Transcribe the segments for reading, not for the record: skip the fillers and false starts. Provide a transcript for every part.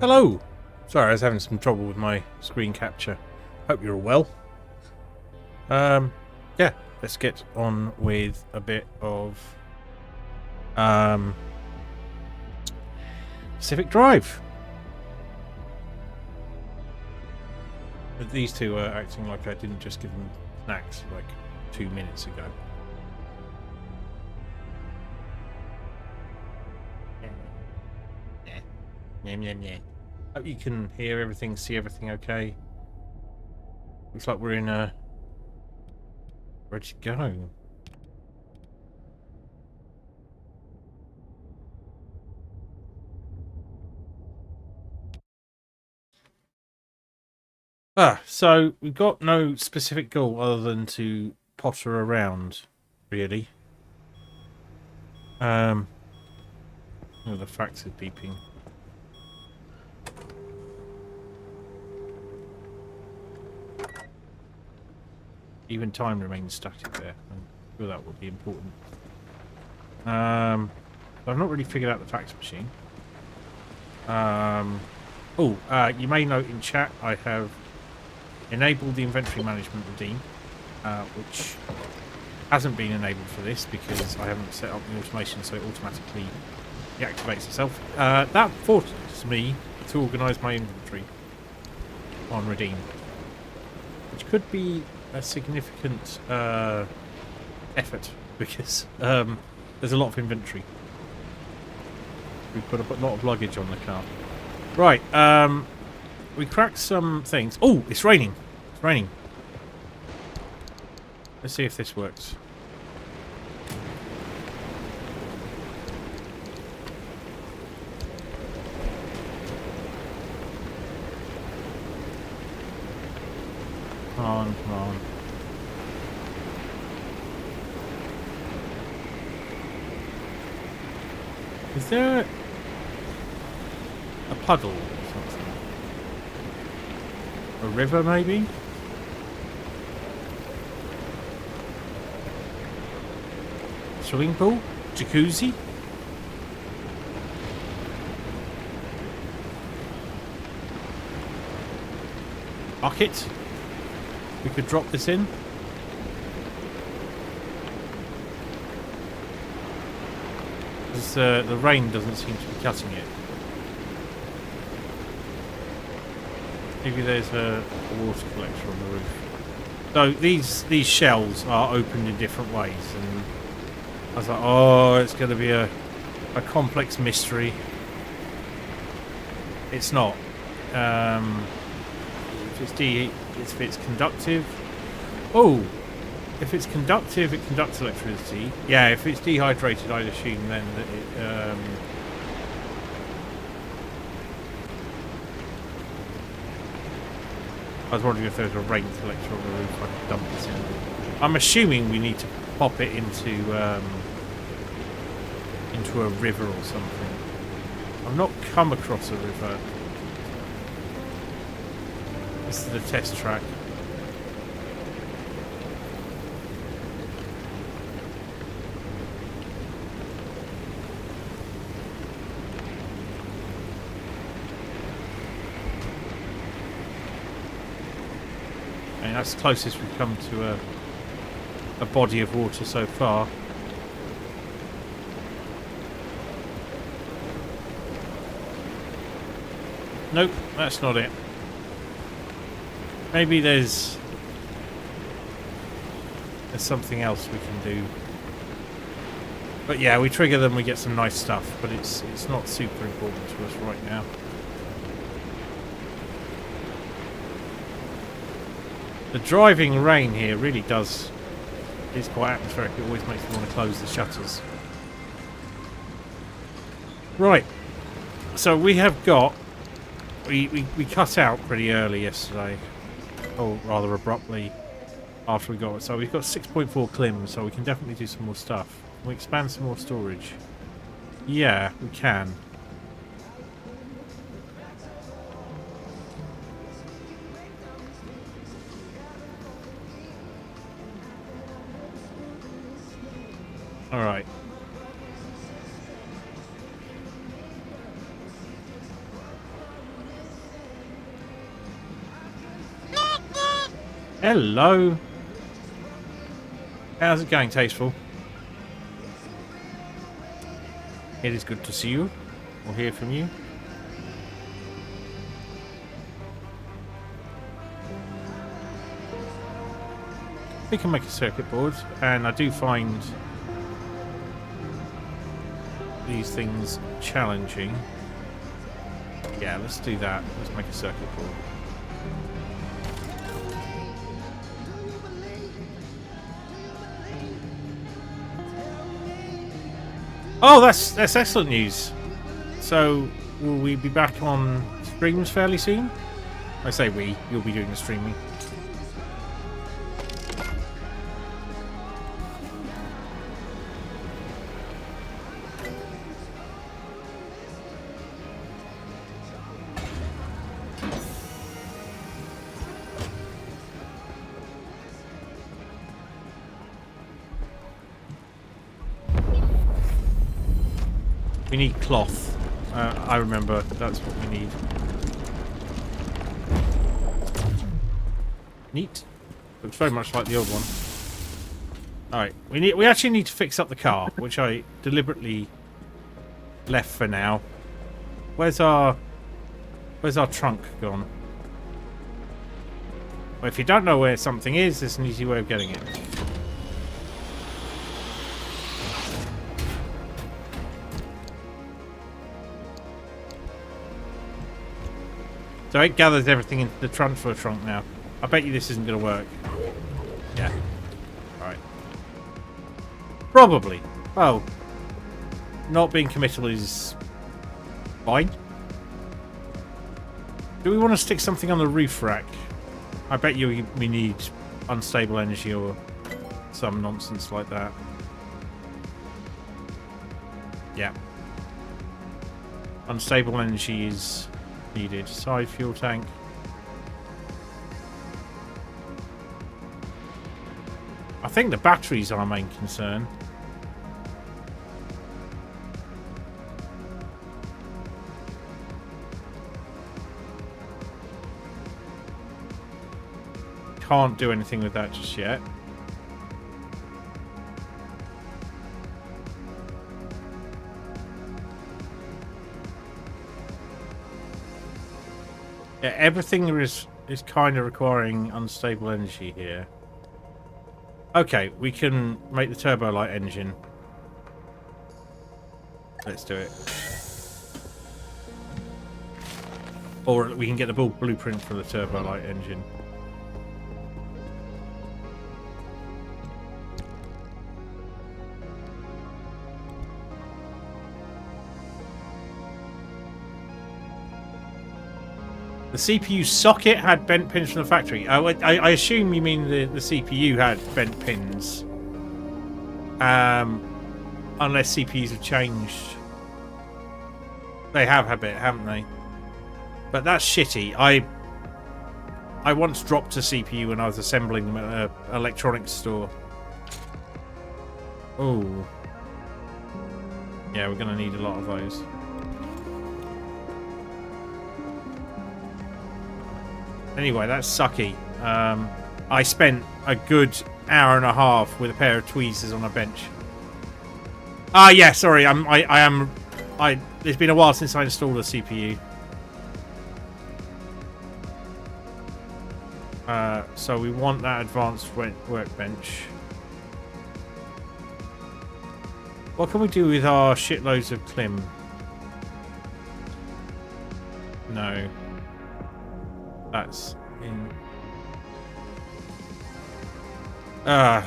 Hello! Sorry, I was having some trouble with my screen capture. Hope you're all well. Yeah, let's get on with a bit of Pacific Drive. But these two are acting like I didn't just give them snacks like 2 minutes ago. Yeah. Hope you can hear everything, see everything okay. Looks like we're in a... Where'd you go? So we've got no specific goal other than to potter around, really. Oh, the fax is beeping. Even time remains static there. I'm sure that would be important. I've not really figured out the fax machine. You may note in chat I have enabled the inventory management routine, which hasn't been enabled for this because I haven't set up the automation so it automatically deactivates itself. That forces me to organise my inventory on Redeem, which could be a significant effort because there's a lot of inventory. We've put a lot of luggage on the car. Right, we cracked some things. Oh, it's raining. It's raining. Let's see if this works. Come on, come on. Is there a puddle or something? A river, maybe? Swimming pool? Jacuzzi? Bucket? We could drop this in. Because the rain doesn't seem to be cutting it. Maybe there's a water collector on the roof. So these shells are opened in different ways, and I was like, oh, it's going to be a complex mystery. It's not. If it's conductive. Oh, if it's conductive, it conducts electricity. Yeah, if it's dehydrated, I'd assume then that it. I was wondering if there's a rain collector on the roof I could dump this in. I'm assuming we need to pop it into a river or something. I've not come across a river. This is the test track. And that's the closest we've come to a body of water so far. Nope, that's not it. Maybe there's something else we can do. But yeah, we trigger them, we get some nice stuff, but it's not super important to us right now. The driving rain here really is quite atmospheric. It always makes me want to close the shutters. Right. So we have got... We cut out pretty early yesterday. Or rather abruptly after we got it. So we've got 6.4 clim, so we can definitely do some more stuff. Can we expand some more storage? Yeah, we can. Alright. Hello. How's it going, Tasteful? It is good to see you, or hear from you. We can make a circuit board, and I do find these things challenging. Yeah, let's do that. Let's make a circuit board. Oh, that's excellent news. So, will we be back on streams fairly soon? I say we. You'll be doing the streaming. We need cloth. I remember that's what we need. Neat. Looks very much like the old one. Alright, we actually need to fix up the car, which I deliberately left for now. Where's our trunk gone? Well, if you don't know where something is, there's an easy way of getting it. So it gathers everything into the transfer trunk now. I bet you this isn't going to work. Yeah. Alright. Probably. Well, not being committal is fine. Do we want to stick something on the roof rack? I bet you we need unstable energy or some nonsense like that. Yeah. Unstable energy is needed. Side fuel tank. I think the batteries are our main concern. Can't do anything with that just yet. Yeah, everything is kind of requiring unstable energy here. Okay, we can make the turbo light engine. Let's do it. Or we can get the blueprint for the turbo light engine. The CPU socket had bent pins from the factory. Oh, I assume you mean the CPU had bent pins. Unless CPUs have changed. They have a bit, haven't they? But that's shitty. I once dropped a CPU when I was assembling them at an electronics store. Oh. Yeah, we're going to need a lot of those. Anyway, that's sucky. I spent a good hour and a half with a pair of tweezers on a bench. Ah, yeah, sorry. It's been a while since I installed a CPU. So we want that advanced workbench. What can we do with our shitloads of Klim? No. That's in... Well,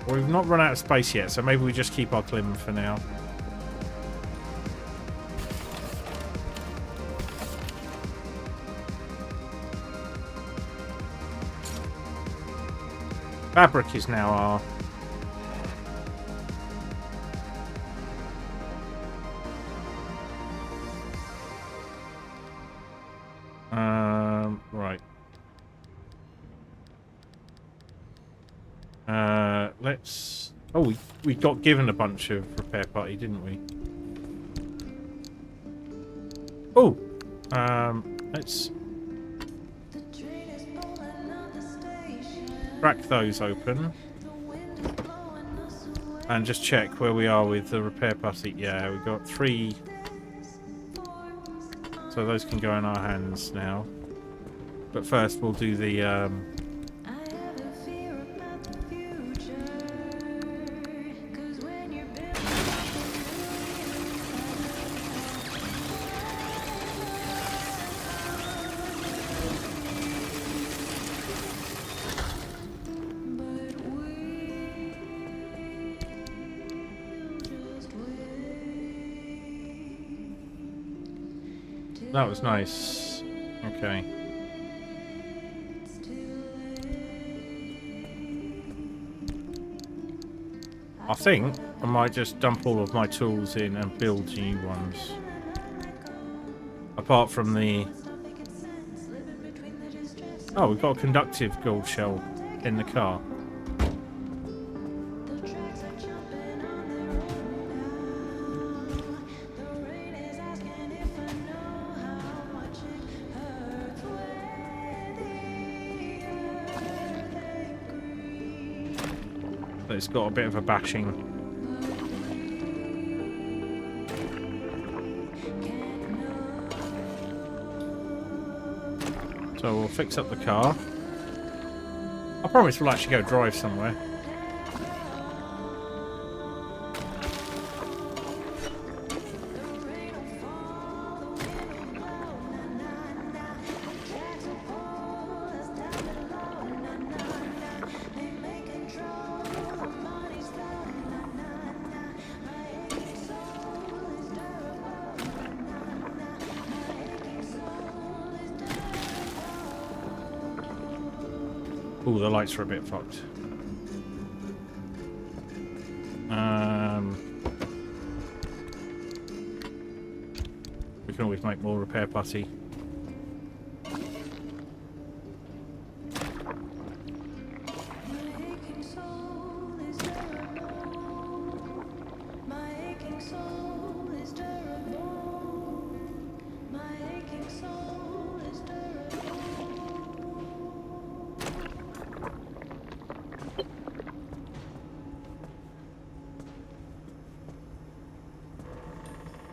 we've not run out of space yet, so maybe we just keep our Klim for now. Fabric is now our... right. Let's... Oh, we got given a bunch of repair party, didn't we? Oh! Let's... crack those open. And just check where we are with the repair party. Yeah, we've got 3... So those can go in our hands now. But first we'll do the... That was nice. Okay. I think I might just dump all of my tools in and build new ones. Apart from the... Oh, we've got a conductive gold shell in the car. So it's got a bit of a bashing. So we'll fix up the car. I promise we'll actually go drive somewhere. Ooh, the lights are a bit fucked. We can always make more repair putty.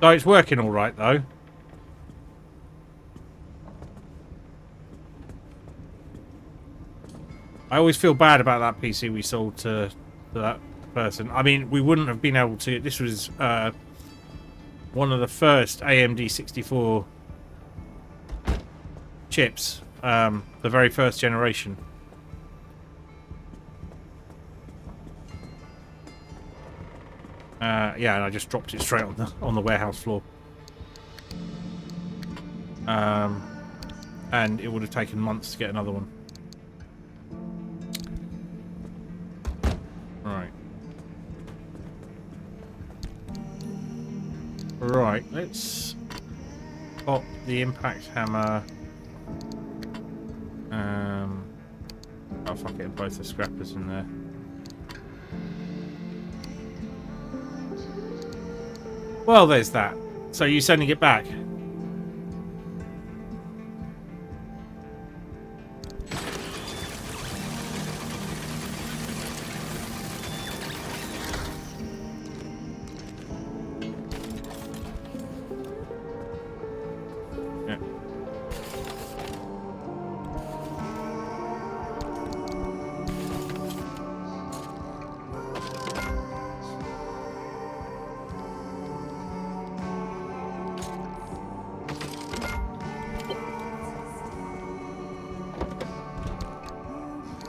So it's working all right, though. I always feel bad about that PC we sold to that person. I mean, we wouldn't have been able to... This was one of the first AMD 64 chips. The very first generation. Yeah, and I just dropped it straight on the warehouse floor. And it would have taken months to get another one. Right. Right, let's pop the impact hammer. Oh fuck it, both the scrappers in there. Well, there's that. So you're sending it back? Yeah.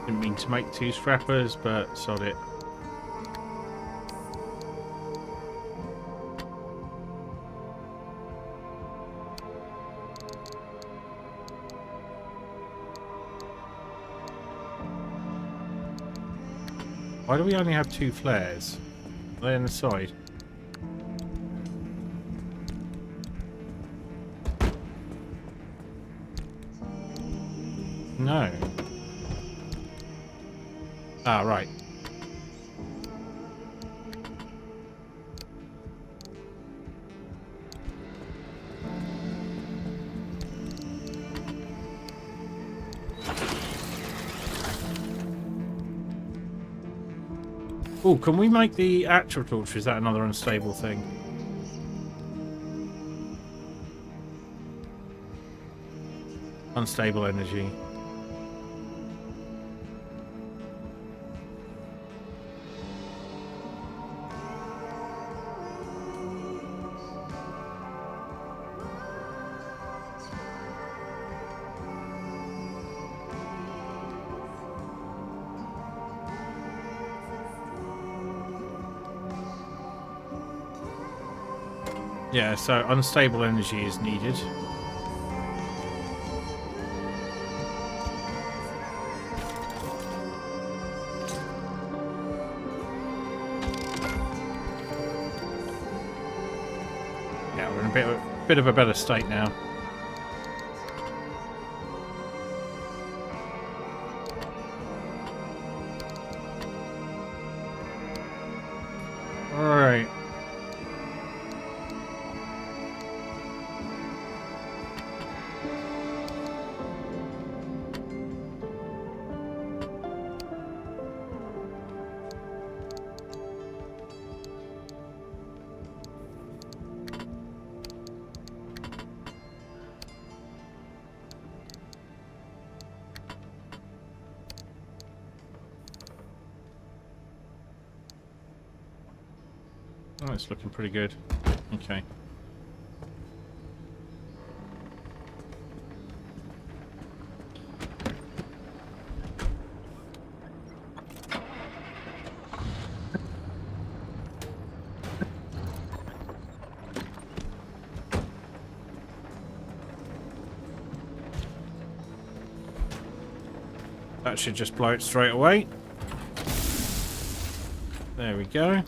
Didn't mean to make 2 scrappers, but sod it. Why do we only have 2 flares? Are they on the side? No. Ah, right. Oh, can we make the actual torch? Is that another unstable thing? Unstable energy. Yeah, so unstable energy is needed. Yeah, we're in a bit of a better state now. Alright. Oh, it's looking pretty good. Okay. That should just blow it straight away. There we go.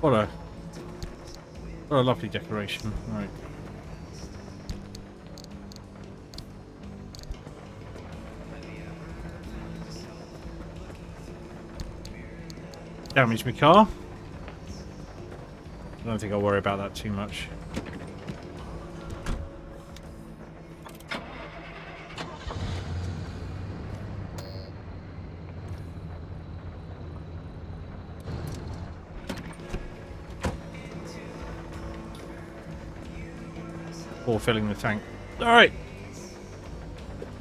What a lovely decoration. Right. Damage my car. I don't think I'll worry about that too much. Or filling the tank. Alright.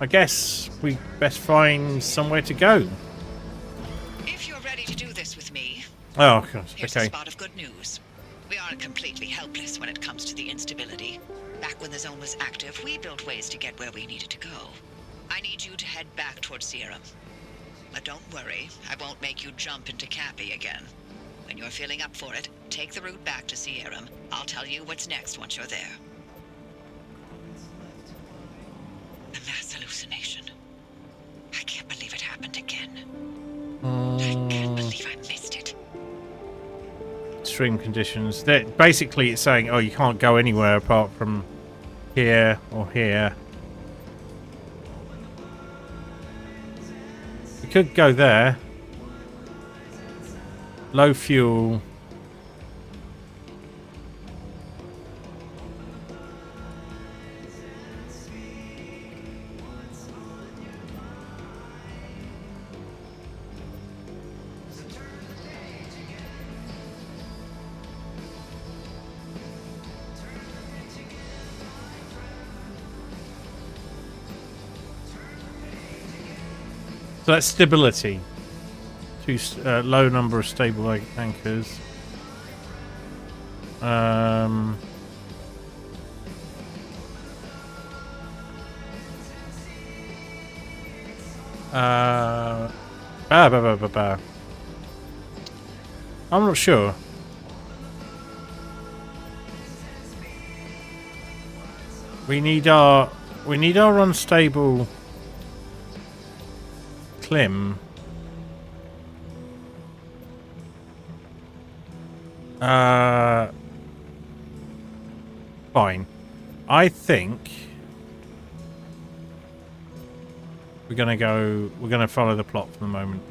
I guess we best find somewhere to go. If you're ready to do this with me, Oh, God. here's Okay. a spot of good news. We aren't completely helpless when it comes to the instability. Back when the zone was active, we built ways to get where we needed to go. I need you to head back towards Sierra. But don't worry, I won't make you jump into Cappy again. When you're feeling up for it, take the route back to Sierra. I'll tell you what's next once you're there. The mass hallucination. I can't believe it happened again. I can't believe I missed it. Extreme conditions. Basically, it's saying, oh, you can't go anywhere apart from here or here. We could go there. Low fuel. So that's stability. Low number of stable anchors. I'm not sure. We need our unstable Clim. Fine. I think we're gonna follow the plot for the moment.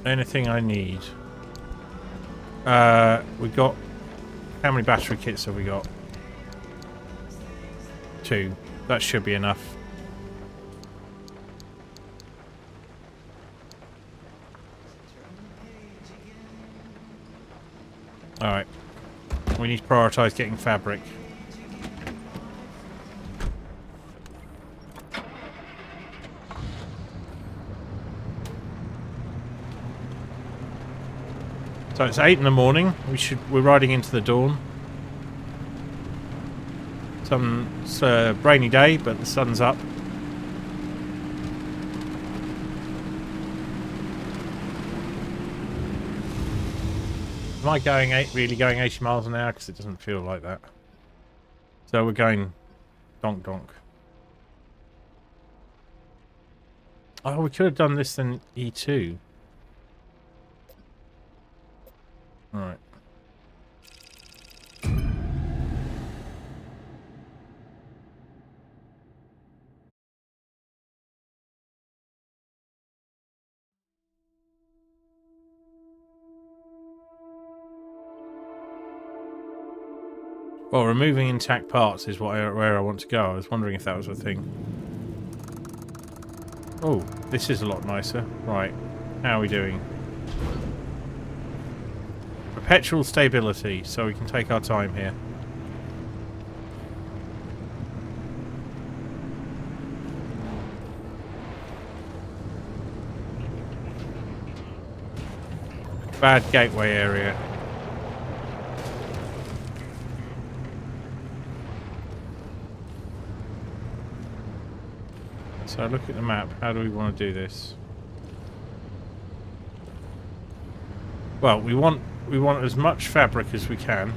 Anything I need. We got... How many battery kits have we got? 2. That should be enough. Alright. We need to prioritise getting fabric. So it's 8 in the morning. We're riding into the dawn. It's a rainy day, but the sun's up. Am I really going 80 miles an hour? Because it doesn't feel like that. So we're going donk donk. Oh, we could have done this in E2. Alright. Well, removing intact parts is where I want to go. I was wondering if that was a thing. Oh, this is a lot nicer. Right, how are we doing? Perpetual stability, so we can take our time here. Bad gateway area. So look at the map. How do we want to do this? Well, we want as much fabric as we can.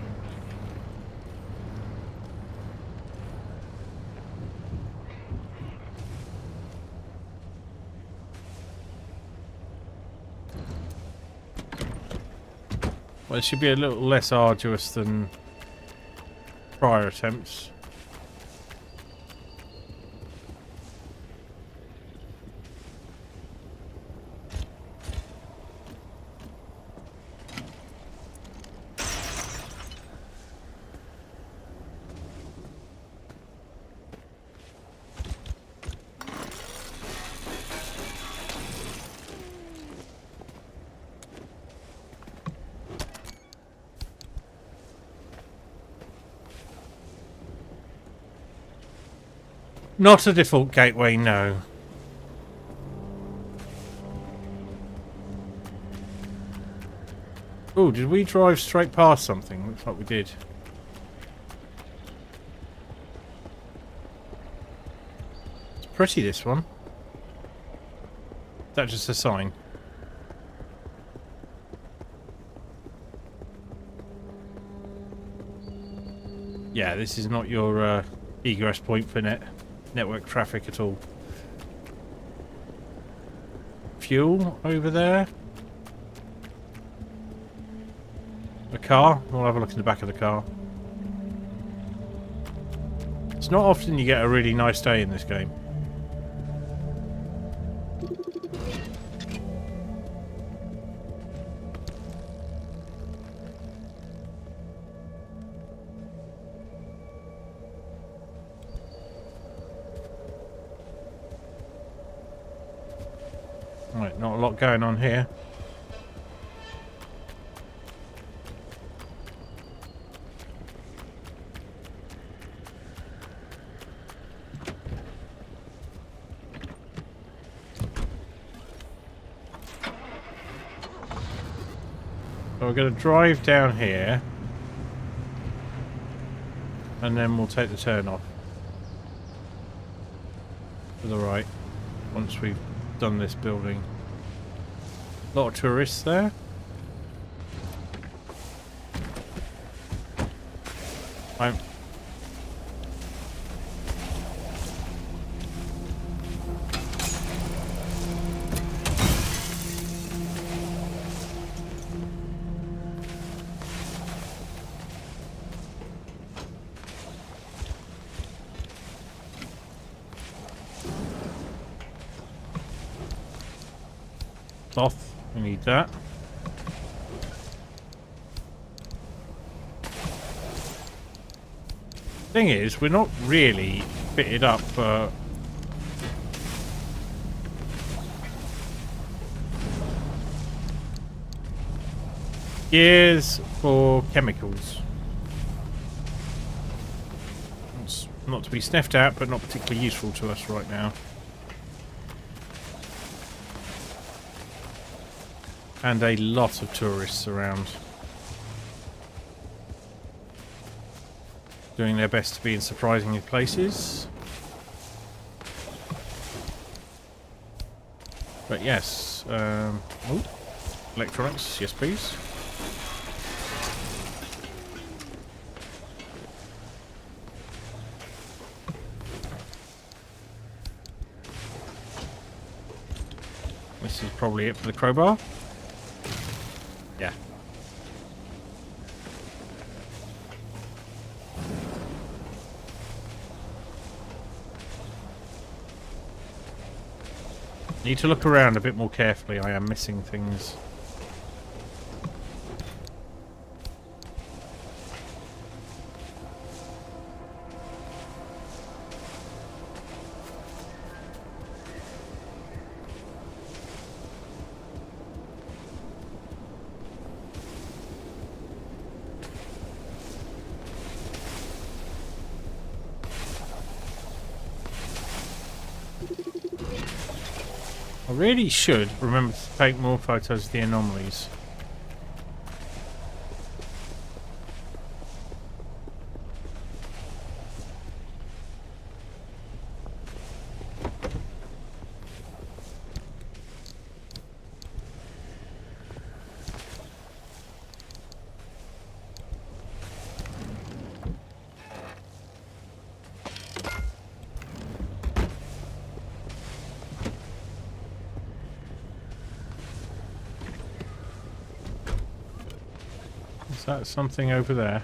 Well, it should be a little less arduous than prior attempts. Not a default gateway, no. Oh, did we drive straight past something? Looks like we did. It's pretty, this one. Is that just a sign? Yeah, this is not your egress point for network traffic at all. Fuel over there. A car. We'll have a look in the back of the car. It's not often you get a really nice day in this game. Right, not a lot going on here. So we're going to drive down here, and then we'll take the turn off to the right once we've done this building. A lot of tourists there. I'm off. We need that. Thing is, we're not really fitted up for gears for chemicals. It's not to be sniffed at, but not particularly useful to us right now. And a lot of tourists around, doing their best to be in surprising places. But yes, oh, electronics, yes please. This is probably it for the crowbar. Yeah. Need to look around a bit more carefully. I am missing things. I really should remember to take more photos of the anomalies. Is that something over there?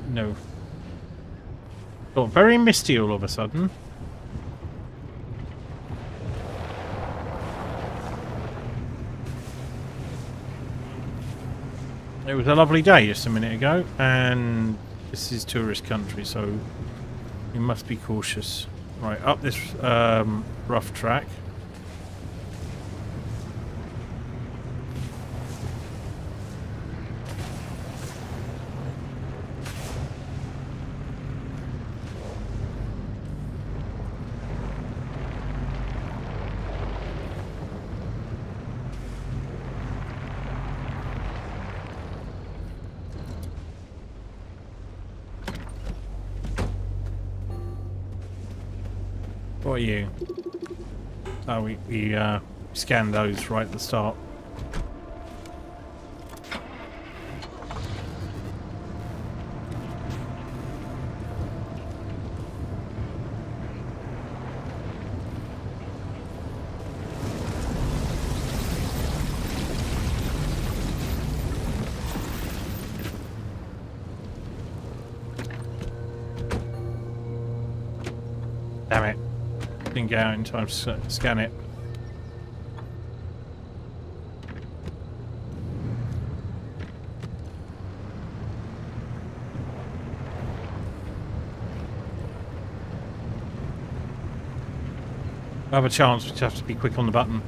No. Got very misty all of a sudden. It was a lovely day just a minute ago, and this is tourist country, so you must be cautious. Right, up this rough track. What are you? Oh, we scanned those right at the start. Damn it. Didn't get out in time to scan it. I have a chance, we just have to be quick on the button.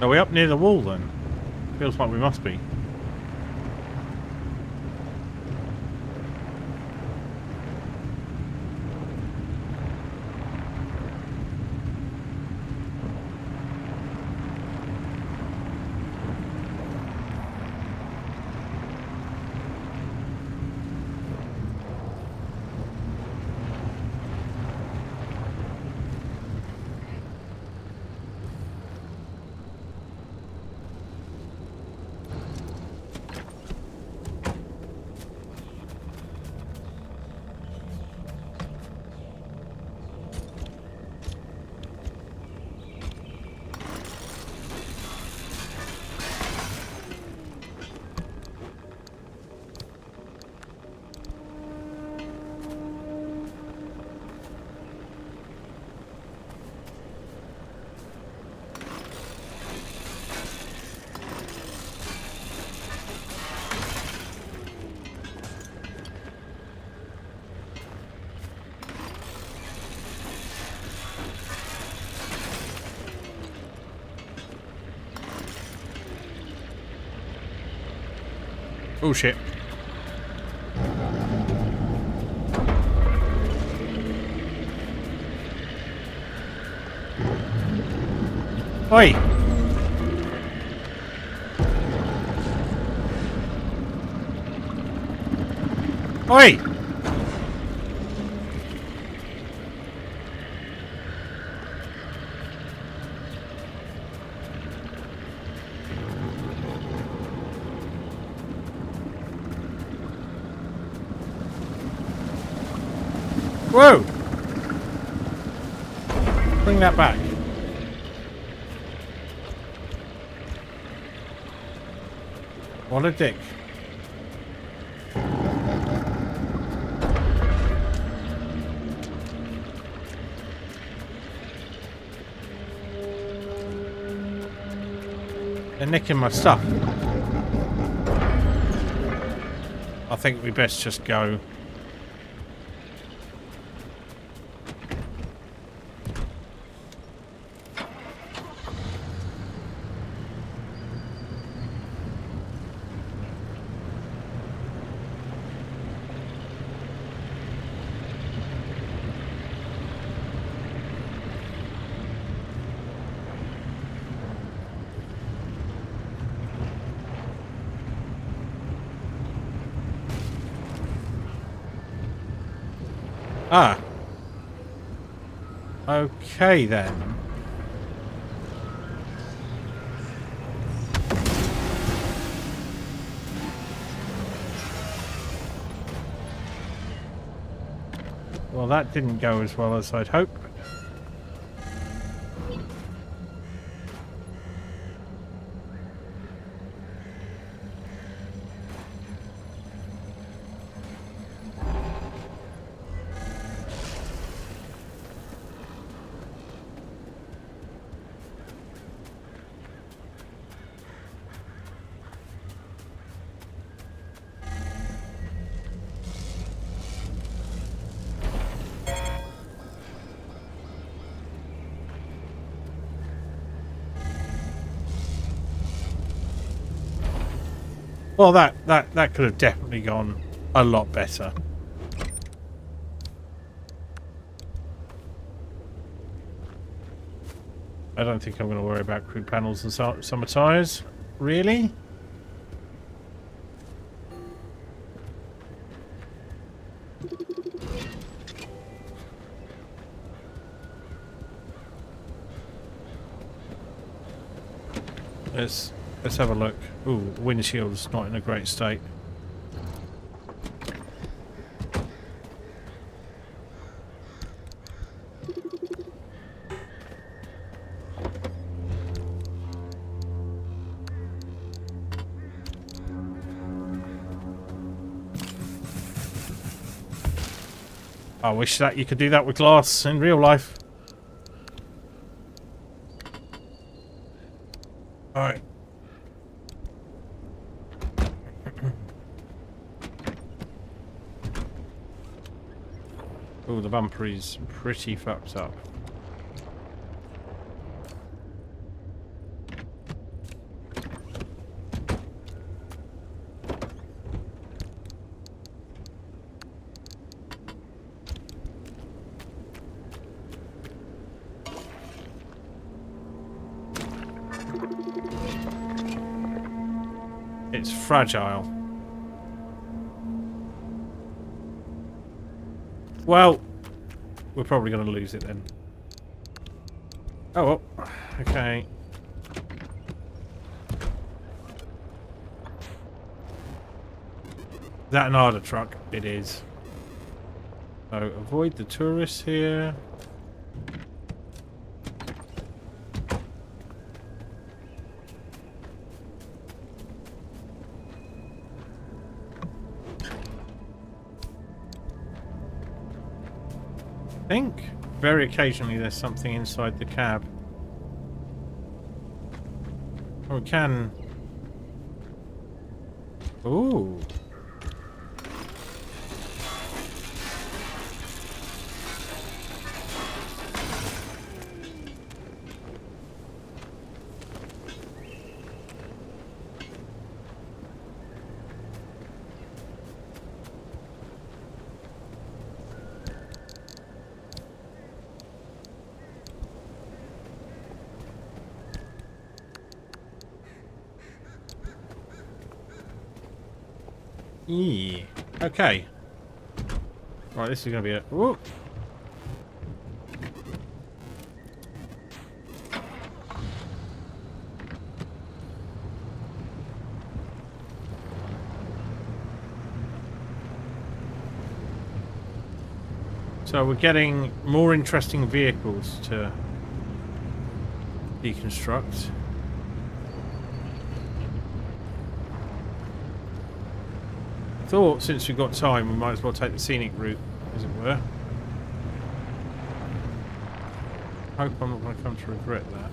Are we up near the wall then? Feels like we must be. Oh shit. Oi! Oi! Whoa! Bring that back. What a dick. They're nicking my stuff. I think we best just go. Ah. Okay then. Well, that didn't go as well as I'd hoped. Well, that could have definitely gone a lot better. I don't think I'm going to worry about crude panels and summer tyres. Really? Let's have a look. Ooh, windshield's not in a great state. I wish that you could do that with glass in real life. Alright. Oh, the bumper is pretty fucked up. It's fragile. Well, we're probably going to lose it then. Oh, well. Okay. Is that an Arda truck? It is. So avoid the tourists here. I think very occasionally there's something inside the cab. Oh, we can. Ooh. Yeah. Okay. Right, this is going to be a... Whoop. So we're getting more interesting vehicles to deconstruct. Thought since we've got time we might as well take the scenic route, as it were. Hope I'm not going to come to regret that.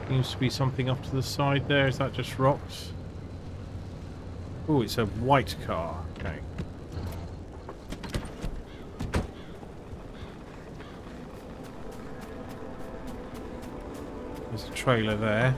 Seems to be something off to the side there. Is that just rocks? Oh, it's a white car. Okay. There's a trailer there.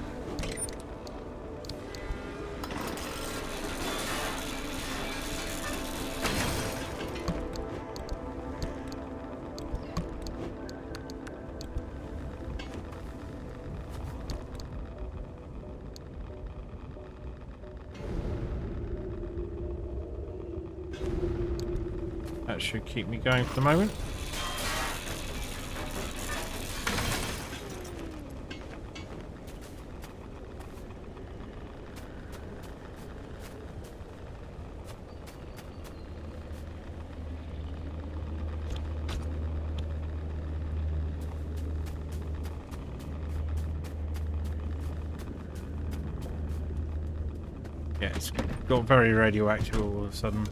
That should keep me going for the moment. Yeah, it's got very radioactive all of a sudden.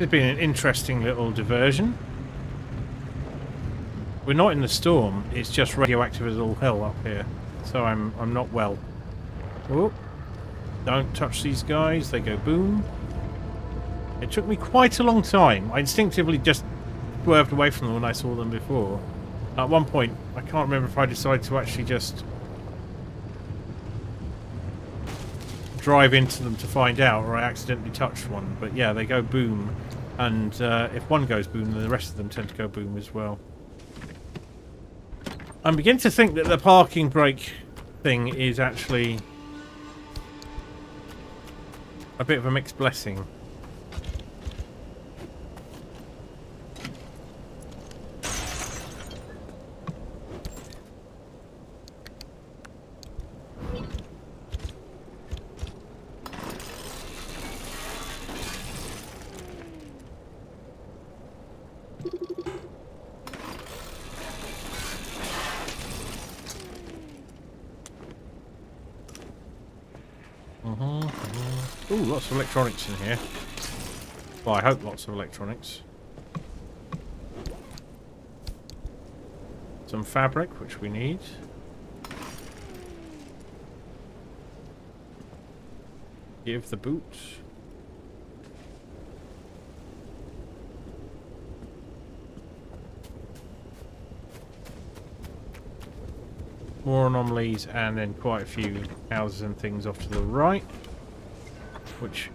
It's been an interesting little diversion. We're not in the storm, it's just radioactive as all hell up here. So I'm not well. Oh, don't touch these guys, they go boom. It took me quite a long time. I instinctively just swerved away from them when I saw them before. At one point, I can't remember if I decided to actually just drive into them to find out, or I accidentally touched one. But yeah, they go boom. And if one goes boom, then the rest of them tend to go boom as well. I'm beginning to think that the parking brake thing is actually a bit of a mixed blessing. Ooh, lots of electronics in here. Well, I hope lots of electronics. Some fabric, which we need. Give the boots. More anomalies, and then quite a few houses and things off to the right, which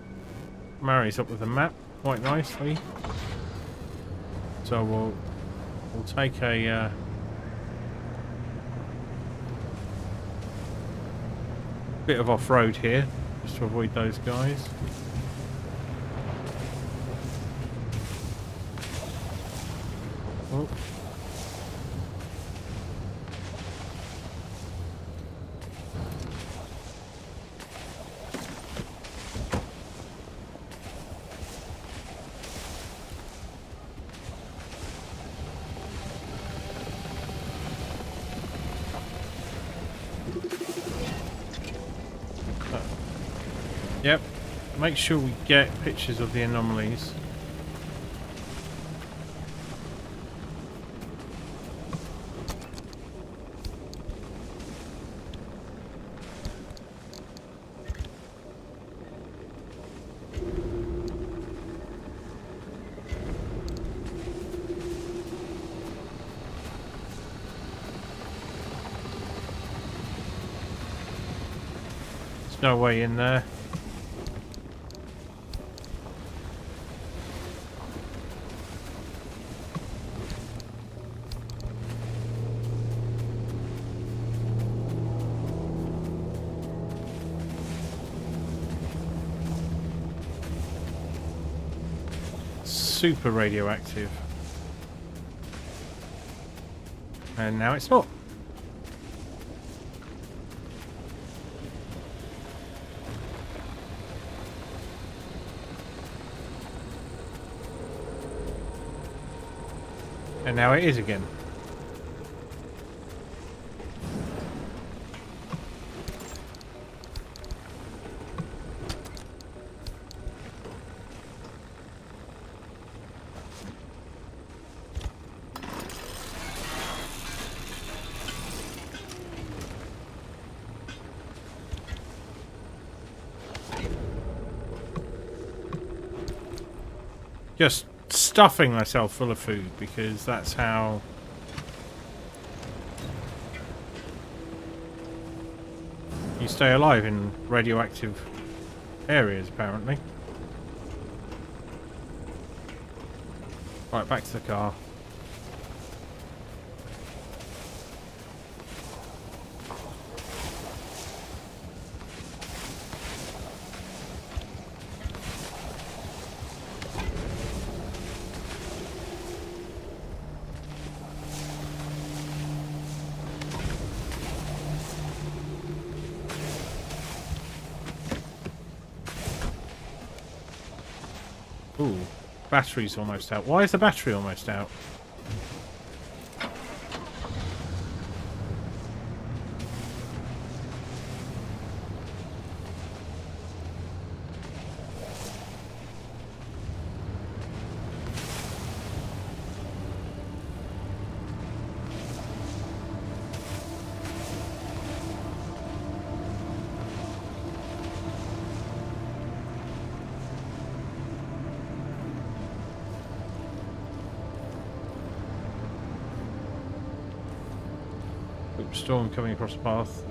marries up with the map quite nicely. So we'll take a bit of off-road here, just to avoid those guys. Oh. Yep, make sure we get pictures of the anomalies. There's no way in there. Super radioactive. And now it's not. And now it is again. Just stuffing myself full of food because that's how you stay alive in radioactive areas, apparently. Right, back to the car. Ooh, battery's almost out. Why is the battery almost out? Storm coming across the path.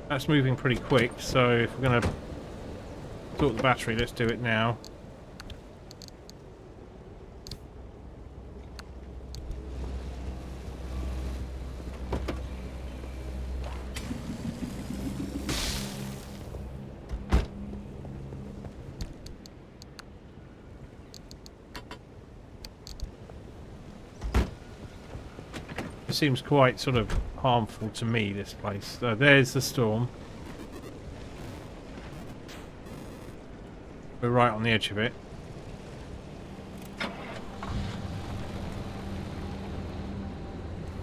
That's moving pretty quick, so if we're going to sort the battery, let's do it now. Seems quite sort of harmful to me, this place. So there's the storm. We're right on the edge of it.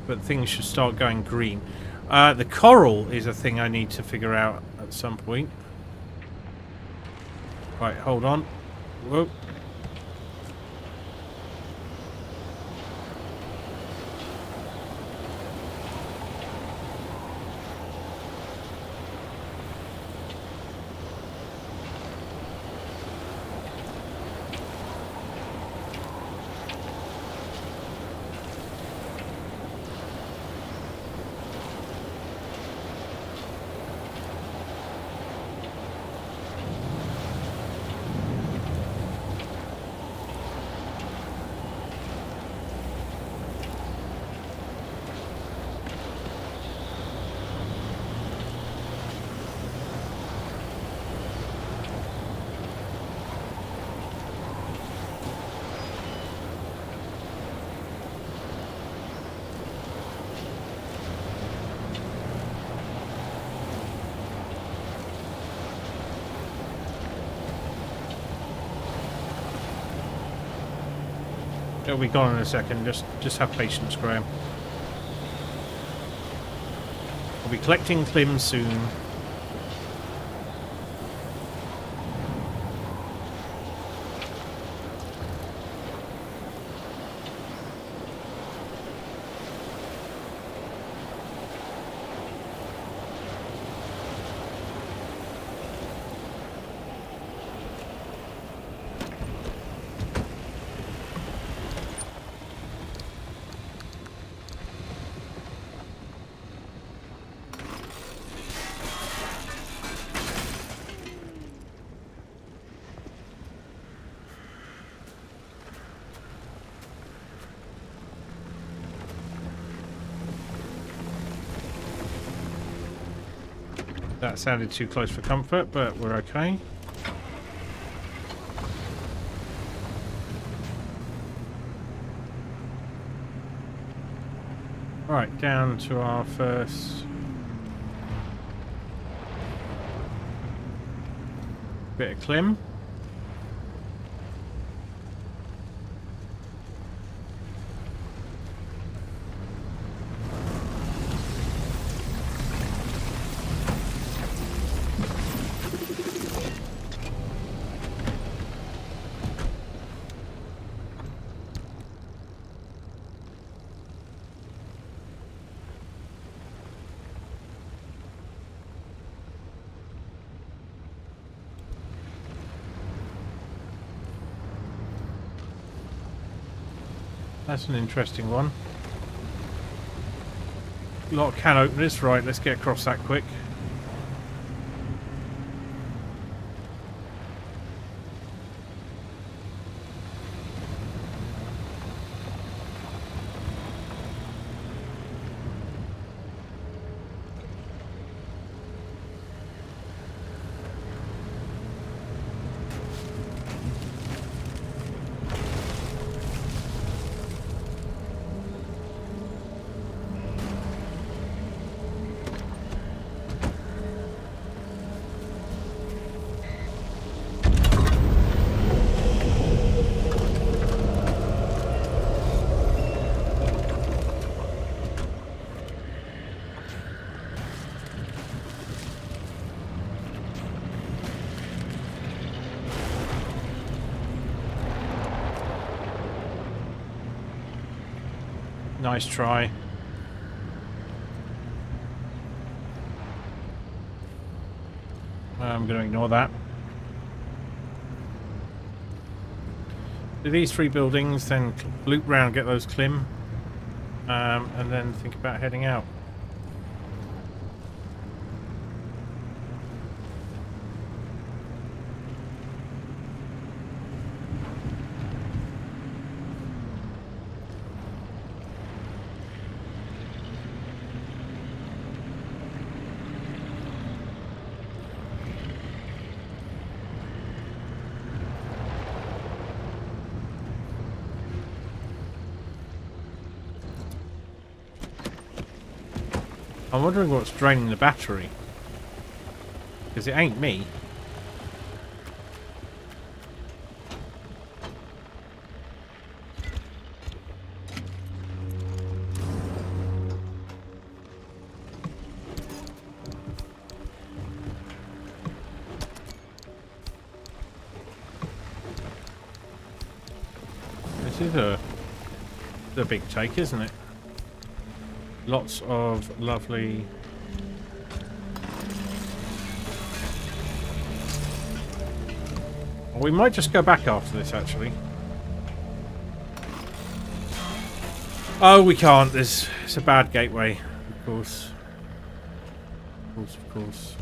But things should start going green. The coral is a thing I need to figure out at some point. Right, hold on. Whoa. It'll be gone in a second. Just have patience, Graham. We'll be collecting Klim soon. That sounded too close for comfort, but we're okay. Right, down to our first bit of Klim. That's an interesting one. A lot of can openers. Right, let's get across that quick. Nice try. I'm going to ignore that. Do these 3 buildings, then loop round, get those Klim, and then think about heading out. I'm wondering what's draining the battery. Because it ain't me. This is a big take, isn't it? Lots of lovely... Well, we might just go back after this, actually. Oh, we can't. It's a bad gateway, of course. Of course, of course.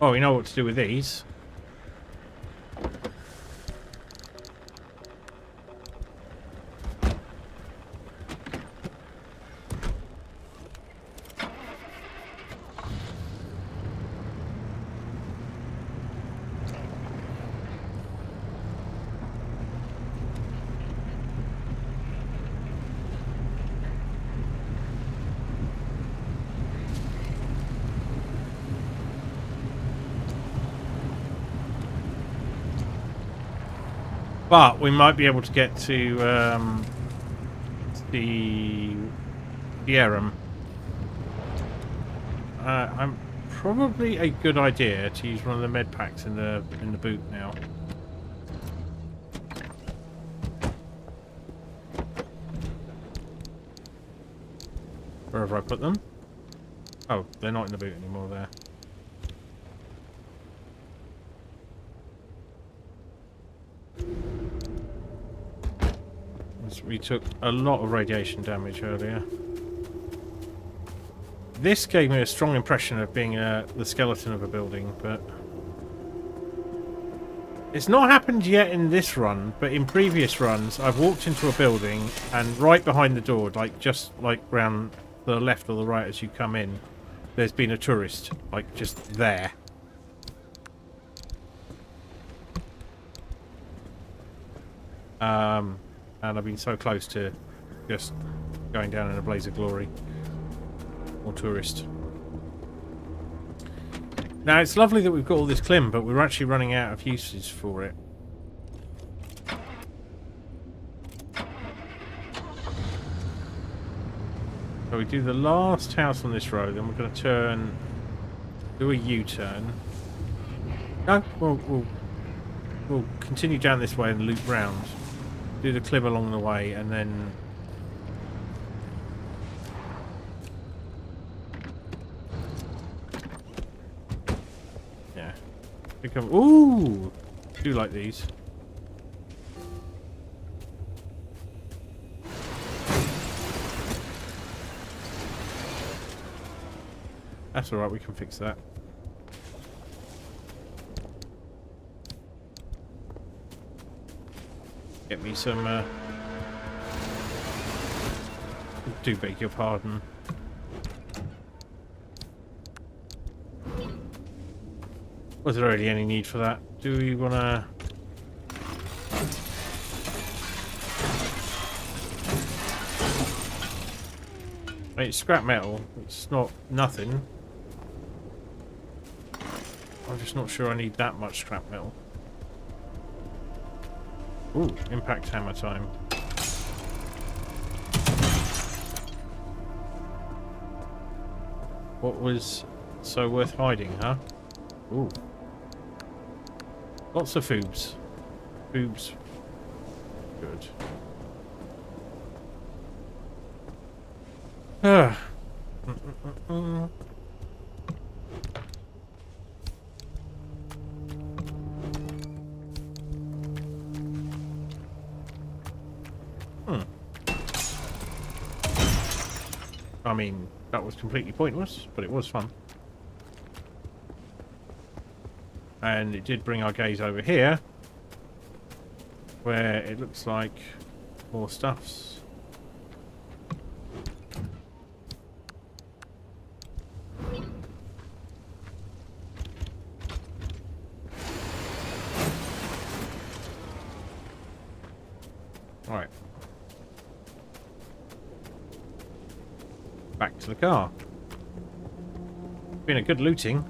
Oh, we know what to do with these. But we might be able to get to the Arum. I'm probably a good idea to use one of the med packs in the boot now. Wherever I put them. Oh, they're not in the boot anymore there. We took a lot of radiation damage earlier. This gave me a strong impression of being the skeleton of a building, but it's not happened yet in this run, but in previous runs I've walked into a building and right behind the door, like just like round the left or the right as you come in, there's been a tourist, like just there. And I've been so close to just going down in a blaze of glory. Or tourist. Now, it's lovely that we've got all this clim, but we're actually running out of uses for it. So we do the last house on this road, then we're going to turn... do a U-turn. No, we'll continue down this way and loop round. Do the clim along the way, and then... yeah. Become... ooh! I do like these. That's alright, we can fix that. Get me some, do beg your pardon. Was there already any need for that? Do we wanna... I mean, it's scrap metal. It's not nothing. I'm just not sure I need that much scrap metal. Ooh, impact hammer time. What was so worth hiding, huh? Ooh. Lots of foobs. Foobs. Good. Ah. I mean, that was completely pointless, but it was fun. And it did bring our gaze over here, where it looks like more stuffs. Alright. Back to the car. Been a good looting.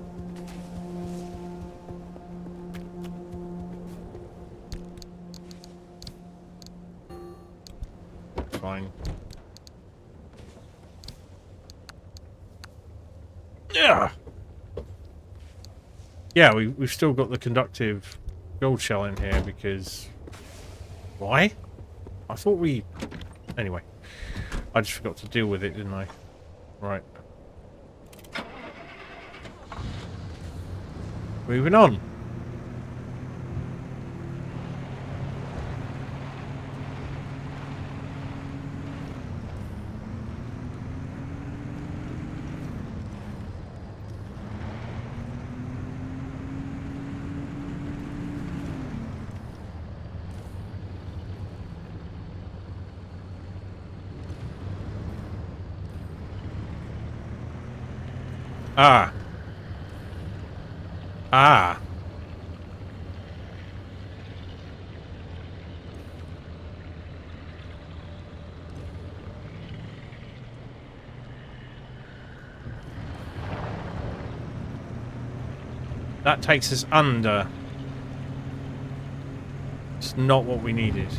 Fine. Yeah. Yeah, we've still got the conductive gold shell in here because... why? I thought we... anyway. I just forgot to deal with it, didn't I? Right. Moving on. Ah. Ah. That takes us under. It's not what we needed.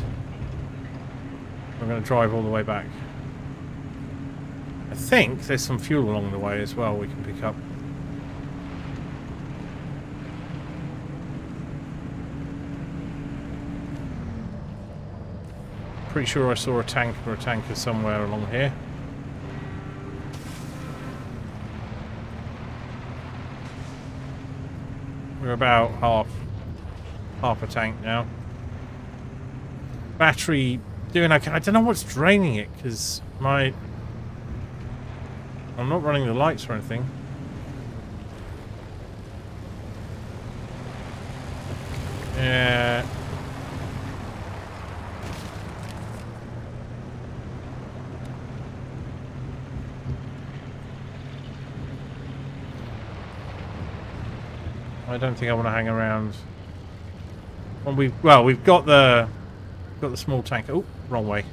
We're going to drive all the way back. I think there's some fuel along the way as well we can pick up. Pretty sure I saw a tank or a tanker somewhere along here. We're about half a tank now. Battery doing okay. I don't know what's draining it because I'm not running the lights or anything. Yeah. I don't think I want to hang around. Well, we've got the small tank. Oh, wrong way.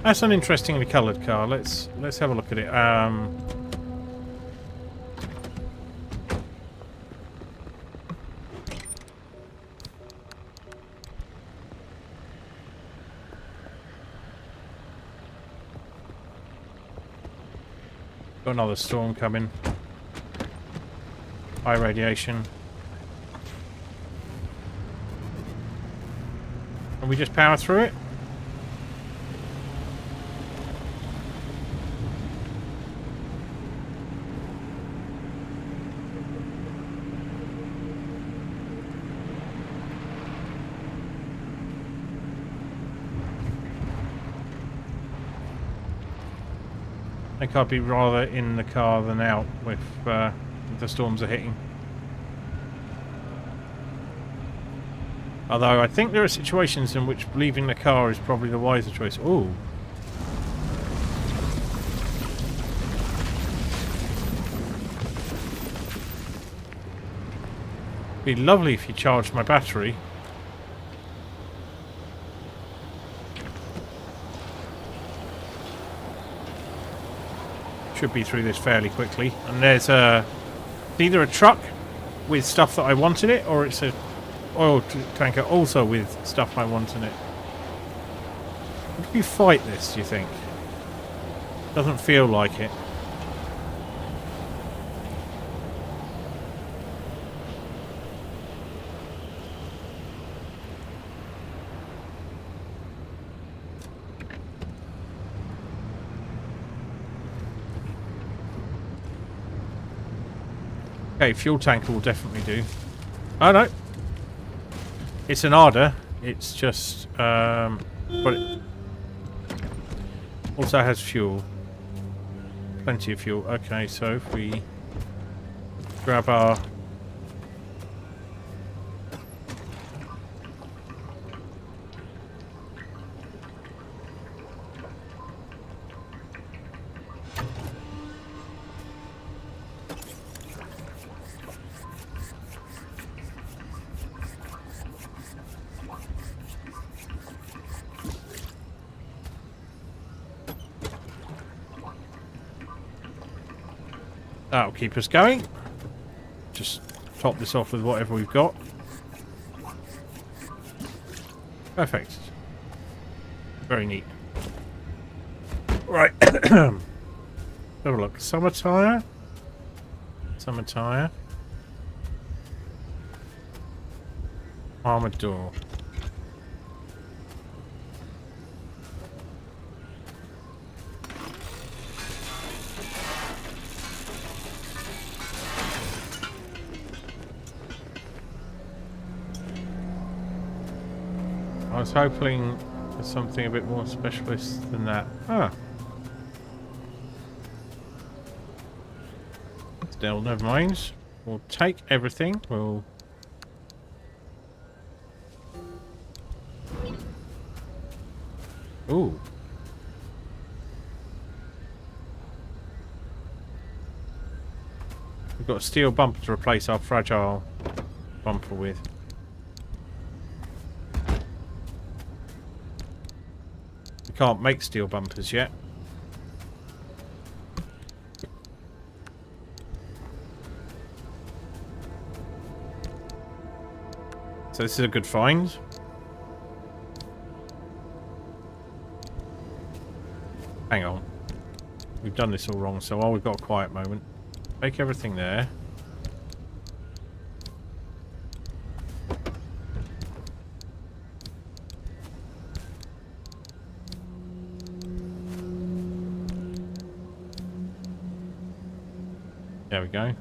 That's an interestingly coloured car. Let's have a look at it. Got another storm coming. High radiation. Can we just power through it? I think I'd be rather in the car than out if the storms are hitting. Although I think there are situations in which leaving the car is probably the wiser choice. Ooh. Be lovely if you charged my battery. Should be through this fairly quickly. And there's either a truck with stuff that I want in it, or it's a oil tanker also with stuff I want in it. Would you fight this, do you think? Doesn't feel like it. Okay, fuel tanker will definitely do. Oh no, it's an Arda. It's just, but it also has fuel. Plenty of fuel. Okay, so if we grab our that'll keep us going. Just top this off with whatever we've got. Perfect. Very neat. Right. Have a look. Summer tyre. Summer tyre. Armoured door. I was hoping for something a bit more specialist than that. Ah. Still, never mind. We'll take everything. We'll Ooh. We've got a steel bumper to replace our fragile bumper with. We can't make steel bumpers yet. So this is a good find. Hang on. We've done this all wrong, so while we've got a quiet moment, make everything there. There we go.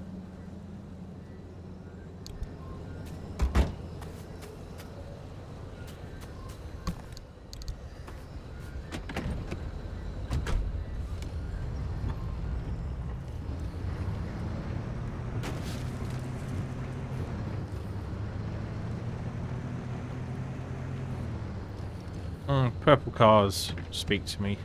Purple cars speak to me.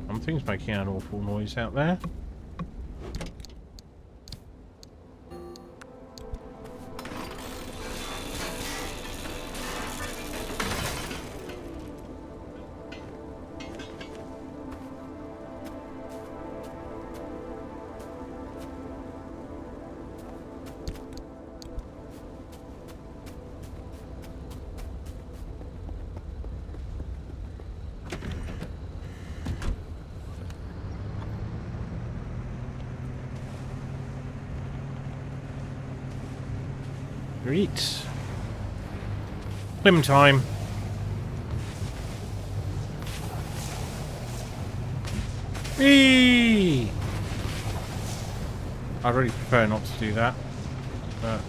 Something's making an awful noise out there. Great. Clim time. Whee! I really prefer not to do that, but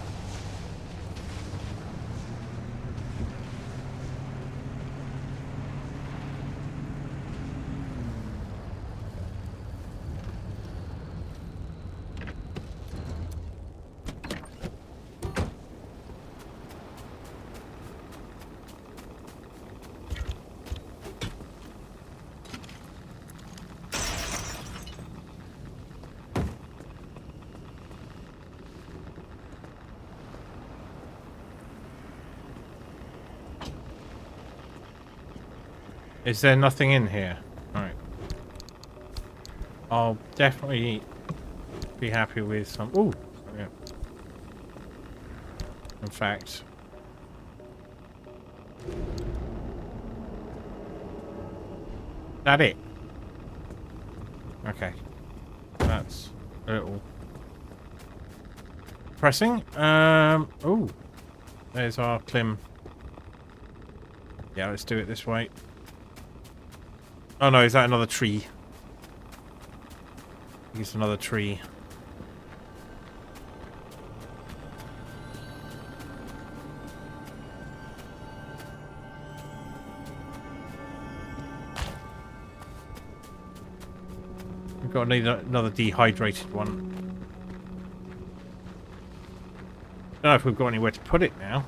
is there nothing in here? Alright. I'll definitely be happy with some... Ooh! Yeah. In fact... That it? Okay. That's a little... pressing. Ooh. There's our clim. Yeah, let's do it this way. Oh no, is that another tree? I think it's another tree. We've got to need another dehydrated one. Don't know if we've got anywhere to put it now.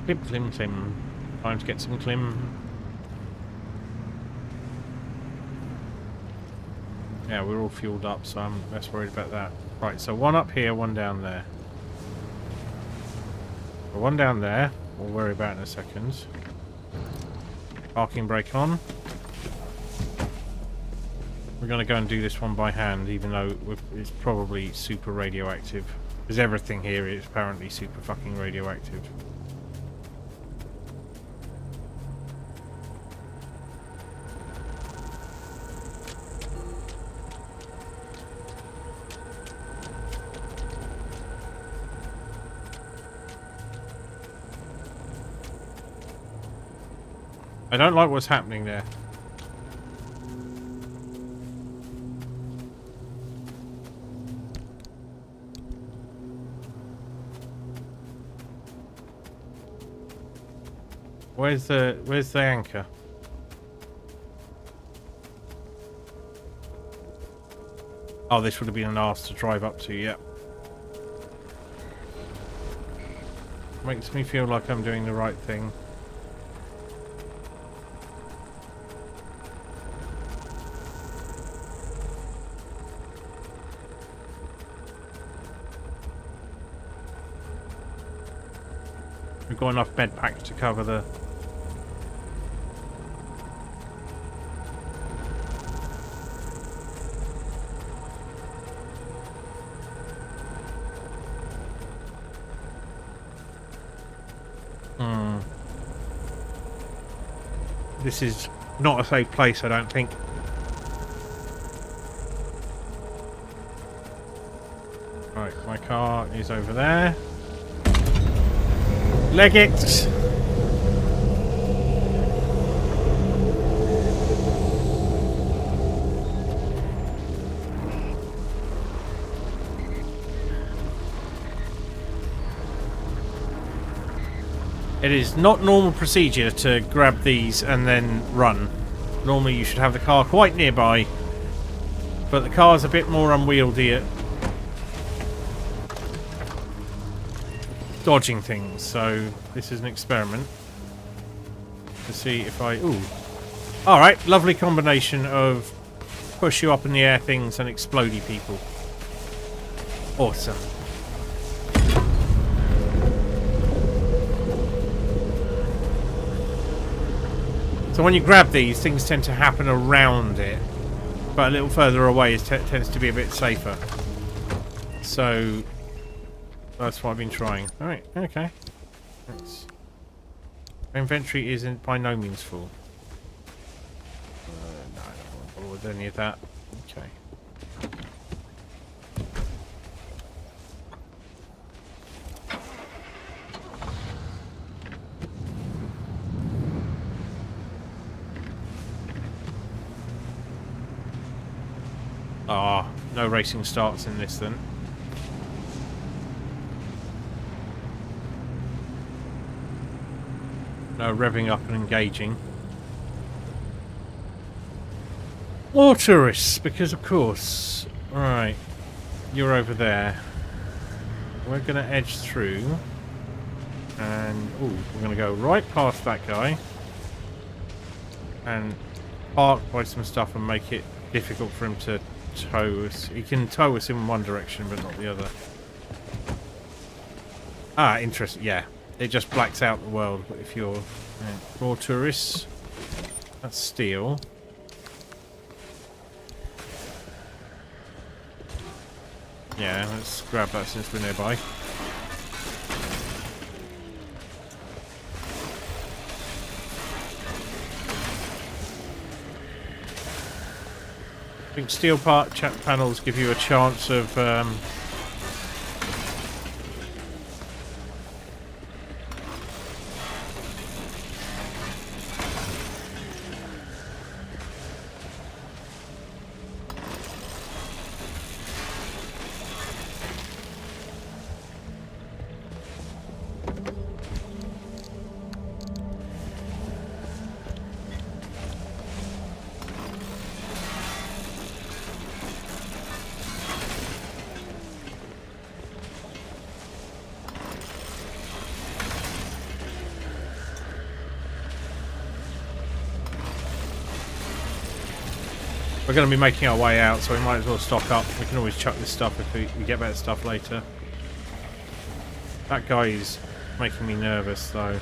Clip, clim, clim. Time to get some clim. Yeah, we're all fueled up, so I'm less worried about that. Right, so one up here, one down there. One down there, we'll worry about in a second. Parking brake on. We're going to go and do this one by hand, even though it's probably super radioactive. Because everything here is apparently super fucking radioactive. I don't like what's happening there. Where's the anchor? Oh, this would have been an arse to drive up to, yep. Makes me feel like I'm doing the right thing. We've got enough med packs to cover the... This is not a safe place, I don't think. Right, my car is over there. Leg it! It is not normal procedure to grab these and then run. Normally you should have the car quite nearby, but the car's a bit more unwieldy at dodging things, so this is an experiment to see if I... Ooh. Alright, lovely combination of push you up in the air things and explodey people. Awesome. So when you grab these, things tend to happen around it, but a little further away tends to be a bit safer. So that's what I've been trying. Alright, okay. My inventory isn't by no means full. No, I don't want to bother with any of that. Okay. Ah, no racing starts in this then. No revving up and engaging. More tourists, because of course. Right, you're over there. We're going to edge through. And, ooh, we're going to go right past that guy. And park by some stuff and make it difficult for him to tow us. He can tow us in one direction but not the other. Ah, interesting. Yeah, it just blacks out the world. But if you're more tourists, that's steel. Yeah, let's grab that since we're nearby. I think steel part panels give you a chance of We're going to be making our way out, so we might as well stock up. We can always chuck this stuff if we get better stuff later. That guy is making me nervous, though.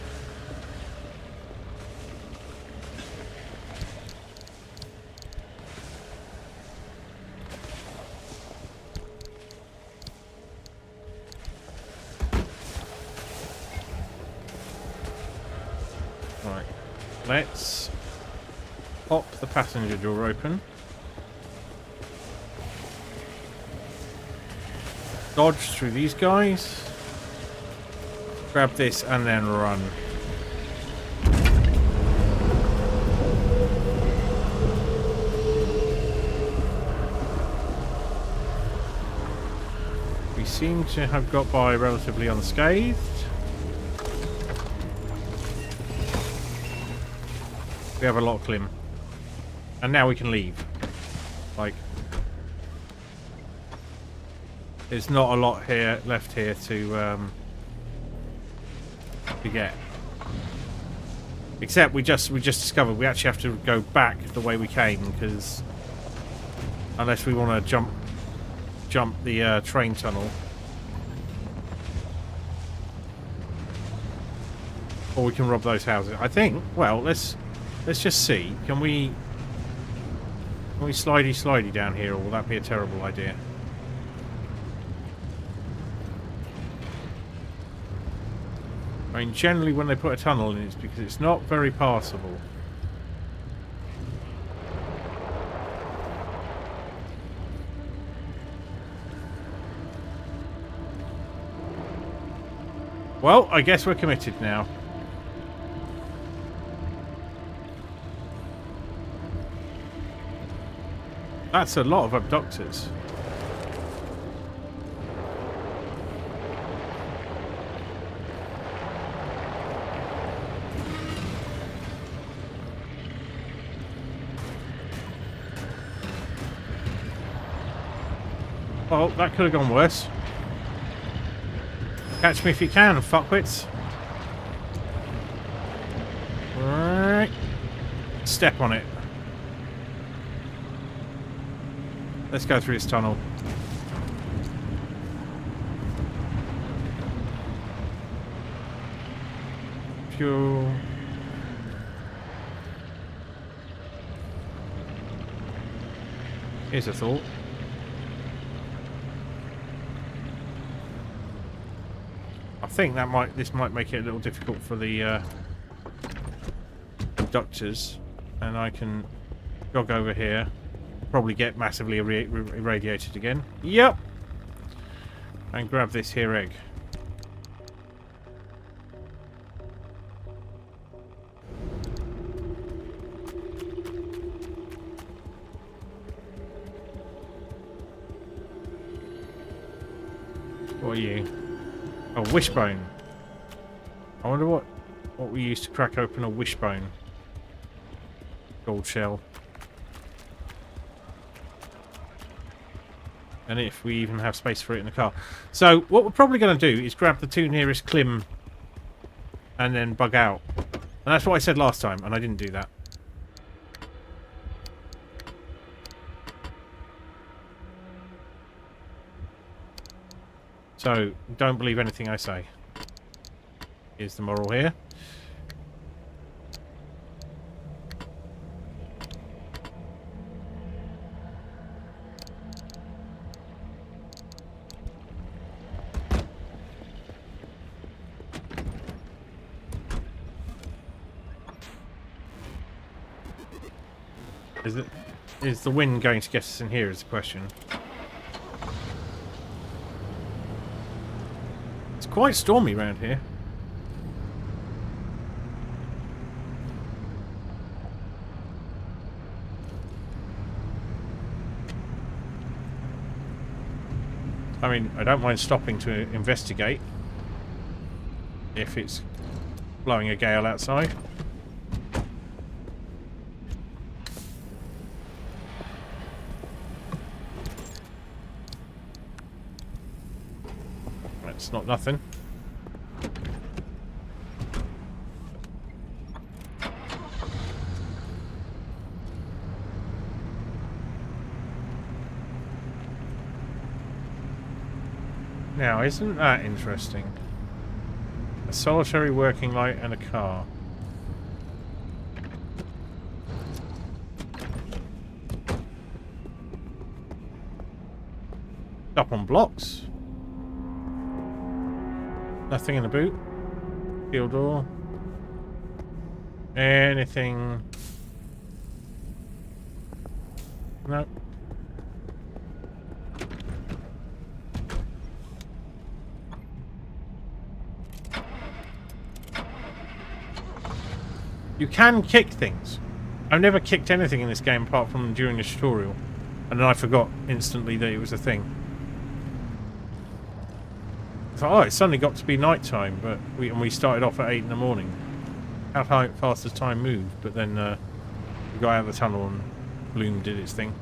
Right, let's pop the passenger door open. Dodge through these guys. Grab this and then run. We seem to have got by relatively unscathed. We have a lock limb. And now we can leave. Like, there's not a lot here left here to get. Except we just discovered we actually have to go back the way we came, because unless we want to jump the train tunnel, or we can rob those houses. I think. Well, let's just see. Can we slidey down here, or will that be a terrible idea? I mean, generally when they put a tunnel in, it's because it's not very passable. Well, I guess we're committed now. That's a lot of abductors. Well, that could have gone worse. Catch me if you can, fuckwits. Alright. Step on it. Let's go through this tunnel. Fuel. Here's a thought. I think this might make it a little difficult for the abductors, and I can jog over here. Probably get massively irradiated again. Yep. And grab this here egg. What are you? Oh, wishbone. I wonder what we use to crack open a wishbone. Gold shell. And if we even have space for it in the car. So what we're probably going to do is grab the two nearest Klim and then bug out. And that's what I said last time, and I didn't do that. So don't believe anything I say. Here's the moral here. Is the wind going to get us in here is the question. It's quite stormy around here. I mean, I don't mind stopping to investigate if it's blowing a gale outside. That's not nothing. Now, isn't that interesting? A solitary working light and a car. Up on blocks. Nothing in the boot. Steel door. Anything? No. You can kick things. I've never kicked anything in this game apart from during the tutorial. And then I forgot instantly that it was a thing. I thought, oh, it suddenly got to be night time, but we started off at 8 in the morning. How fast has time moved? But then we got out of the tunnel and Bloom did its thing.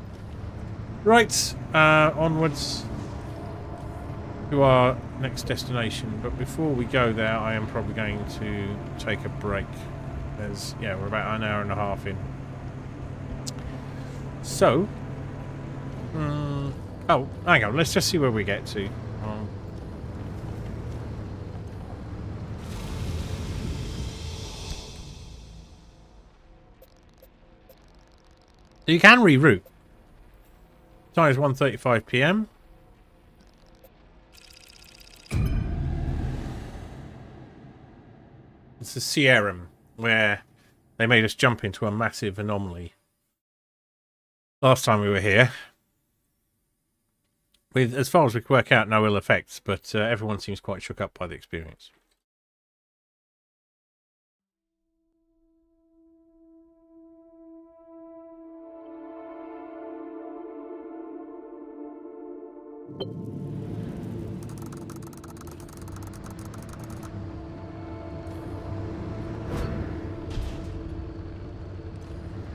Right, onwards to our next destination. But before we go there, I am probably going to take a break. Yeah, we're about an hour and a half in. So, oh, hang on, let's just see where we get to. So you can reroute. Time is 1:35 PM. It's the Sierra, where they made us jump into a massive anomaly last time we were here. With, as far as we can work out, no ill effects, but everyone seems quite shook up by the experience.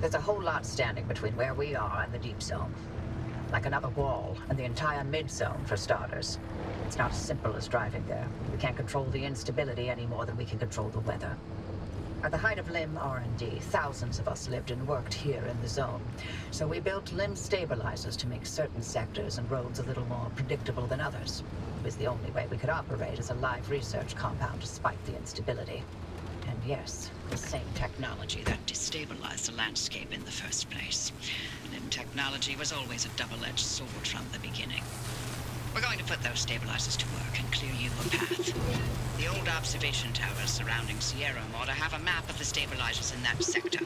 There's a whole lot standing between where we are and the deep zone. Like another wall, and the entire mid-zone, for starters. It's not as simple as driving there. We can't control the instability any more than we can control the weather. At the height of LIM R&D, thousands of us lived and worked here in the zone. So we built LIM stabilizers to make certain sectors and roads a little more predictable than others. It was the only way we could operate as a live research compound despite the instability. And yes, the same technology that destabilized the landscape in the first place. LIM technology was always a double-edged sword from the beginning. We're going to put those stabilizers to work and clear you a path. The old observation towers surrounding Sierra ought to have a map of the stabilizers in that sector.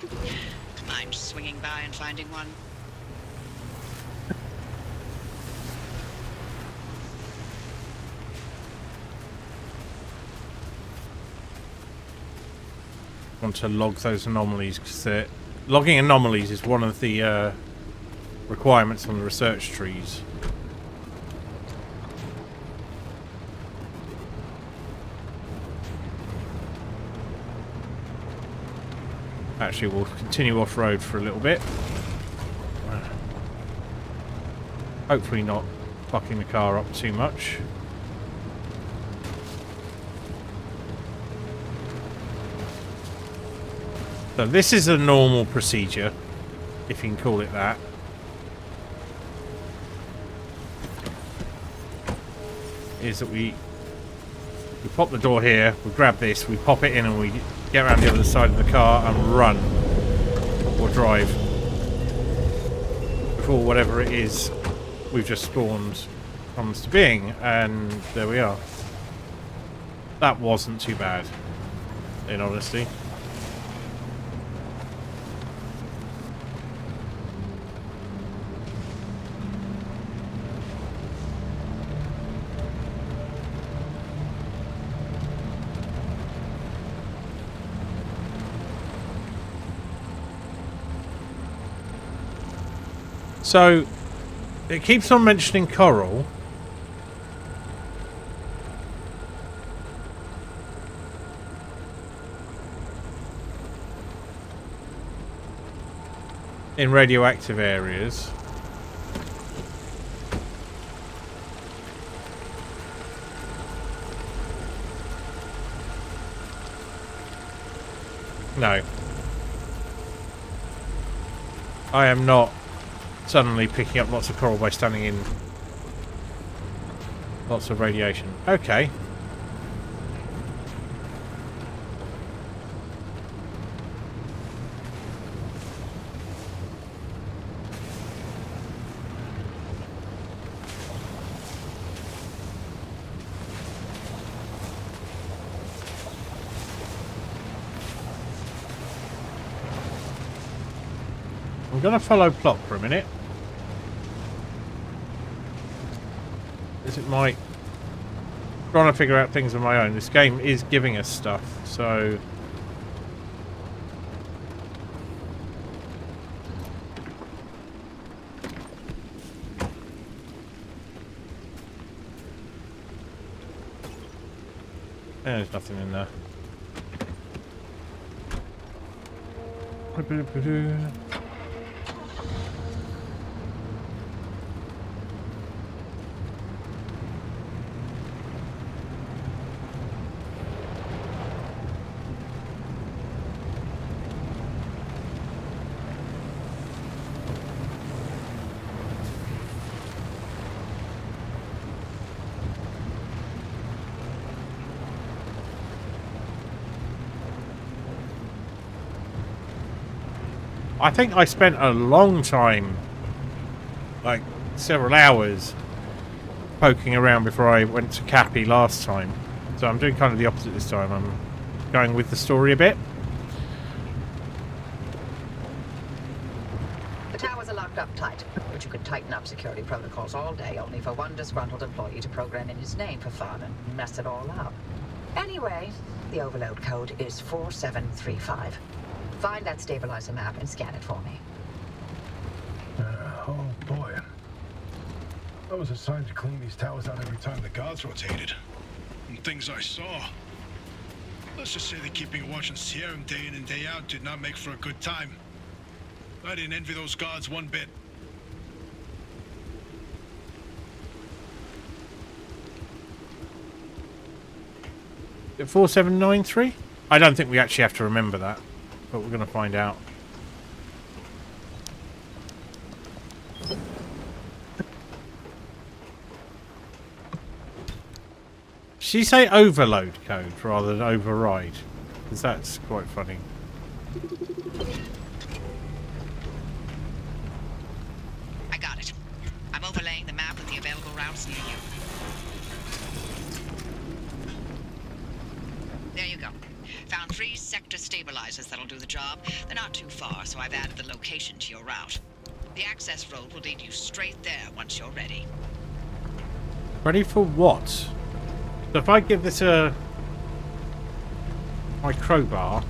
Mind swinging by and finding one? Want to log those anomalies, because logging anomalies is one of the requirements on the research trees. Actually, we'll continue off-road for a little bit. Hopefully not fucking the car up too much. So this is a normal procedure, if you can call it that. Is that we pop the door here, we grab this, we pop it in, and we get around the other side of the car and run or drive before whatever it is we've just spawned comes to being. And there we are. That wasn't too bad, in honesty. So, it keeps on mentioning coral. In radioactive areas. No. I am not suddenly picking up lots of coral by standing in Lots of radiation. Okay. I'm going to follow plot for a minute. Is it my... trying to figure out things on my own. This game is giving us stuff, so... There's nothing in there. I think I spent a long time, like several hours, poking around before I went to Cappy last time. So I'm doing kind of the opposite this time. I'm going with the story a bit. The towers are locked up tight, but you could tighten up security protocols all day, only for one disgruntled employee to program in his name for fun and mess it all up. Anyway, the overload code is 4735. Find that stabilizer map and scan it for me. Oh boy. I was assigned to clean these towers out every time the guards rotated. And things I saw. Let's just say that keeping a watch on Sierra day in and day out did not make for a good time. I didn't envy those guards one bit. Is it 4793? I don't think we actually have to remember that, but we're going to find out. Did she say overload code rather than override? Because that's quite funny. I got it. I'm overlaying the map with the available routes near you. There you go. Found 3 sector stabilizers that'll do the job. They're not too far, so I've added the location to your route. The access road will lead you straight there once you're ready. Ready for what? So if I give this my crowbar.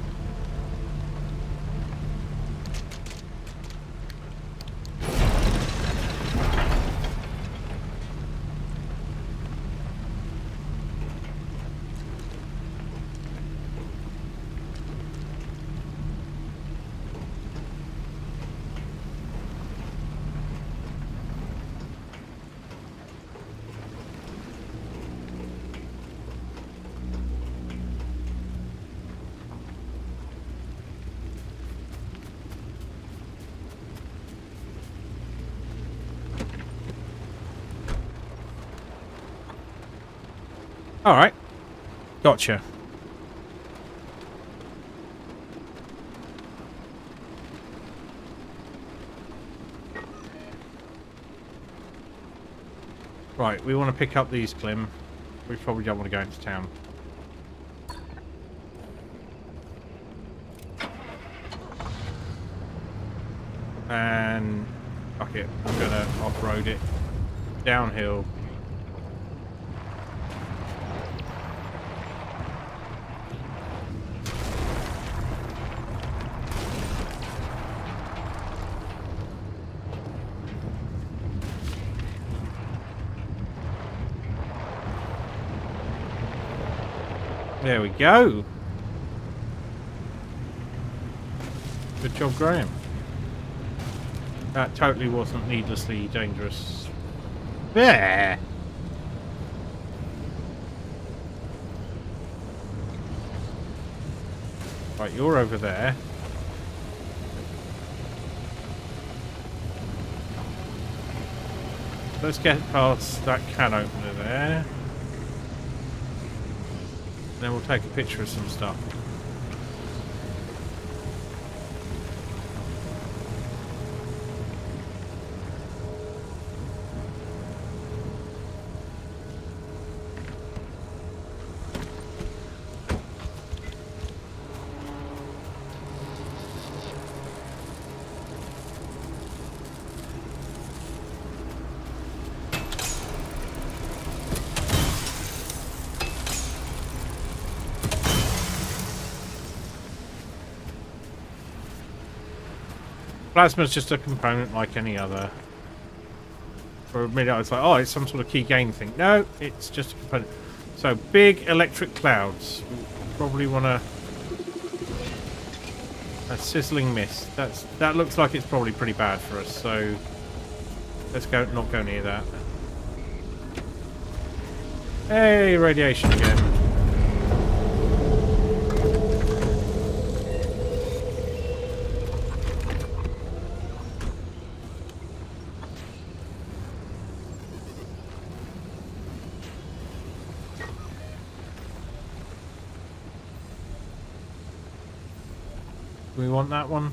Alright. Gotcha. Right, we want to pick up these, Clem. We probably don't want to go into town. And fuck it, I'm gonna off-road it downhill. There we go. Good job, Graham. That totally wasn't needlessly dangerous. There. Right, you're over there. Let's get past that can opener there. Then we'll take a picture of some stuff. Plasma's just a component like any other. For a minute I was like, oh, it's some sort of key gain thing. No, it's just a component. So, big electric clouds. We'll probably want to... A sizzling mist. That looks like it's probably pretty bad for us, so... Let's not go near that. Hey, radiation again. Do we want that one?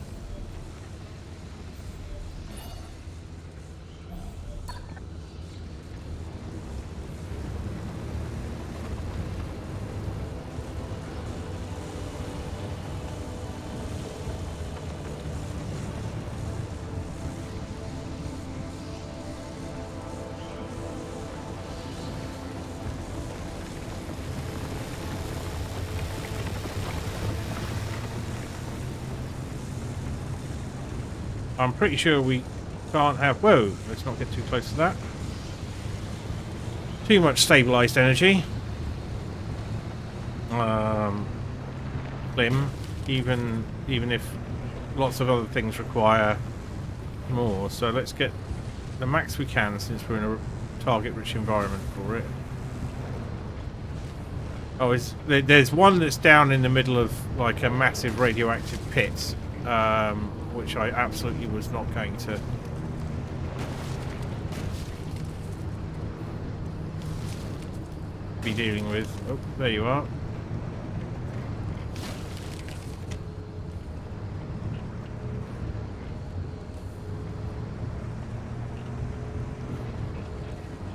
I'm pretty sure we can't have... Whoa, let's not get too close to that. Too much stabilized energy. Clim, even if lots of other things require more. So let's get the max we can since we're in a target-rich environment for it. Oh, there's one that's down in the middle of like a massive radioactive pit. Which I absolutely was not going to be dealing with. Oh, there you are.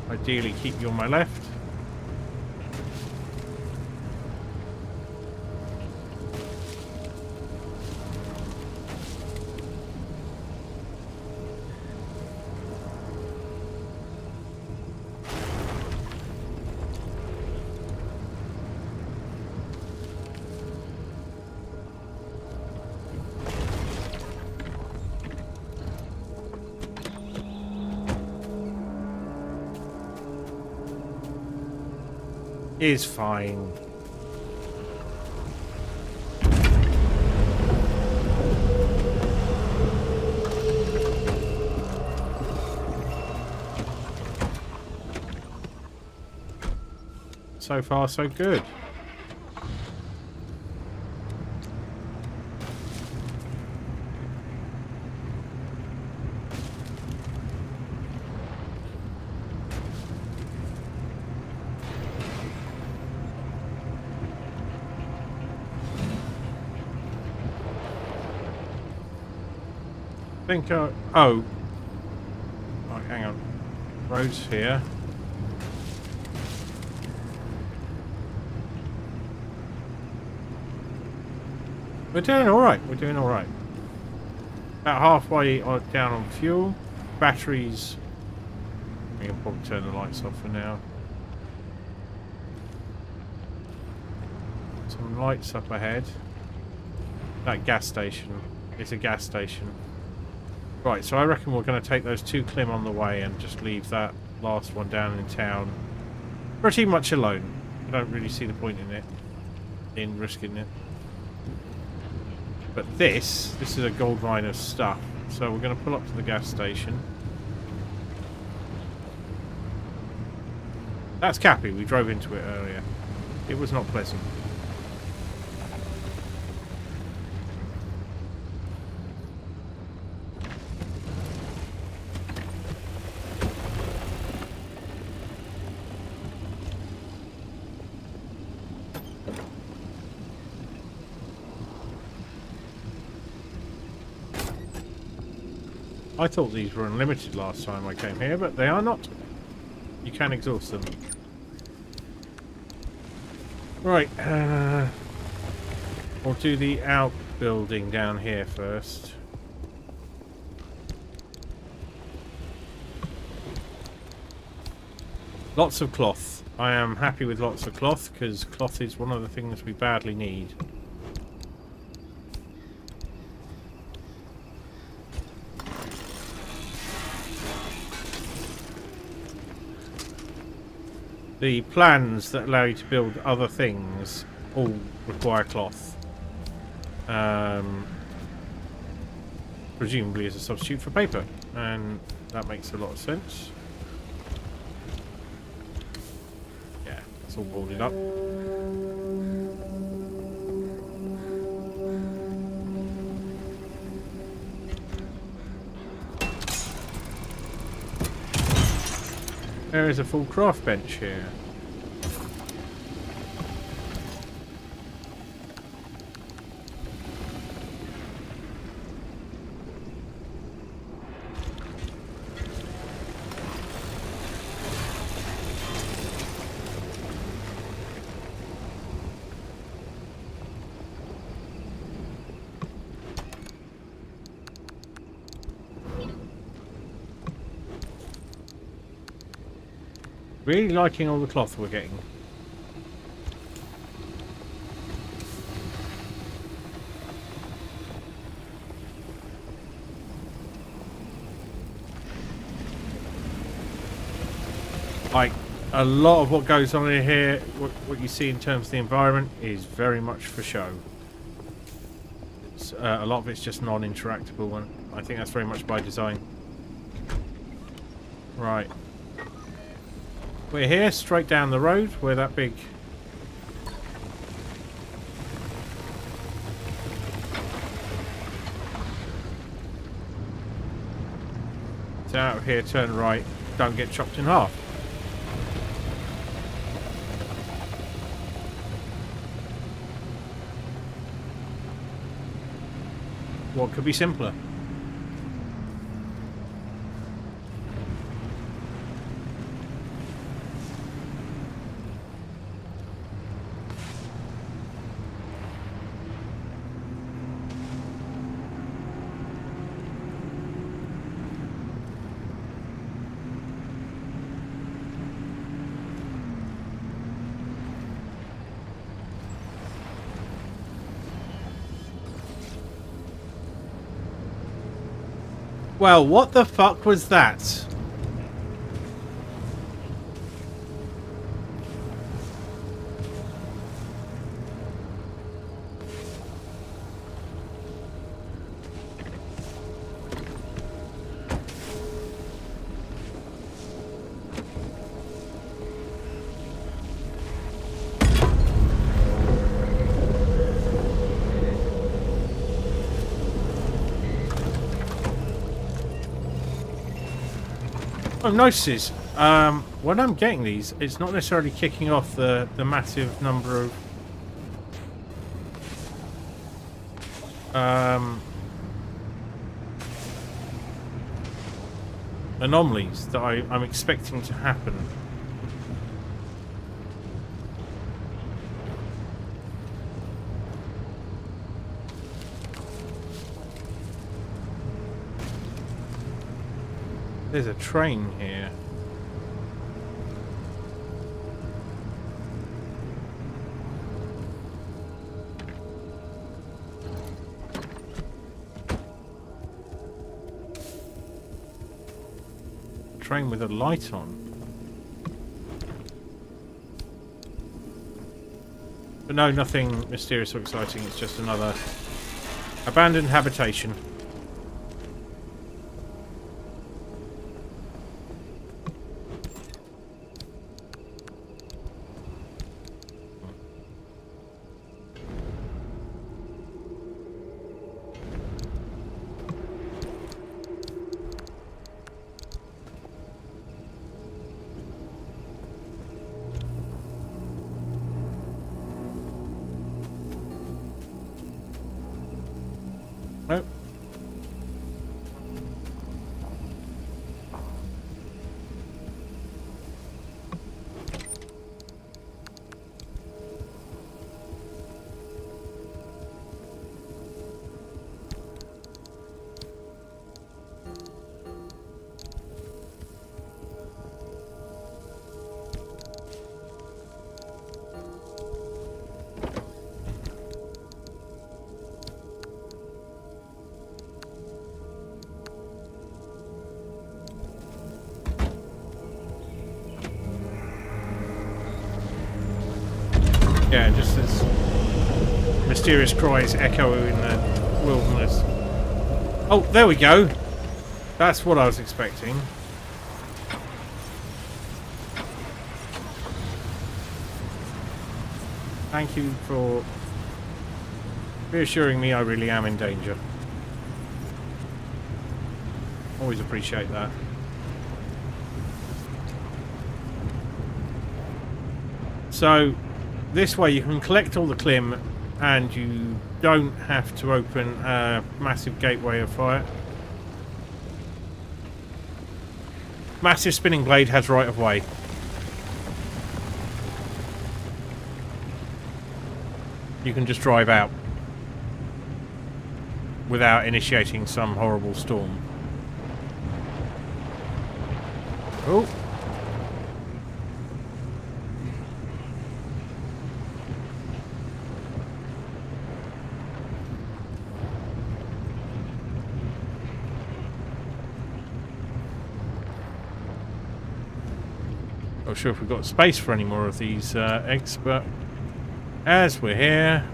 Ideally keep you on my left. Is fine. So far, so good. Oh, hang on. Road's here. We're doing all right. We're doing all right. About halfway down on fuel. Batteries. We can probably turn the lights off for now. Some lights up ahead. That gas station. It's a gas station. Right, so I reckon we're going to take those two Clim on the way and just leave that last one down in town pretty much alone. I don't really see the point in risking it. But this is a gold mine of stuff. So we're going to pull up to the gas station. That's Cappy. We drove into it earlier. It was not pleasant. I thought these were unlimited last time I came here, but they are not. You can exhaust them. Right, we'll do the outbuilding down here first. Lots of cloth. I am happy with lots of cloth, because cloth is one of the things we badly need. The plans that allow you to build other things all require cloth. Presumably as a substitute for paper. And that makes a lot of sense. Yeah, it's all boarded up. There is a full craft bench here. Really liking all the cloth we're getting. Like, a lot of what goes on in here, what you see in terms of the environment, is very much for show. A lot of it's just non-interactable, and I think that's very much by design. Right. We're here, straight down the road, where that big... It's out of here, turn right, don't get chopped in half. What could be simpler? Well, what the fuck was that? I've noticed when I'm getting these, it's not necessarily kicking off the massive number of anomalies that I'm expecting to happen. There's a train here. Train with a light on. But no, nothing mysterious or exciting. It's just another abandoned habitation. Nope. Yeah, just as mysterious cries echo in the wilderness. Oh, there we go. That's what I was expecting. Thank you for reassuring me I really am in danger. Always appreciate that. So, this way you can collect all the clim and you don't have to open a massive gateway of fire. Massive spinning blade has right of way. You can just drive out without initiating some horrible storm. Oh. Not sure if we've got space for any more of these eggs, but as we're here,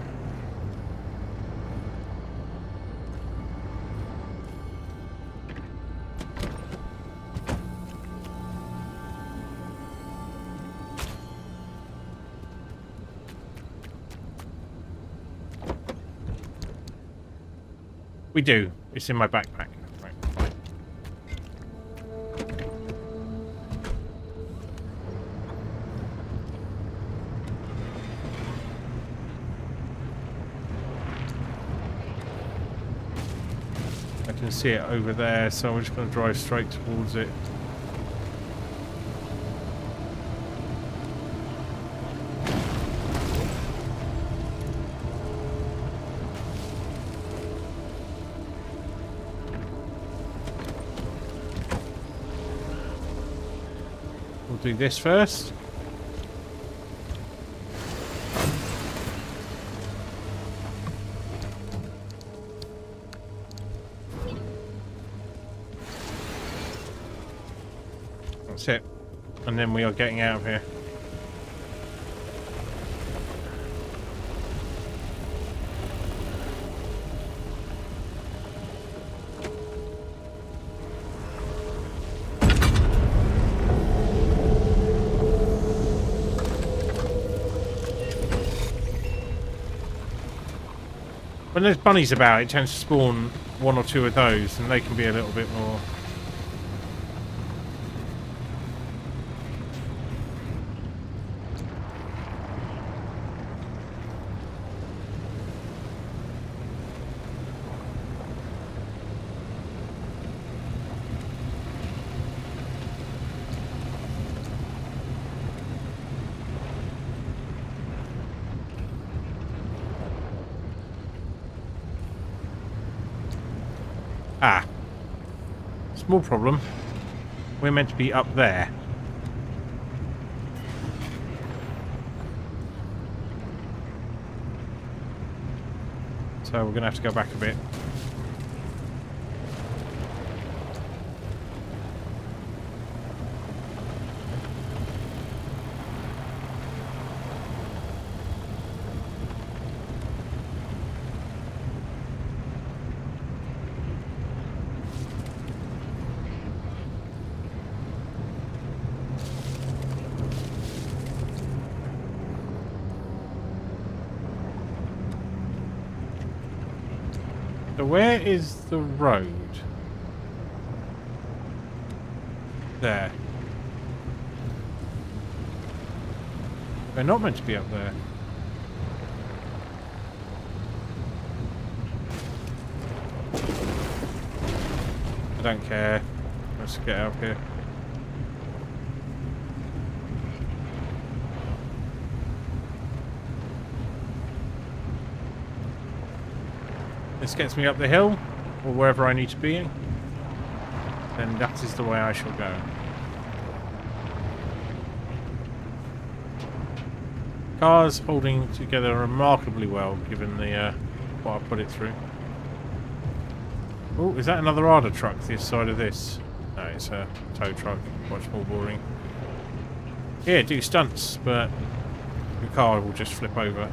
we do. It's in my backpack. Right, fine. I can see it over there, so I'm just going to drive straight towards it. We'll do this first. That's it. And then we are getting out of here. When there's bunnies about, it tends to spawn one or two of those, and they can be a little bit more... Ah. Small problem. We're meant to be up there. So we're going to have to go back a bit. So where is the road? There. They're not meant to be up there. I don't care. Let's get out of here. This gets me up the hill, or wherever I need to be, then that is the way I shall go. Car's holding together remarkably well, given the what I put it through. Oh, is that another Arda truck this side of this? No, it's a tow truck. Much more boring. Yeah, do stunts, but your car will just flip over.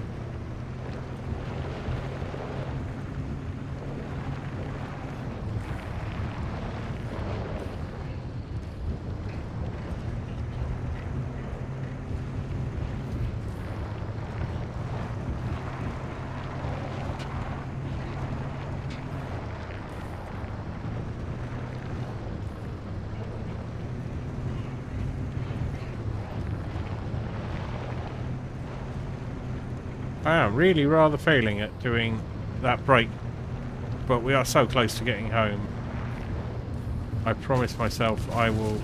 I am really rather failing at doing that break, but we are so close to getting home. I promise myself I will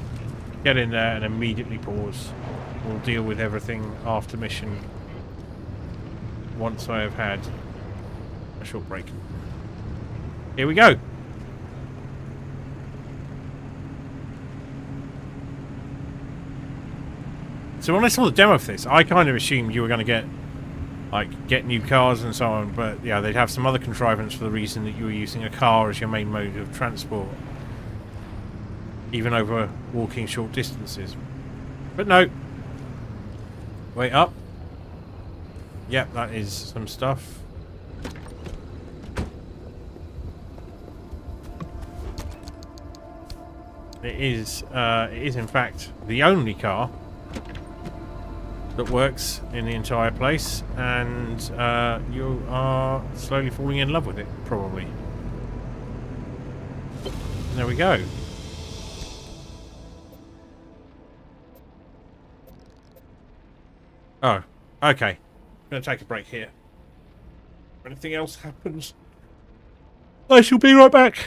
get in there and immediately pause. We'll deal with everything after mission once I have had a short break. Here we go. So when I saw the demo for this, I kind of assumed you were going to get new cars and so on, but yeah, they'd have some other contrivance for the reason that you were using a car as your main mode of transport, even over walking short distances. But no. Wait up. Yep, that is some stuff. It is in fact the only car that works in the entire place, and you are slowly falling in love with it, probably. There we go. Oh, okay. I'm going to take a break here. If anything else happens, I shall be right back.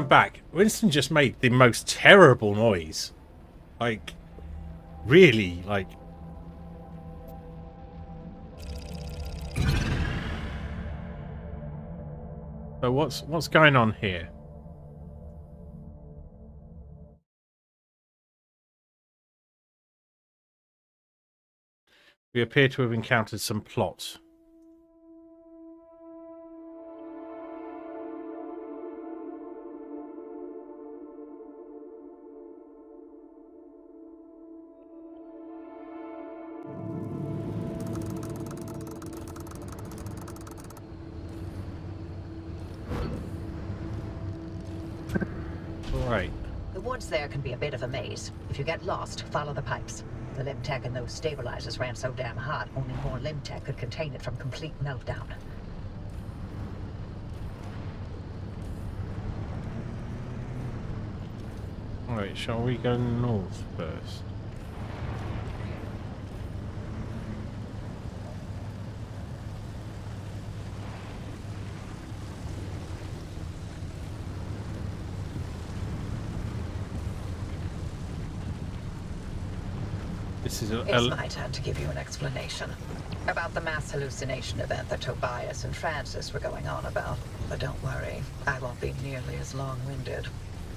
Back. Winston just made the most terrible noise. Like, really, like. So what's going on here? We appear to have encountered some plots. Right. The woods there can be a bit of a maze. If you get lost, follow the pipes. The limb tech in those stabilizers ran so damn hot, only more limb tech could contain it from complete meltdown. Right, shall we go north first? This is It's my turn to give you an explanation about the mass hallucination event that Tobias and Francis were going on about. But don't worry, I won't be nearly as long-winded,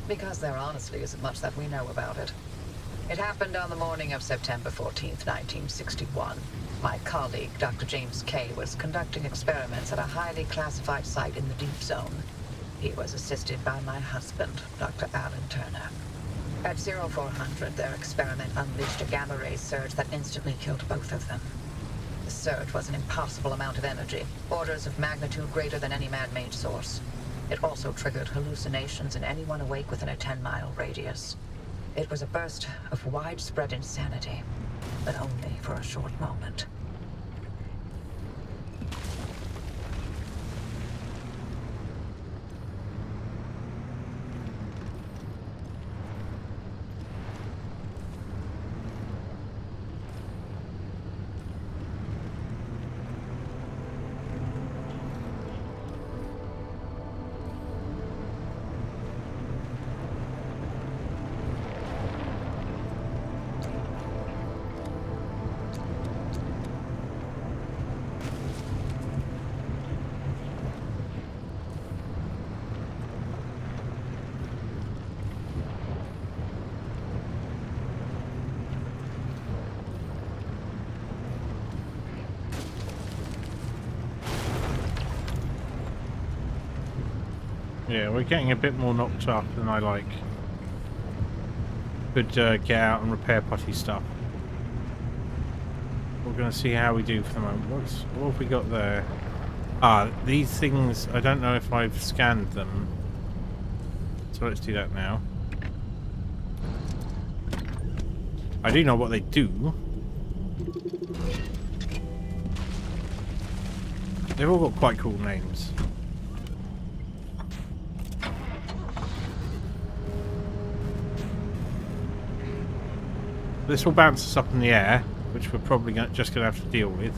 because there honestly isn't much that we know about it. It happened on the morning of September 14th, 1961. My colleague, Dr. James Kay, was conducting experiments at a highly classified site in the Deep Zone. He was assisted by my husband, Dr. Alan Turner. At 0400, their experiment unleashed a gamma-ray surge that instantly killed both of them. The surge was an impossible amount of energy, orders of magnitude greater than any man-made source. It also triggered hallucinations in anyone awake within a 10-mile radius. It was a burst of widespread insanity, but only for a short moment. Yeah, we're getting a bit more knocked up than I like. Could get out and repair putty stuff. We're going to see how we do for the moment. What have we got there? Ah, these things, I don't know if I've scanned them. So let's do that now. I do know what they do. They've all got quite cool names. This will bounce us up in the air, which we're probably just going to have to deal with.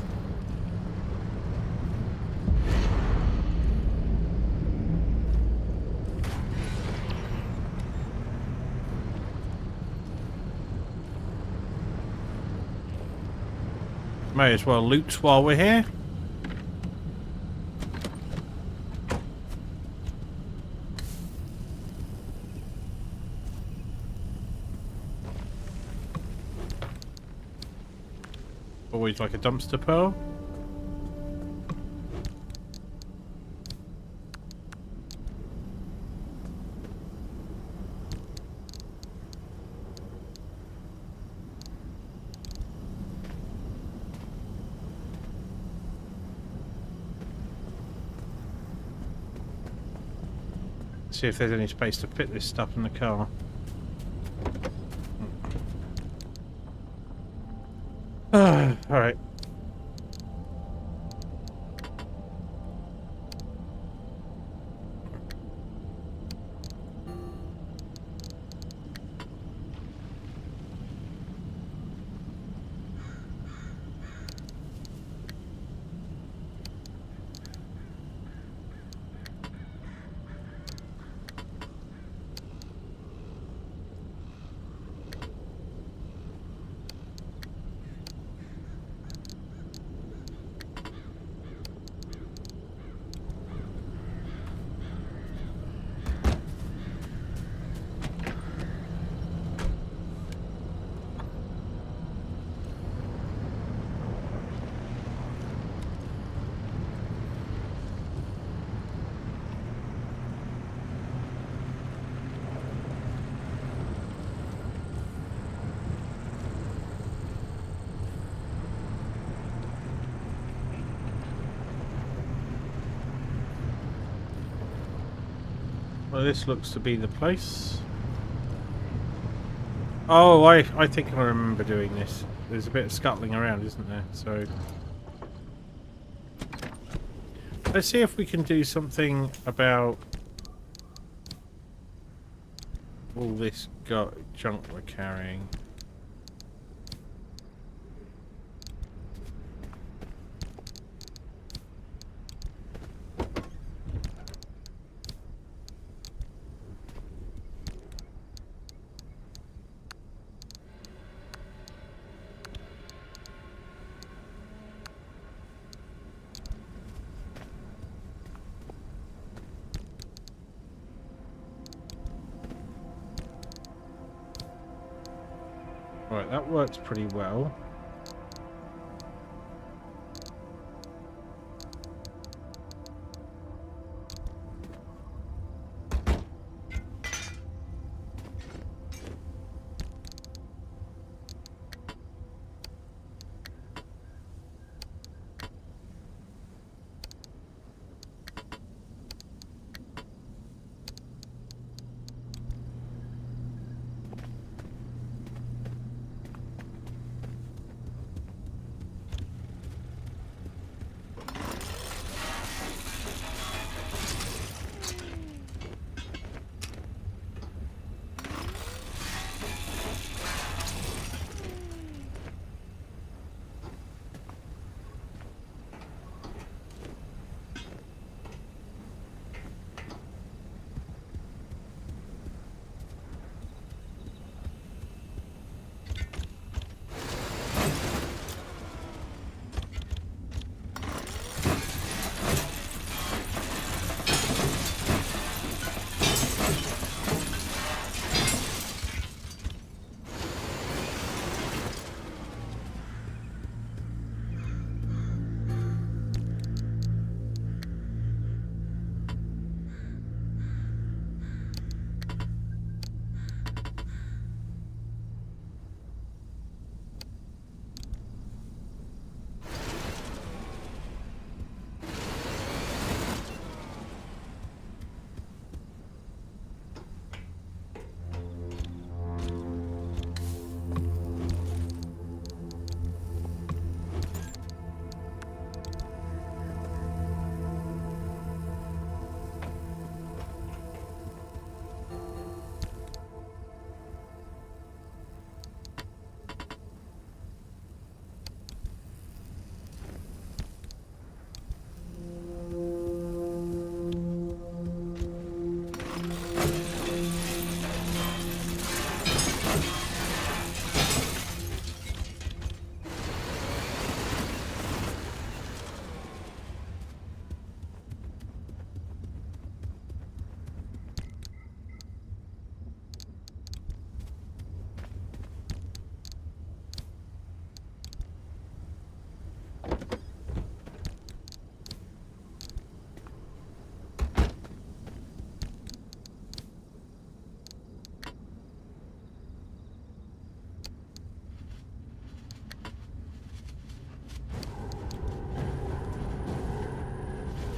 May as well loot while we're here. Always like a dumpster pearl. See if there's any space to fit this stuff in the car. Alright. Well, this looks to be the place. Oh, I think I remember doing this. There's a bit of scuttling around, isn't there? So let's see if we can do something about all this junk we're carrying. Right, that works pretty well.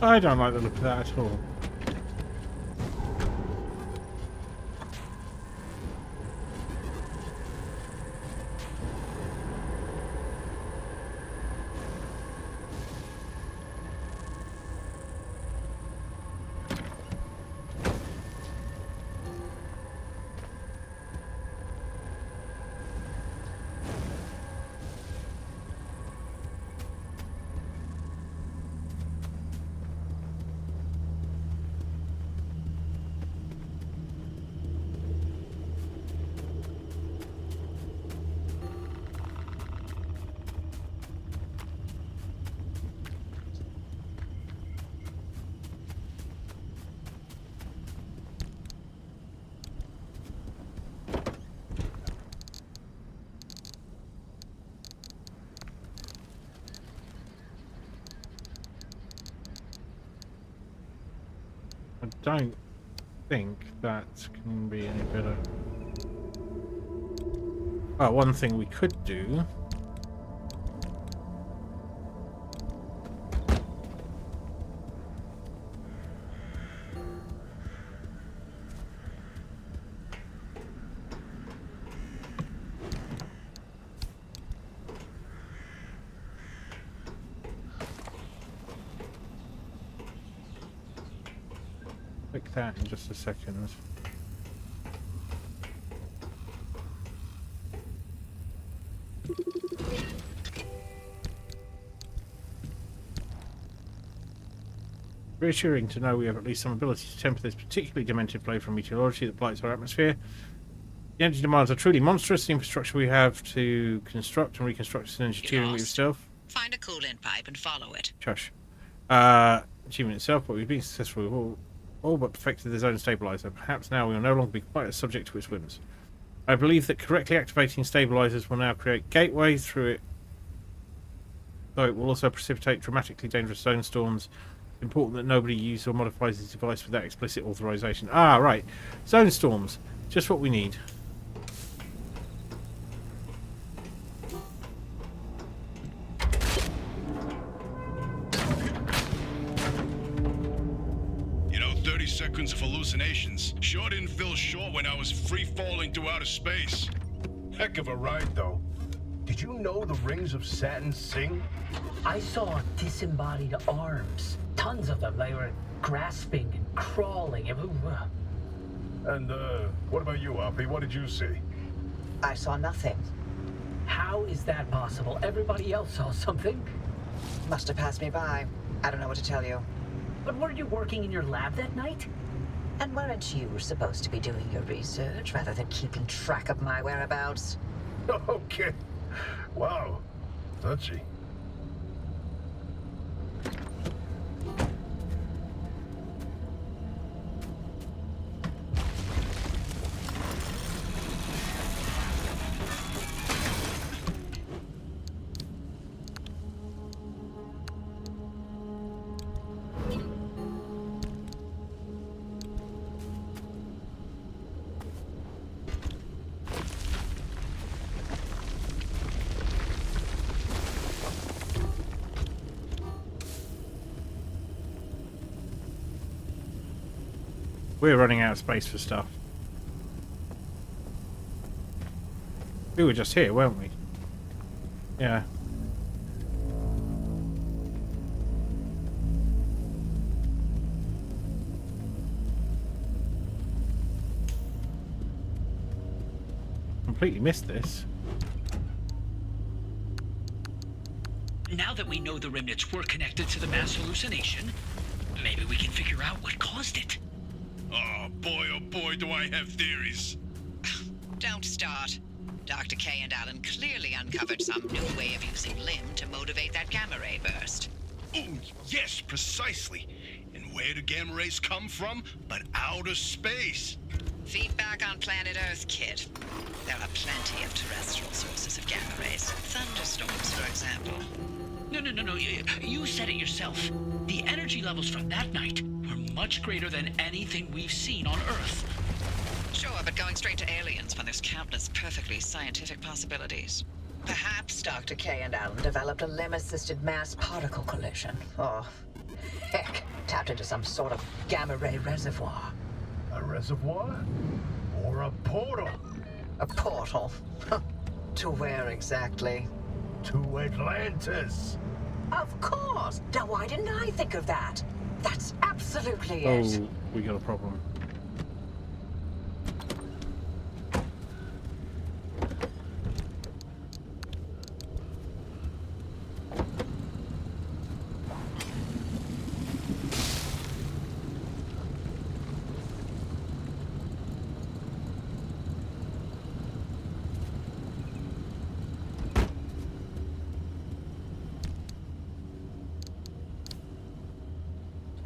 I don't like the look of that at all. I don't think that can be any better. Oh, one thing we could do. Click that in just a second. reassuring to know we have at least some ability to temper this particularly demented flow from meteorology that blights our atmosphere. The energy demands are truly monstrous. The infrastructure we have to construct and reconstruct this energy achievement itself. Find a coolant pipe and follow it. Shush. Achievement itself, but we've been successful. We've all but perfected the zone stabilizer. Perhaps now we will no longer be quite as subject to its whims. I believe that correctly activating stabilizers will now create gateways through it, though it will also precipitate dramatically dangerous zone storms. It's important that nobody uses or modifies this device without explicit authorization. Ah, right. Zone storms. Just what we need. You know, 30 seconds of hallucinations sure didn't feel short when I was free-falling through outer space. Heck of a ride, though. Did you know the rings of Saturn sing? I saw disembodied arms. Tons of them. They were grasping and crawling. And, what about you, Oppy? What did you see? I saw nothing. How is that possible? Everybody else saw something. Must have passed me by. I don't know what to tell you. But weren't you working in your lab that night? And weren't you supposed to be doing your research rather than keeping track of my whereabouts? Okay. Wow. Touchy. We're running out of space for stuff. We were just here, weren't we? Yeah. Completely missed this. Now that we know the remnants were connected to the mass hallucination, maybe we can figure out what caused it. Oh boy, do I have theories. Don't start. Dr. K and Alan clearly uncovered some new way of using Lim to motivate that gamma ray burst. Oh, yes, precisely. And where do gamma rays come from but outer space? Feedback on planet Earth, kid. There are plenty of terrestrial sources of gamma rays. Thunderstorms, for example. No. You said it yourself. The energy levels from that night were much greater than anything we've seen on Earth. Sure, but going straight to aliens when there's countless perfectly scientific possibilities. Perhaps Dr. K and Alan developed a limb-assisted mass particle collision. Or, heck, tapped into some sort of gamma ray reservoir. A reservoir? Or a portal? A portal? To where exactly? To Atlantis. Of course! Now why didn't I think of that? That's absolutely it. Oh, we got a problem.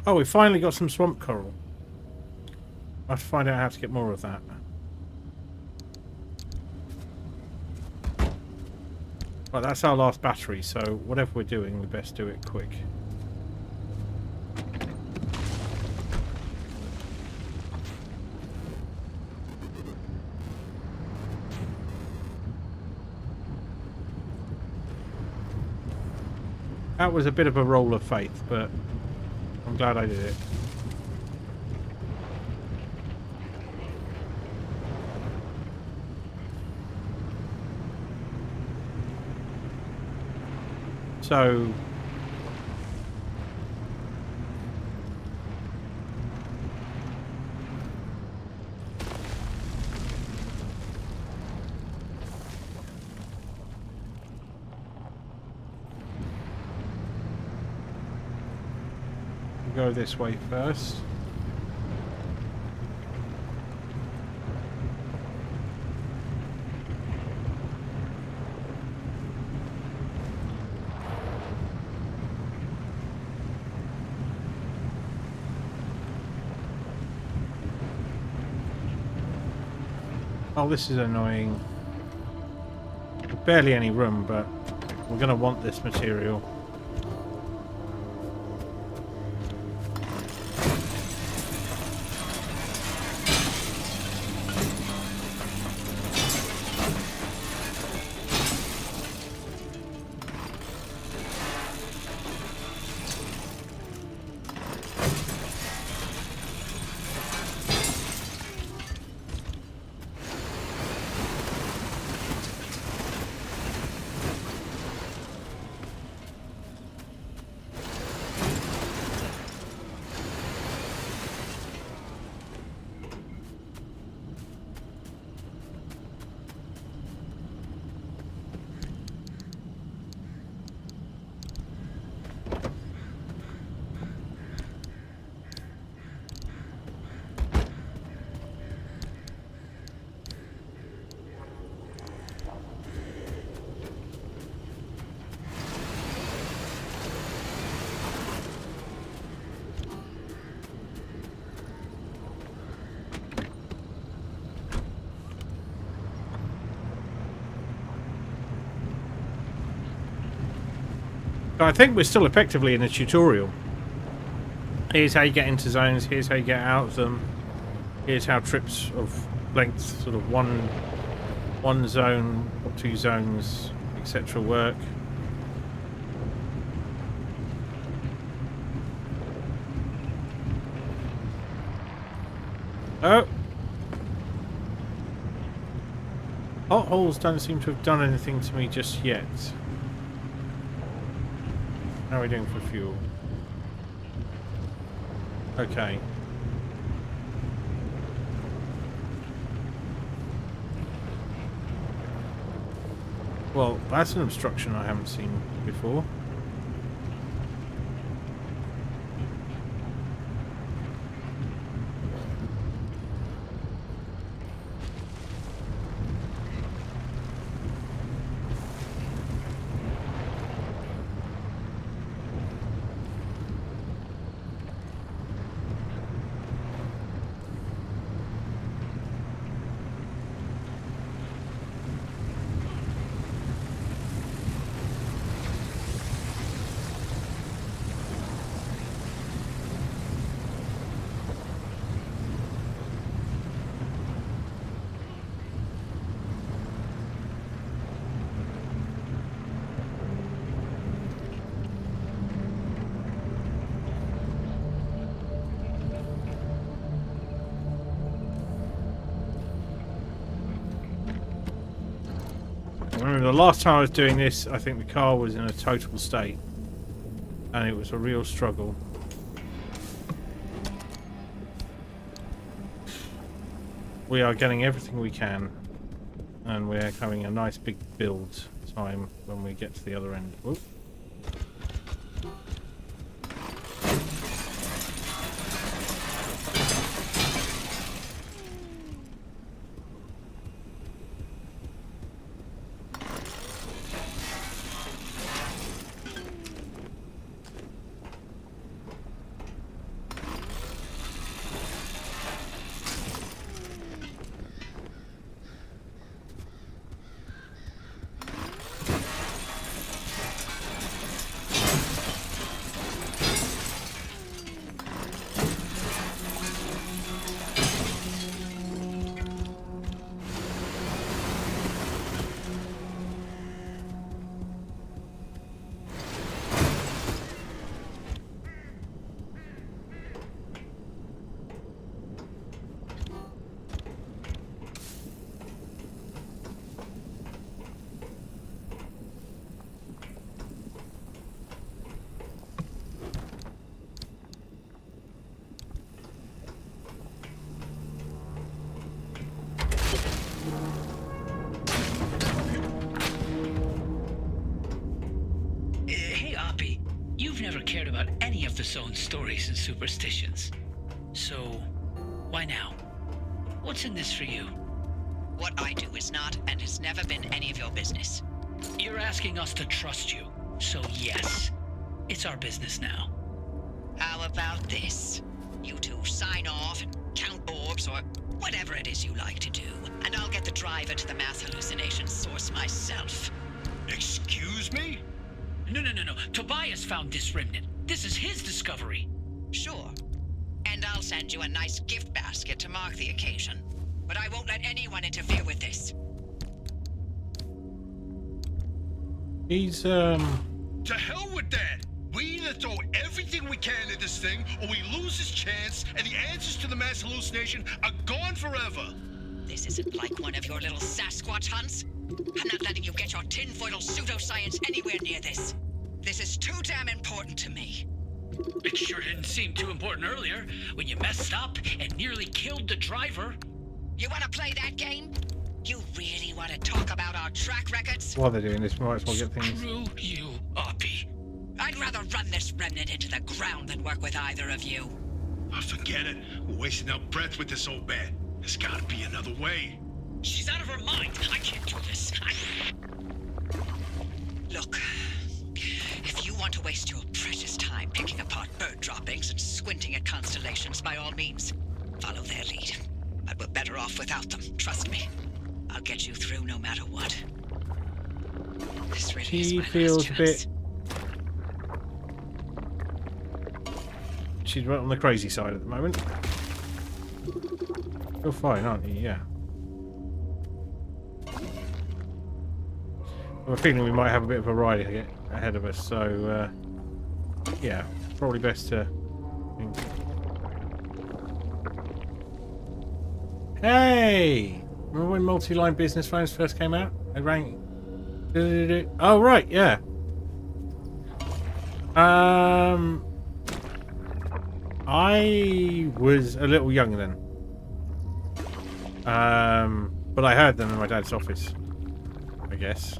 Oh, we finally got some swamp coral. I have to find out how to get more of that. Right, that's our last battery, so whatever we're doing, we best do it quick. That was a bit of a roll of faith, but I'm glad I did it. So go this way first. Oh, this is annoying. Barely any room, but we're going to want this material. So I think we're still effectively in a tutorial. Here's how you get into zones, here's how you get out of them, here's how trips of length, sort of one zone or 2 zones, etc. work. Oh! Potholes don't seem to have done anything to me just yet. How are we doing for fuel? Okay. Well, that's an obstruction I haven't seen before. Remember the last time I was doing this, I think the car was in a total state and it was a real struggle. We are getting everything we can and we're having a nice big build time when we get to the other end. Ooh. its own stories and superstitions. So, why now? What's in this for you? What I do is not and has never been any of your business. You're asking us to trust you. So yes, it's our business now. How about this? You two sign off and count orbs or whatever it is you like to do, and I'll get the driver to the mass hallucination source myself. Excuse me? No. Tobias found this remnant. This is his discovery. Sure. And I'll send you a nice gift basket to mark the occasion. But I won't let anyone interfere with this. He's To hell with that! We either throw everything we can at this thing, or we lose this chance, and the answers to the mass hallucination are gone forever! This isn't like one of your little Sasquatch hunts. I'm not letting you get your tinfoil pseudoscience anywhere near this. This is too damn important to me. It sure didn't seem too important earlier, when you messed up and nearly killed the driver. You want to play that game? You really want to talk about our track records? while they're doing this, we might as well get things. Screw you, Oppy. I'd rather run this remnant into the ground than work with either of you. Oh, forget it. We're wasting our breath with this old bat. There's gotta be another way. She's out of her mind. I can't do this. Look, if you want to waste your precious time picking apart bird droppings and squinting at constellations, by all means, follow their lead. But we're better off without them, trust me. I'll get you through no matter what. This really is She my feels last a bit. chance. She's right on the crazy side at the moment. You're fine, aren't you? Yeah. I have a feeling we might have a bit of a ride ahead of us, so yeah, probably best to. Hey! Remember when multi-line business phones first came out? They rang. Oh right, yeah. I was a little young then. But I heard them in my dad's office, I guess.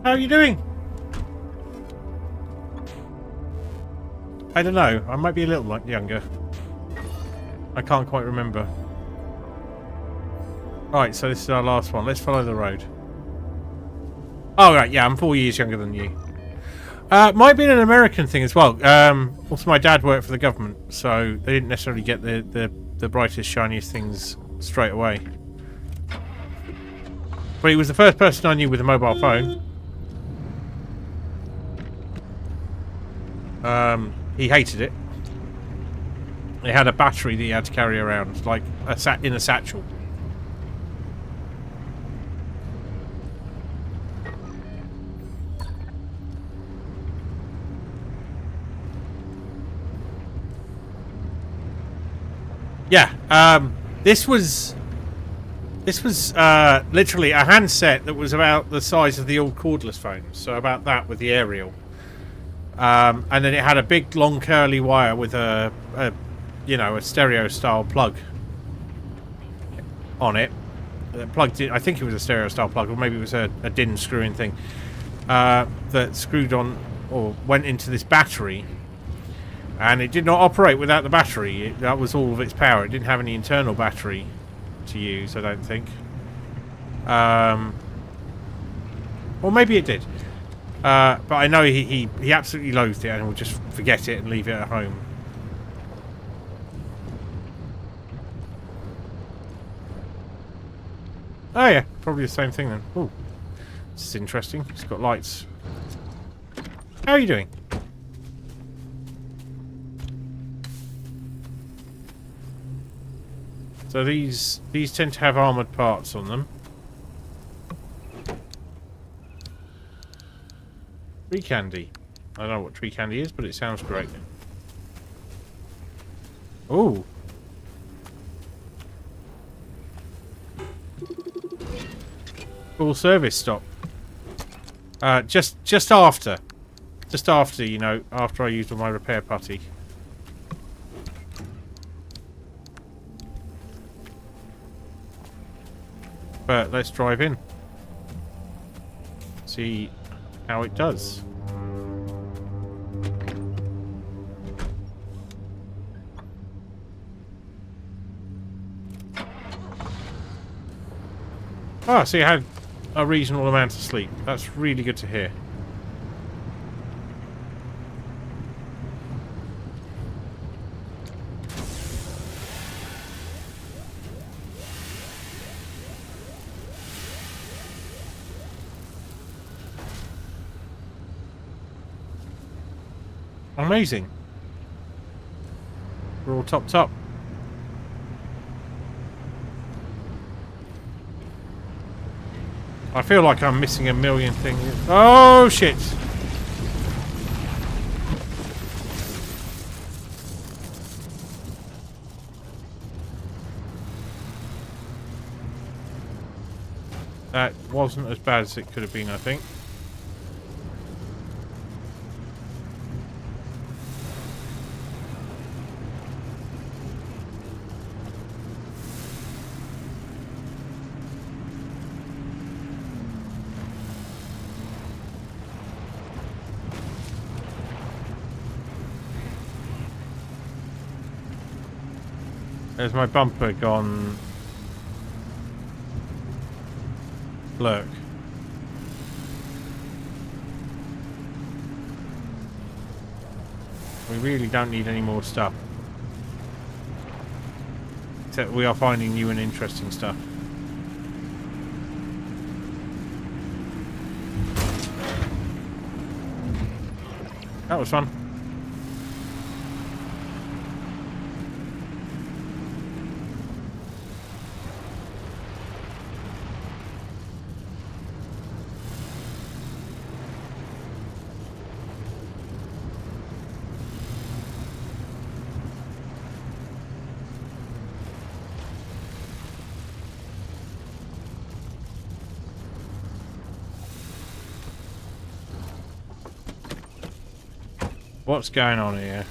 How are you doing? I don't know. I might be a little younger. I can't quite remember. Right, so this is our last one. Let's follow the road. Oh, right, yeah, I'm 4 years younger than you. Might be an American thing as well. Also, my dad worked for the government, so they didn't necessarily get the brightest, shiniest things straight away. But he was the first person I knew with a mobile phone. He hated it. It had a battery that he had to carry around, like in a satchel. Yeah, this was literally a handset that was about the size of the old cordless phones, so about that with the aerial. And then it had a big, long, curly wire with a stereo style plug on it. Plugged in. I think it was a stereo style plug, or maybe it was a DIN screw-in thing that screwed on or went into this battery. And it did not operate without the battery. That was all of its power. It didn't have any internal battery to use, I don't think. Or maybe it did. But I know he absolutely loathed it and would just forget it and leave it at home. Oh yeah, probably the same thing then. Oh, this is interesting. It's got lights. How are you doing? So these tend to have armoured parts on them. Tree candy. I don't know what tree candy is, but it sounds great. Oh. Full service stop. Just after, you know, after I used all my repair putty. But let's drive in. See how it does. Ah, so you had a reasonable amount of sleep. That's really good to hear. Amazing. We're all topped up. I feel like I'm missing a million things. Oh, shit. That wasn't as bad as it could have been, I think. There's my bumper gone blurk. We really don't need any more stuff. Except we are finding new and interesting stuff. That was fun. What's going on here?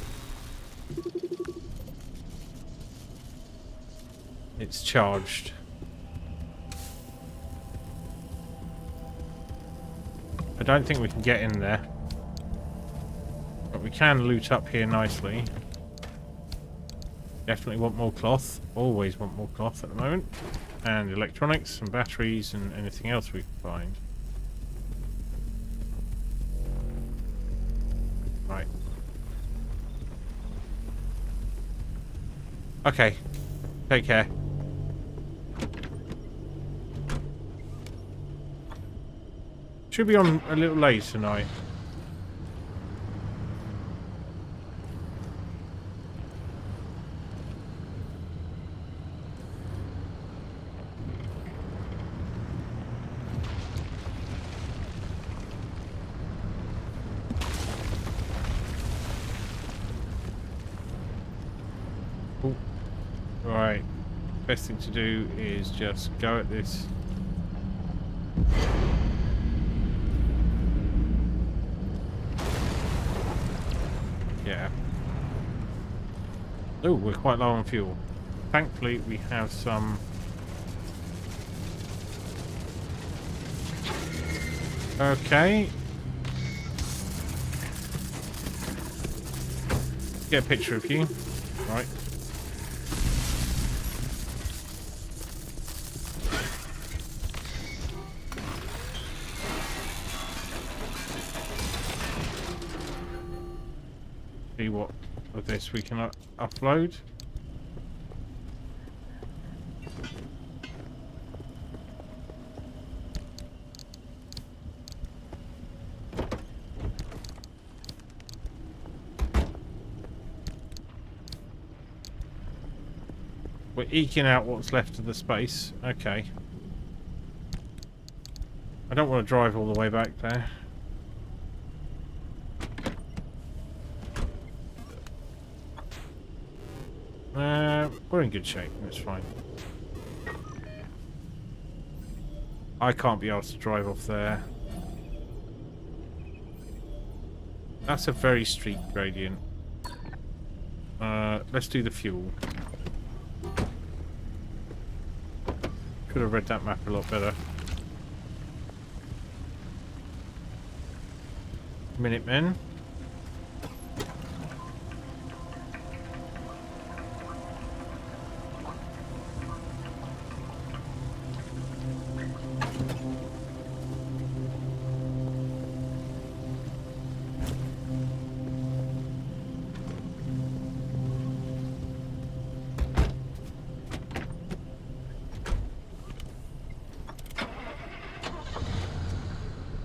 It's charged. I don't think we can get in there. But we can loot up here nicely. Definitely want more cloth. Always want more cloth at the moment. And electronics and batteries and anything else we can find. Right. Okay. Take care. Should be on a little late tonight. Ooh. Right. Best thing to do is just go at this. Yeah. Oh, we're quite low on fuel. Thankfully, we have some. Okay. Get a picture of you. Right. See what of this we can upload. We're eking out what's left of the space. Okay. I don't want to drive all the way back there. We're in good shape. That's fine. I can't be asked to drive off there. That's a very steep gradient. Let's do the fuel. Could have read that map a lot better. Minutemen.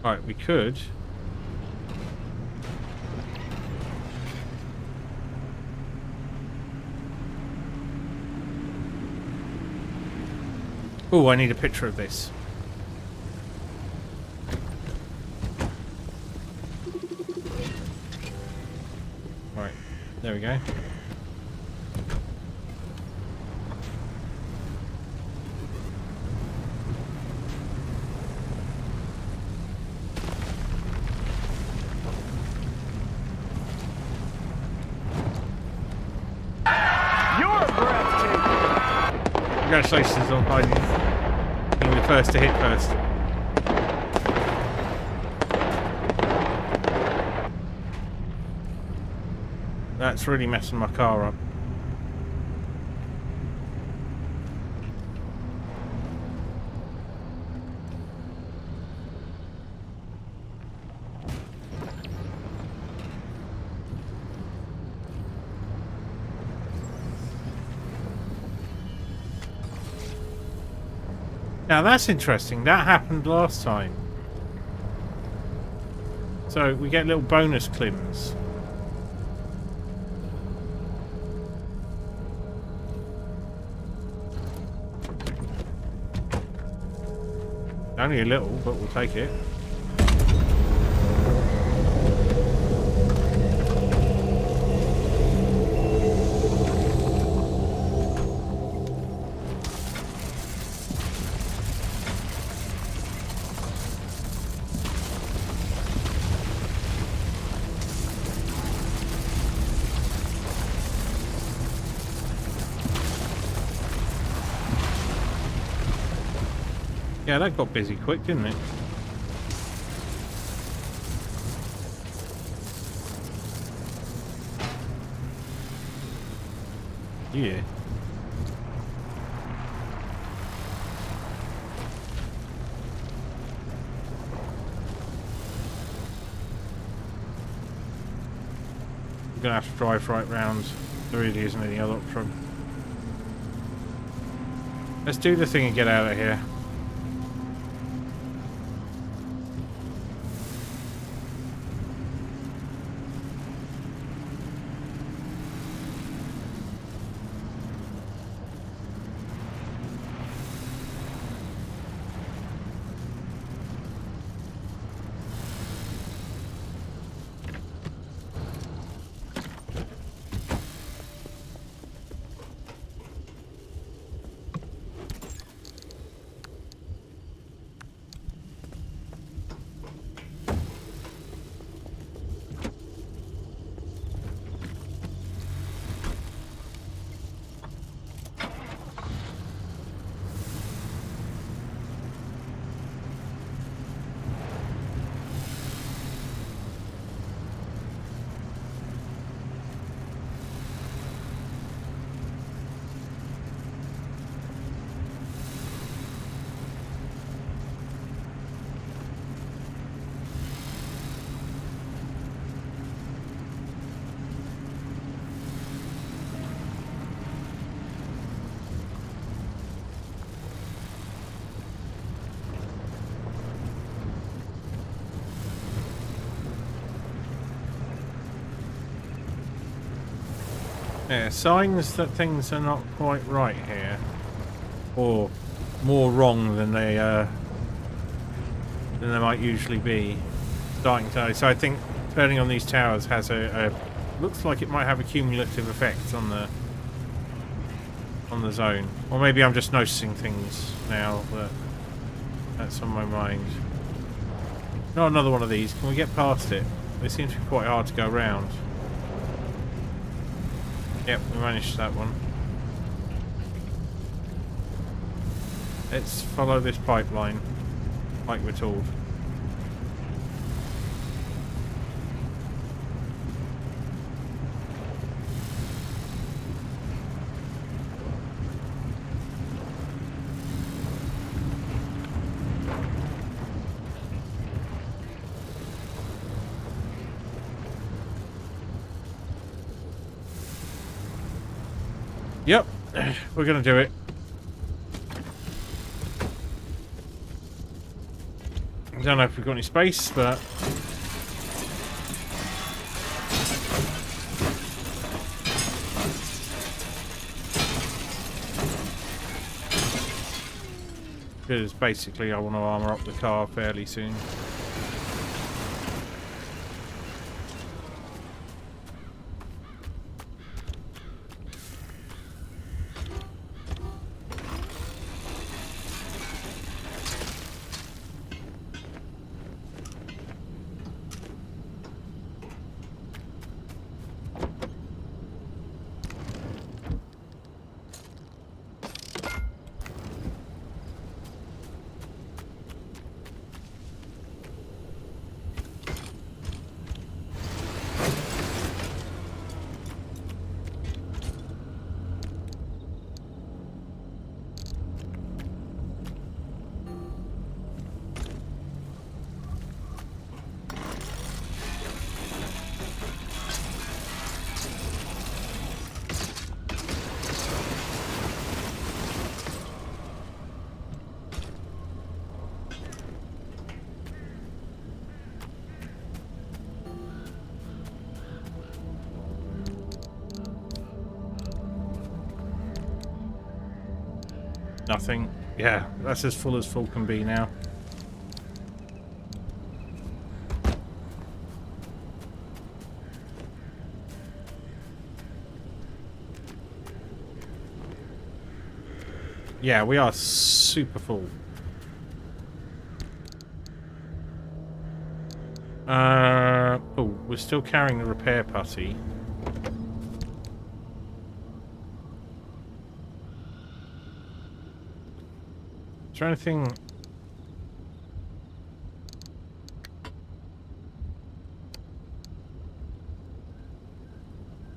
Right, we could. Oh, I need a picture of this. Right, there we go. Congratulations on being the first to hit first. That's really messing my car up. Now that's interesting. That happened last time. So we get little bonus clims. Only a little, but we'll take it. Yeah, that got busy quick, didn't it? Yeah. We're gonna have to drive right round. There really isn't any other option. Let's do the thing and get out of here. Yeah, signs that things are not quite right here, or more wrong than they might usually be. Starting to, so I think turning on these towers has a looks like it might have a cumulative effect on the zone, or maybe I'm just noticing things now that's on my mind. Not another one of these. Can we get past it? They seem to be quite hard to go around. Yep, we managed that one. Let's follow this pipeline, like we're told. Yep, we're gonna do it. I don't know if we've got any space, but because basically I want to armor up the car fairly soon. Nothing. Yeah, that's as full can be now. Yeah, we are super full. Oh, we're still carrying the repair putty. Is there anything...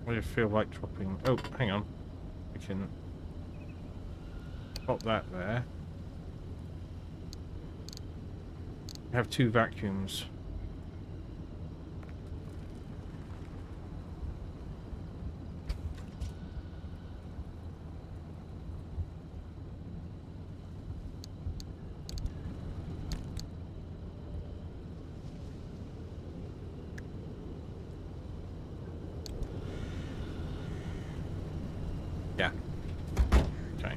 What do you feel like dropping? Oh, hang on. We can pop that there. We have 2 vacuums. Yeah. Okay.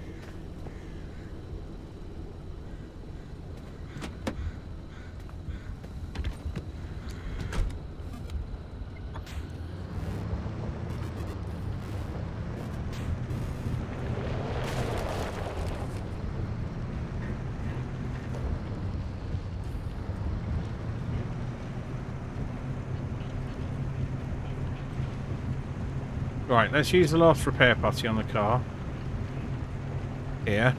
Right, let's use the last repair putty on the car. Here.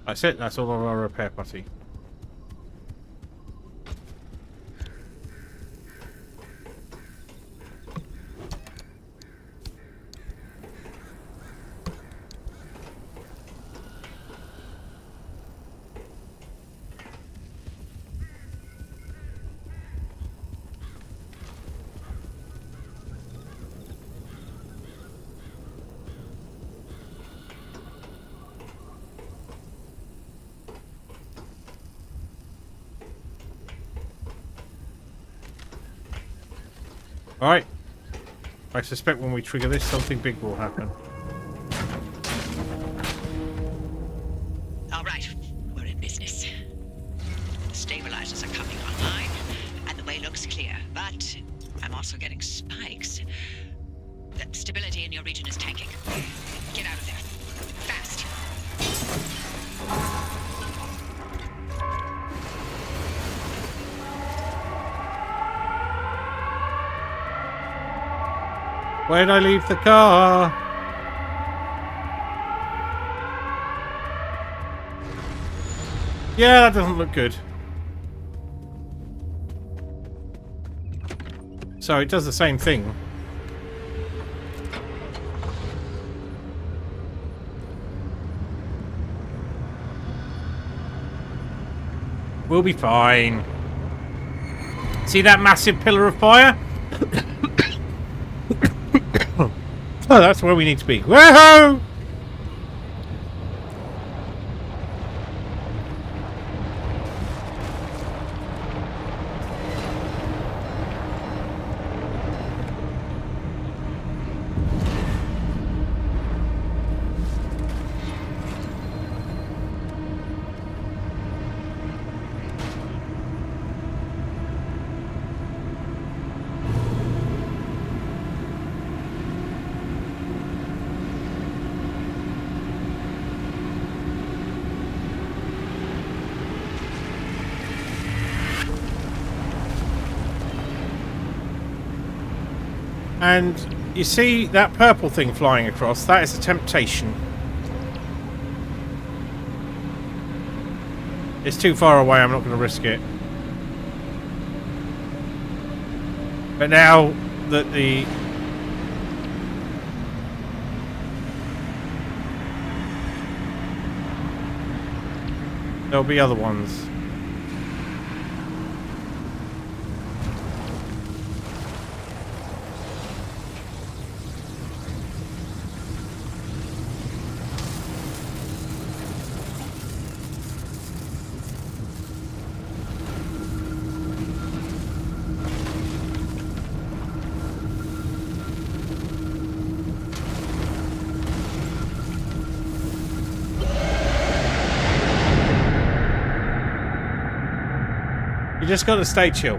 That's it, that's all of our repair putty. Alright. I suspect when we trigger this, something big will happen. All right, we're in business. The stabilizers are coming online, and the way looks clear. But I'm also getting spikes. The stability in your region is tanking. Get out of there. Fast. Where'd I leave the car? Yeah, that doesn't look good. So it does the same thing. We'll be fine. See that massive pillar of fire? Oh, that's where we need to be. Whoa! And you see that purple thing flying across? That is a temptation. It's too far away, I'm not going to risk it. But now that the... There'll be other ones. You just got to stay chill.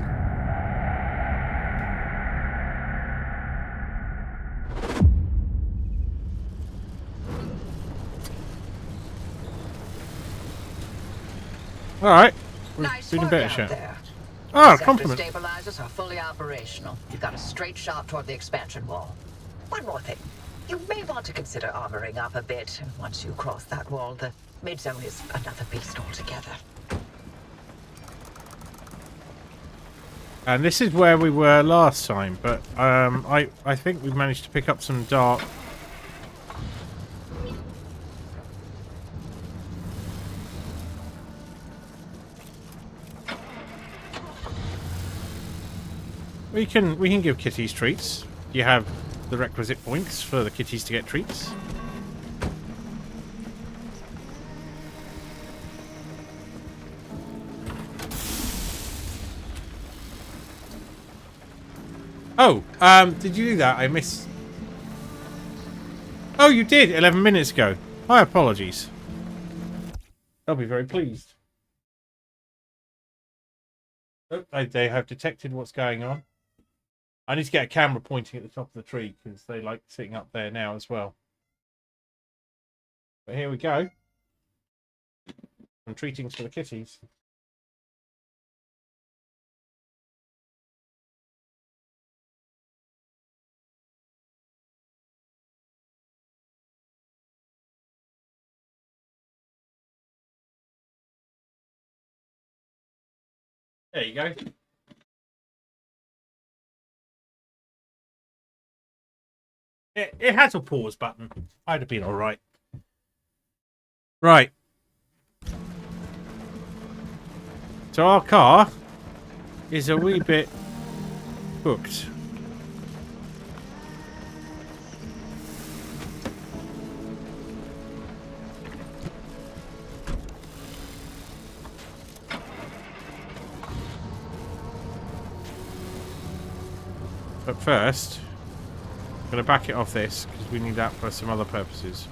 Alright. We're Nice doing a work better out shot. there. Oh, Sector compliment. stabilizers are fully operational. You've got a straight shot toward the expansion wall. One more thing. You may want to consider armoring up a bit. Once you cross that wall, the mid-zone is another beast altogether. And this is where we were last time, but I think we've managed to pick up some dark. We can give kitties treats. You have the requisite points for the kitties to get treats. Oh, did you do that? I missed. Oh, you did 11 minutes ago. My apologies. I'll be very pleased. Oh, they have detected what's going on. I need to get a camera pointing at the top of the tree because they like sitting up there now as well. But here we go. Some treatings for the kitties. There you go. It has a pause button. I'd have been alright. Right. So our car is a wee bit hooked. But first, I'm going to back it off this because we need that for some other purposes.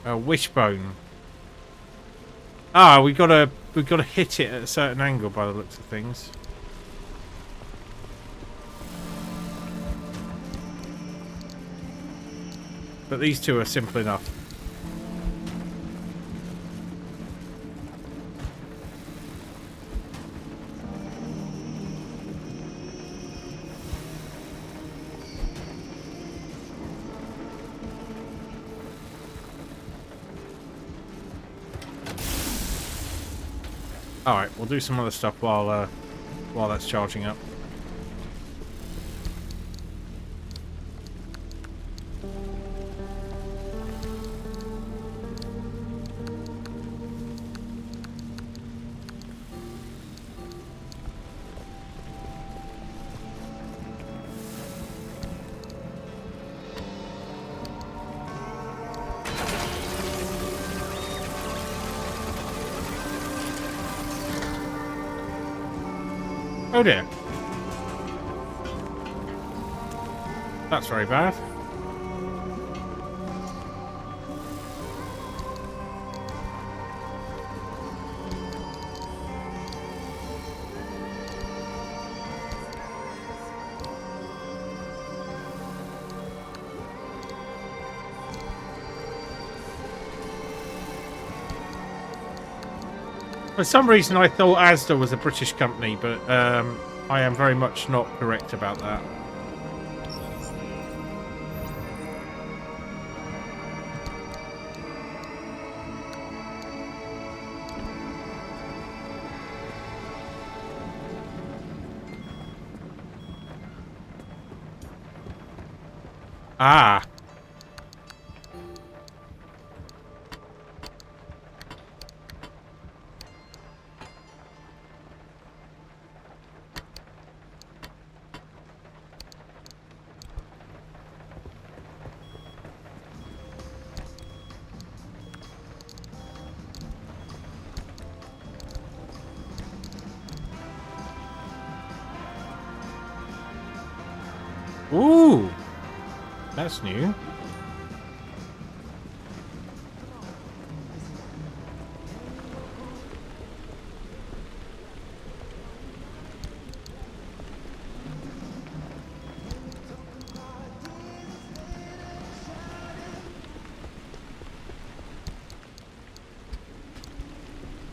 A wishbone. Ah, we got to hit it at a certain angle by the looks of things. But these two are simple enough. All right, we'll do some other stuff while that's charging up. Oh dear. That's very bad. For some reason I thought Asda was a British company, but I am very much not correct about that. Ah. Ooh, that's new.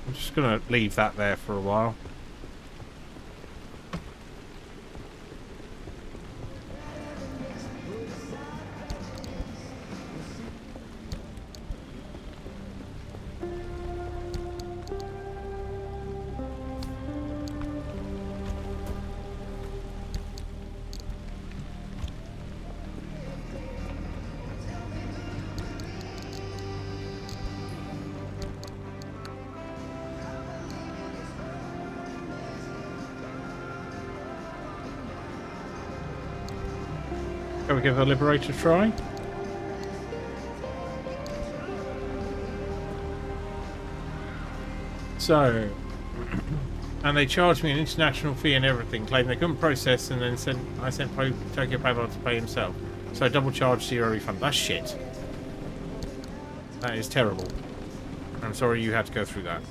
I'm just gonna leave that there for a while. Shall we give the Liberator a try? So, and they charged me an international fee and everything, claiming they couldn't process, and then I sent Tokyo Payroll to pay himself. So I double charged, zero refund. That's shit. That is terrible. I'm sorry you had to go through that.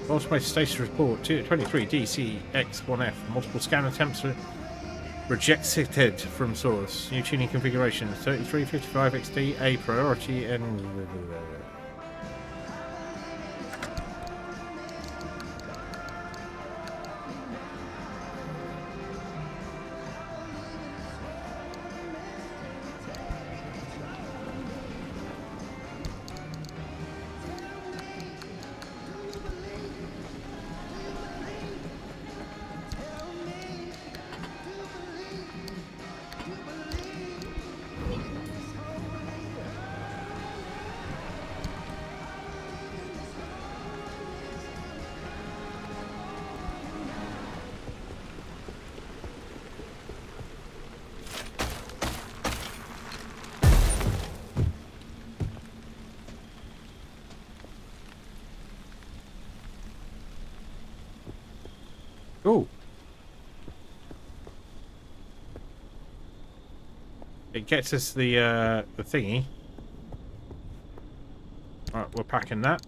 Automated status report 23 DCX1F. Multiple scan attempts rejected from source. New tuning configuration 3355 XD A priority and. It gets us the thingy. Right, we're packing that.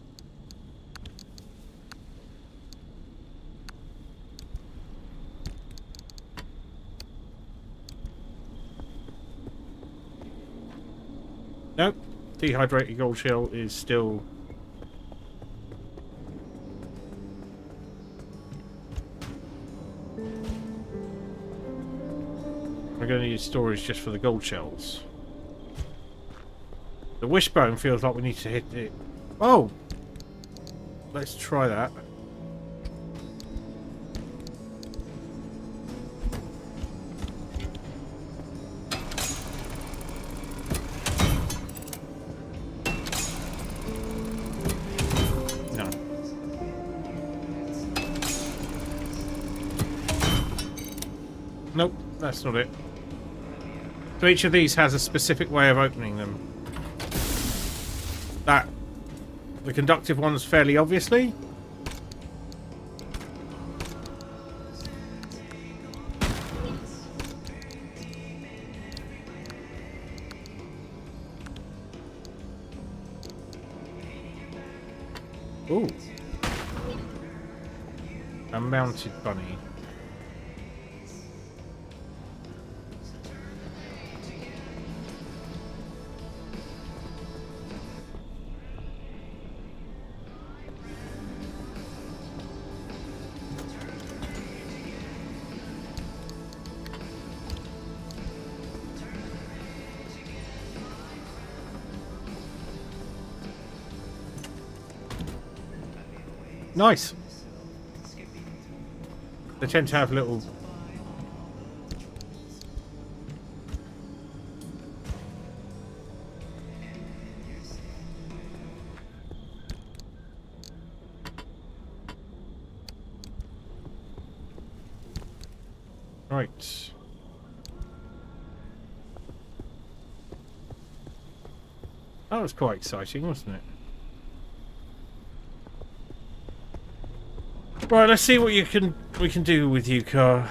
Nope. Dehydrated gold shell is still... We're going to need storage just for the gold shells. The wishbone feels like we need to hit it. Oh! Let's try that. No. Nope, that's not it. So each of these has a specific way of opening them. That the conductive one's fairly obviously. Ooh. A mounted bunny. Nice. They tend to have little... Right. That was quite exciting, wasn't it? Right, let's see what we can do with you, car.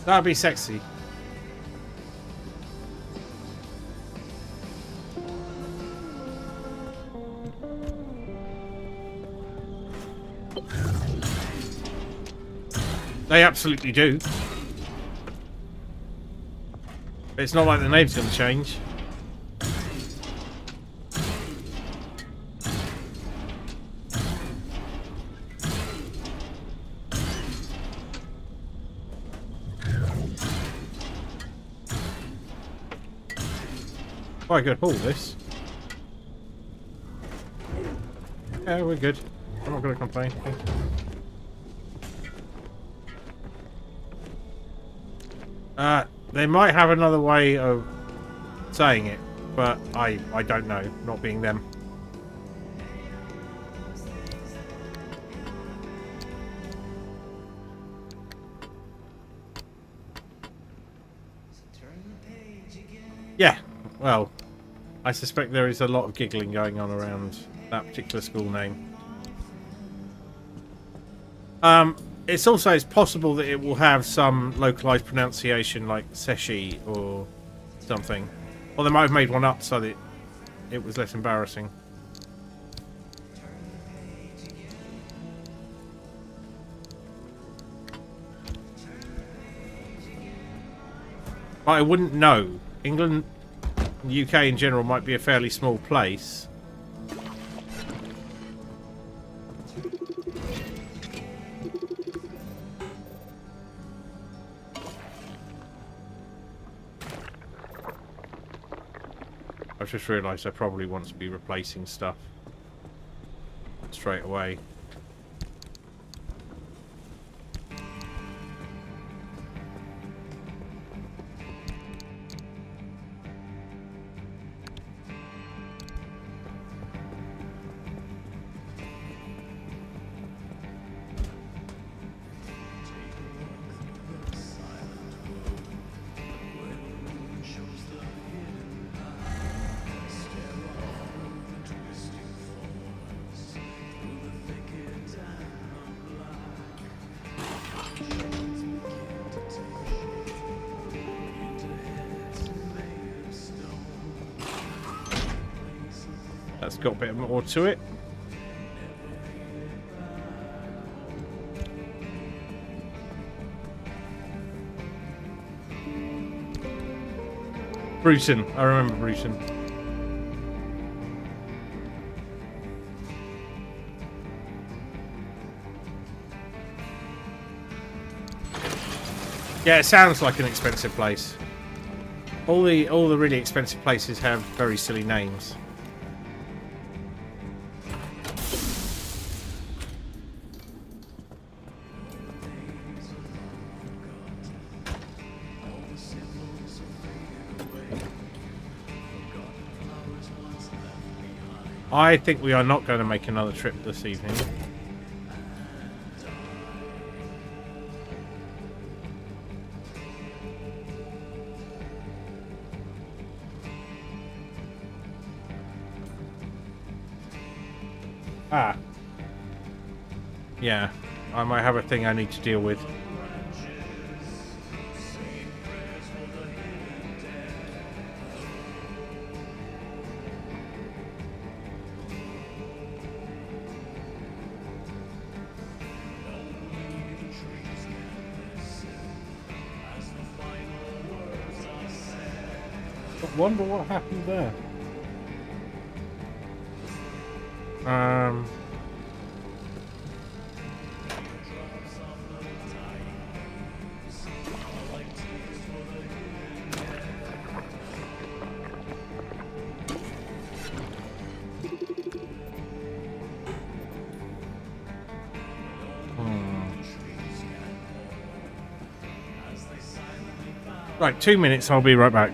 That'd be sexy. They absolutely do. It's not like the name's going to change. Quite a good haul, this. Yeah, we're good. I'm not going to complain. They might have another way of saying it, but I don't know, not being them. Yeah, well, I suspect there is a lot of giggling going on around that particular school name. It's possible that it will have some localized pronunciation like Seshi or something. Or they might have made one up so that it was less embarrassing. But I wouldn't know. England, the UK in general might be a fairly small place. I've just realised I probably want to be replacing stuff straight away. It's got a bit more to it. Bruton. I remember Bruton. Yeah, it sounds like an expensive place. All the really expensive places have very silly names. I think we are not going to make another trip this evening. Ah. Yeah, I might have a thing I need to deal with. I wonder what happened there. Right, 2 minutes, I'll be right back.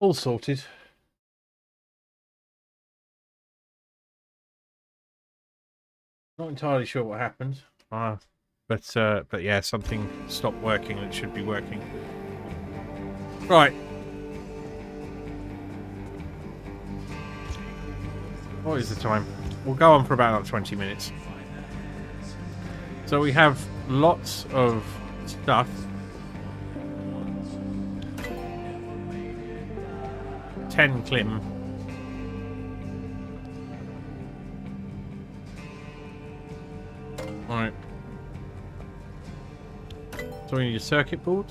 All sorted. Not entirely sure what happened, but yeah, something stopped working and it should be working. Right. What is the time? We'll go on for about 20 minutes. So we have lots of stuff. 10 clim. Alright. So we need a circuit board.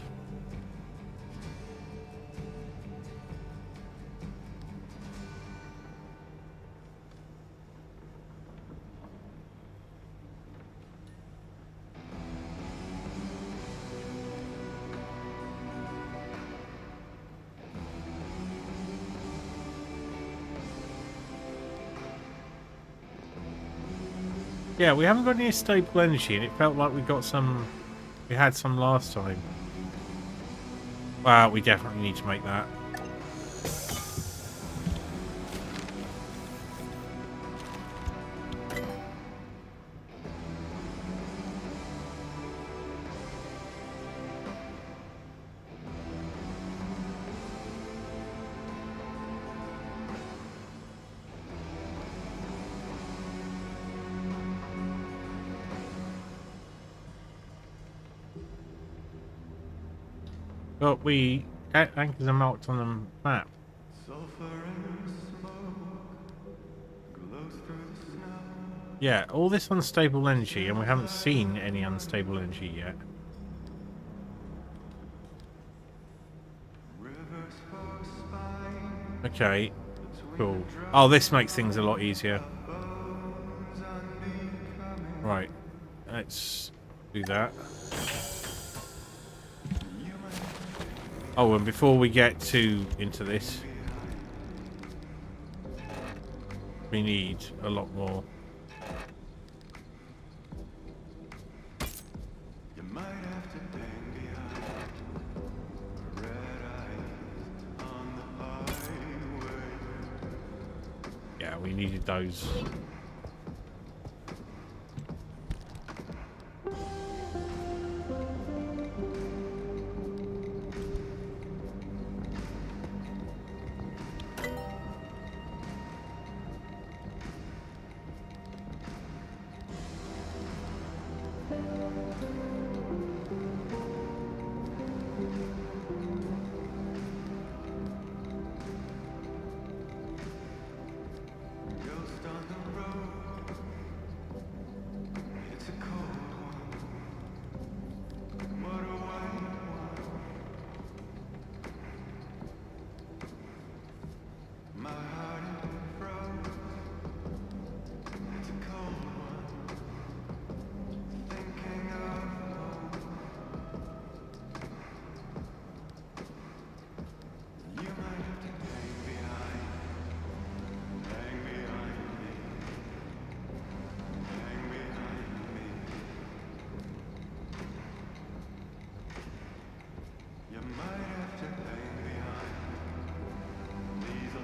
Yeah, we haven't got any stable energy, and it felt like we got some. We had some last time. Wow, we definitely need to make that. But anchors are marked on the map. Yeah, all this unstable energy, and we haven't seen any unstable energy yet. Okay, cool. Oh, this makes things a lot easier. Right, let's do that. Oh, and before we get into this, we need a lot more. Yeah, we needed those.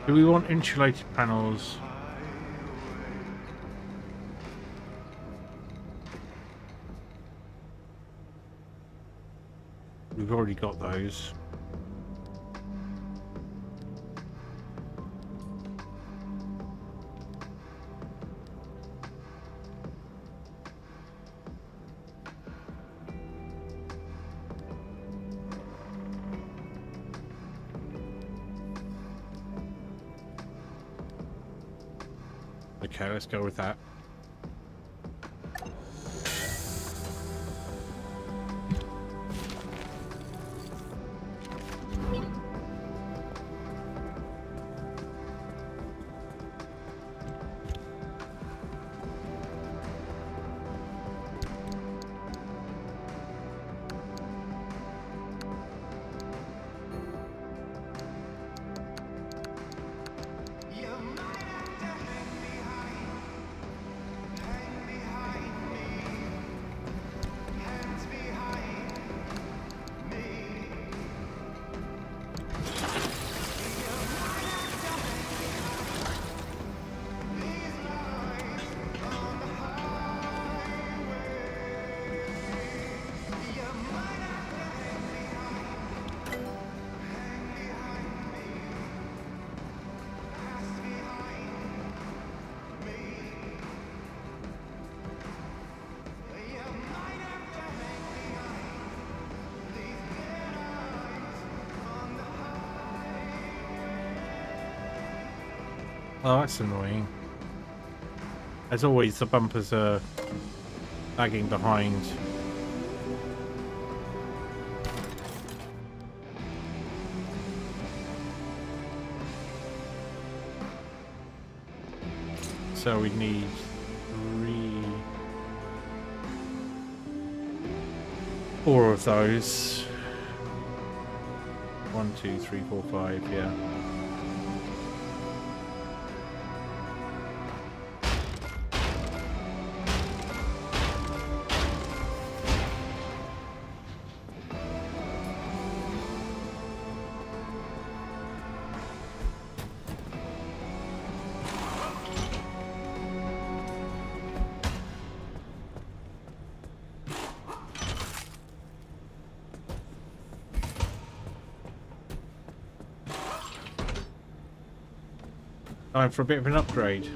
Do we want insulated panels? We've already got those. Okay, let's go with that. Oh, that's annoying. As always, the bumpers are lagging behind. So we need 4 of those. 1, 2, 3, 4, 5, yeah. Time for a bit of an upgrade.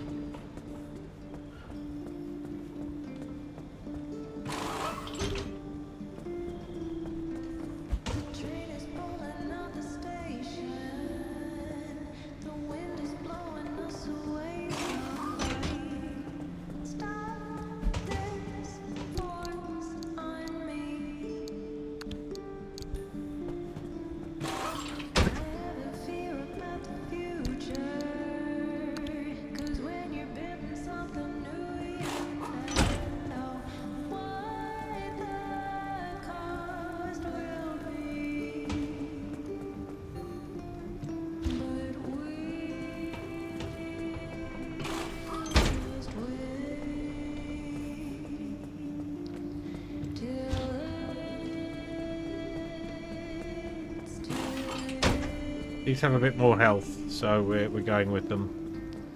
These have a bit more health, so we're going with them.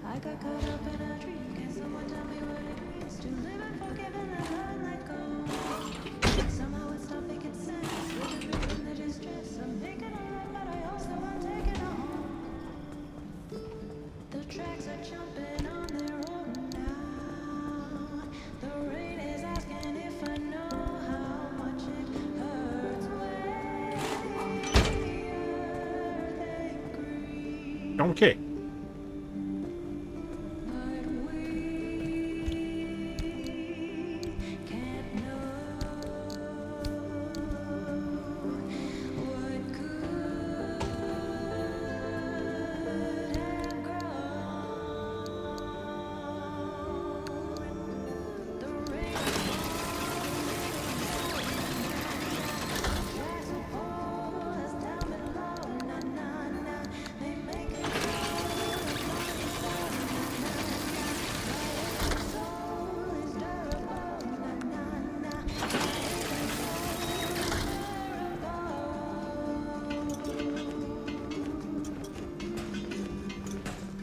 I got caught up in a dream. Can someone tell me what it means to live and forgive and let go? Somehow it stopped making sense. Living within the distress. I'm making a run, but I also want taking a home. The tracks are jumping on their own now. The rain is asking if I know how much it hurts when Donkey.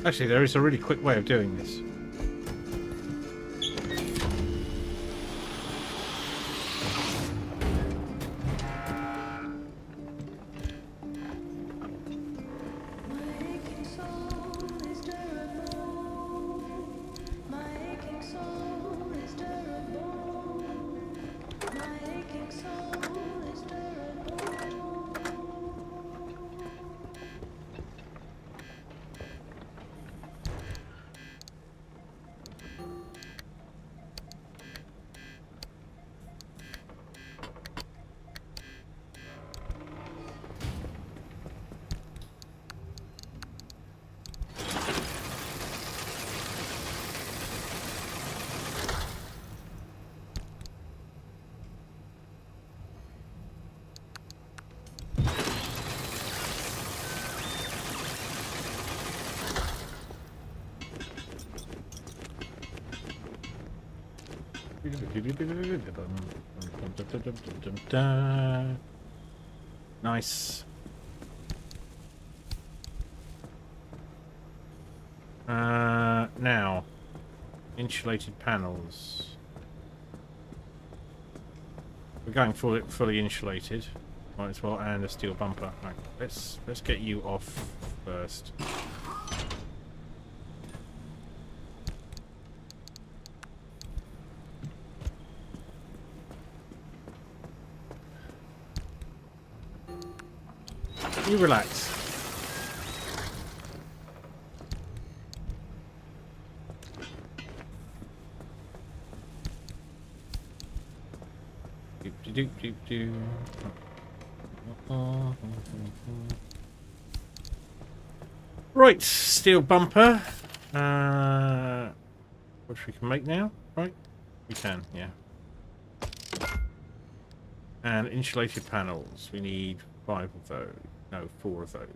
Actually, there is a really quick way of doing this. Nice. Now, insulated panels. We're going fully insulated. Might as well, and a steel bumper. Right, let's get you off first. You relax. Right, steel bumper. Which we can make now, right? We can, yeah. And insulated panels. We need 5 of those. No, 4 of those.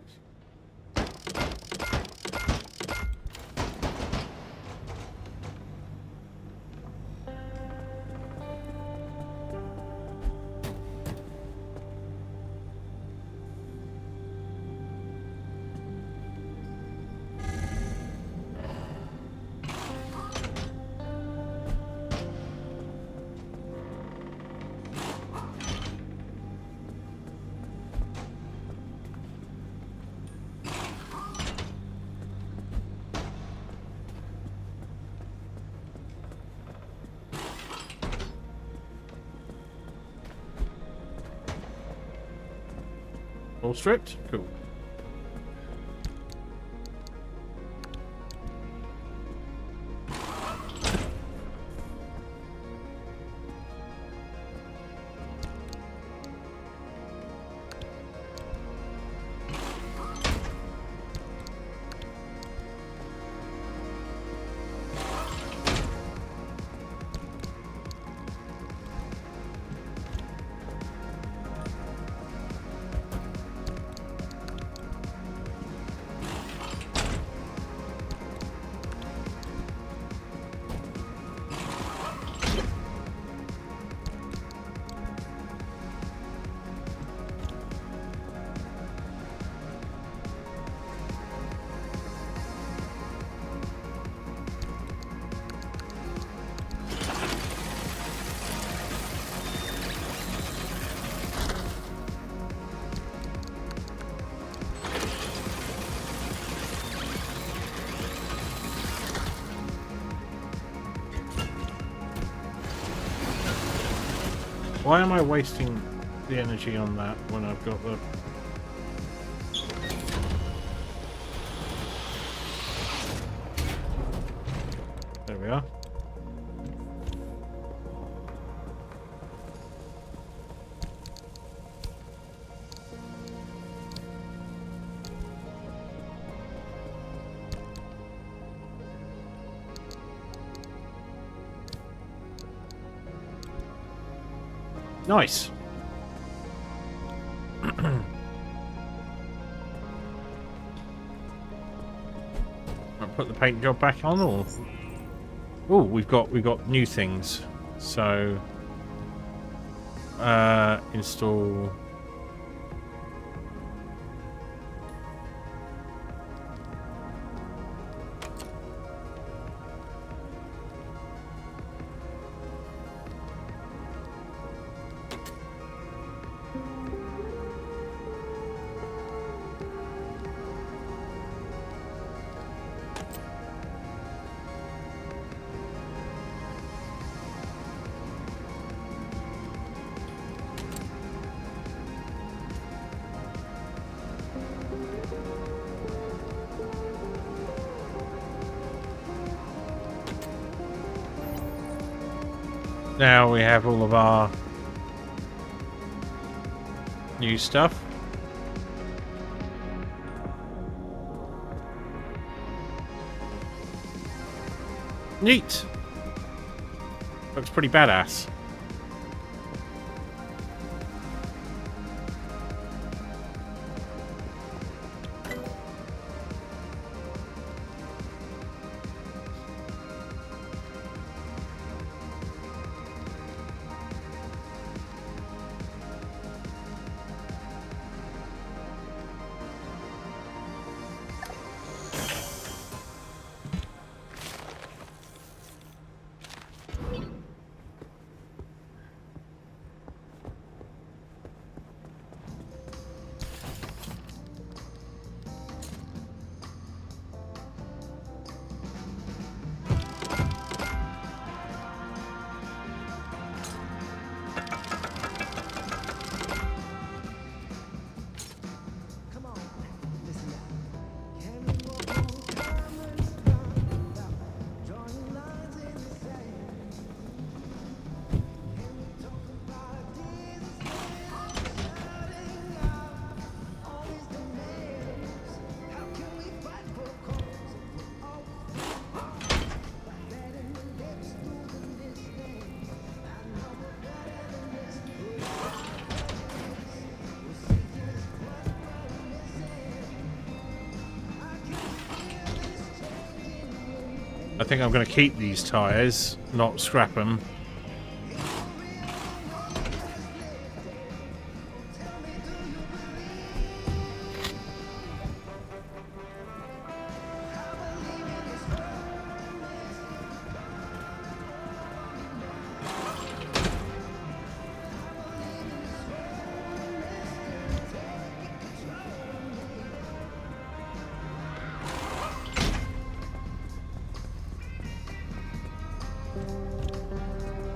All stripped? Cool. Why am I wasting the energy on that when I've got the... There we are. Nice. I'll put the paint job back on, or oh, we've got new things. So install. Now we have all of our new stuff. Neat. Looks pretty badass. I think I'm going to keep these tyres, not scrap them.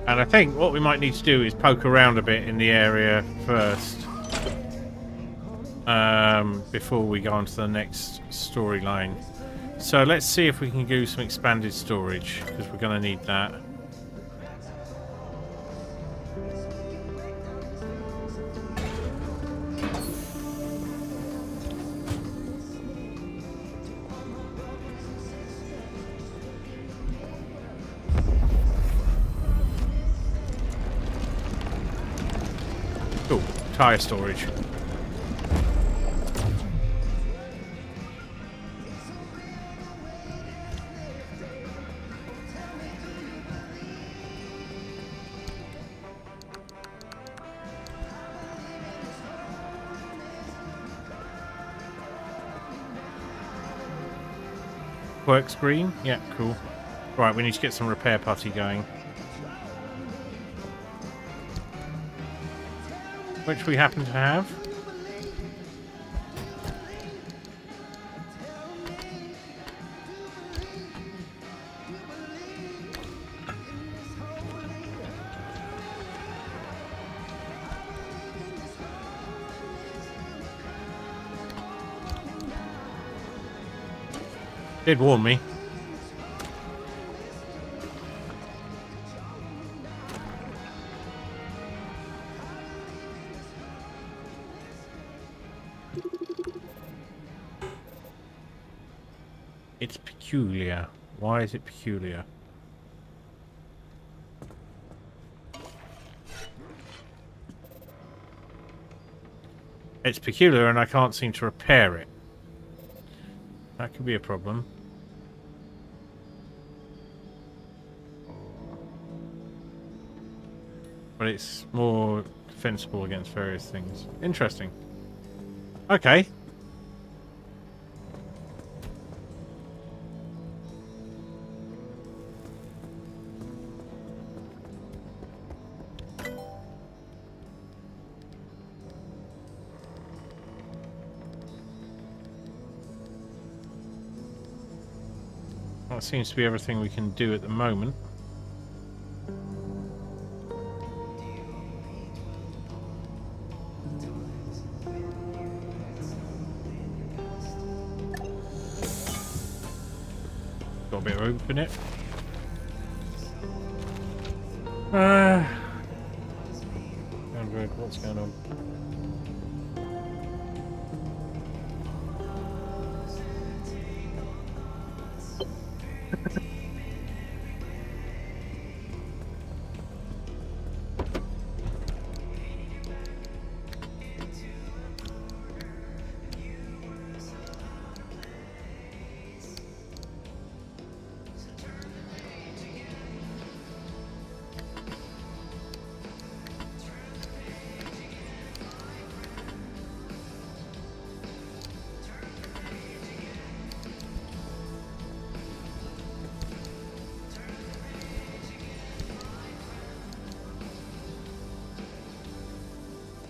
And I think what we might need to do is poke around a bit in the area first. Before we go on to the next storyline. So let's see if we can do some expanded storage, because we're going to need that. Cool. Tyre storage. Works green? Yeah, cool. Right, we need to get some repair party going. Which we happen to have. Did warn me. It's peculiar. Why is it peculiar? It's peculiar and I can't seem to repair it. That could be a problem. But it's more defensible against various things. Interesting. Okay. That seems to be everything we can do at the moment. Got a bit of rope in it. Android, what's going on?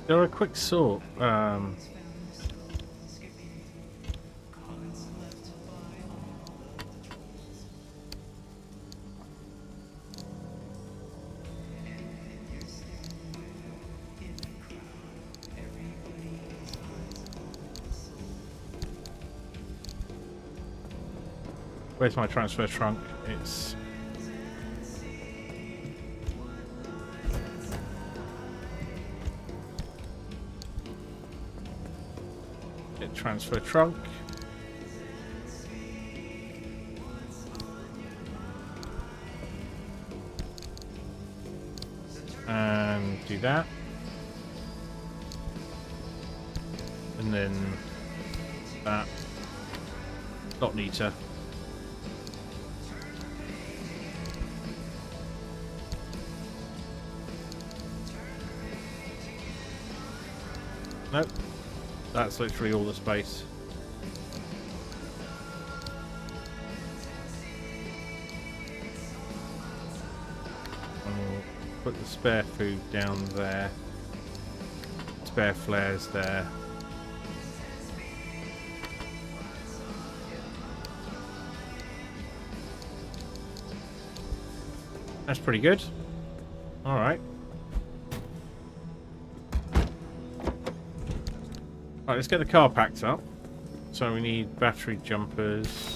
They're a quick sort. Where's my transfer trunk? It's... transfer trunk. And do that. And then that. Dot meter. Nope. That's literally all the space. And we'll put the spare food down there. Spare flares there. That's pretty good. Alright. Right, let's get the car packed up. So we need battery jumpers.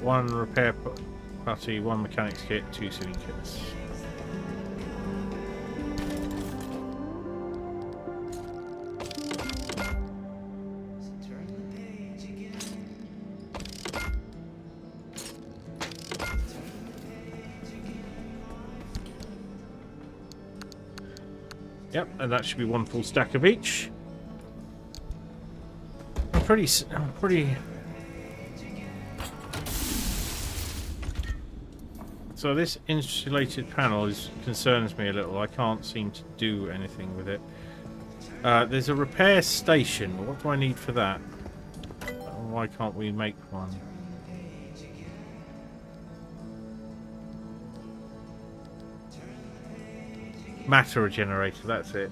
One repair putty, one mechanics kit, 2 sealing kits. Yep, and that should be one full stack of each. Pretty. So this insulated panel concerns me a little. I can't seem to do anything with it. There's a repair station. What do I need for that? Why can't we make one? Matter generator, that's it.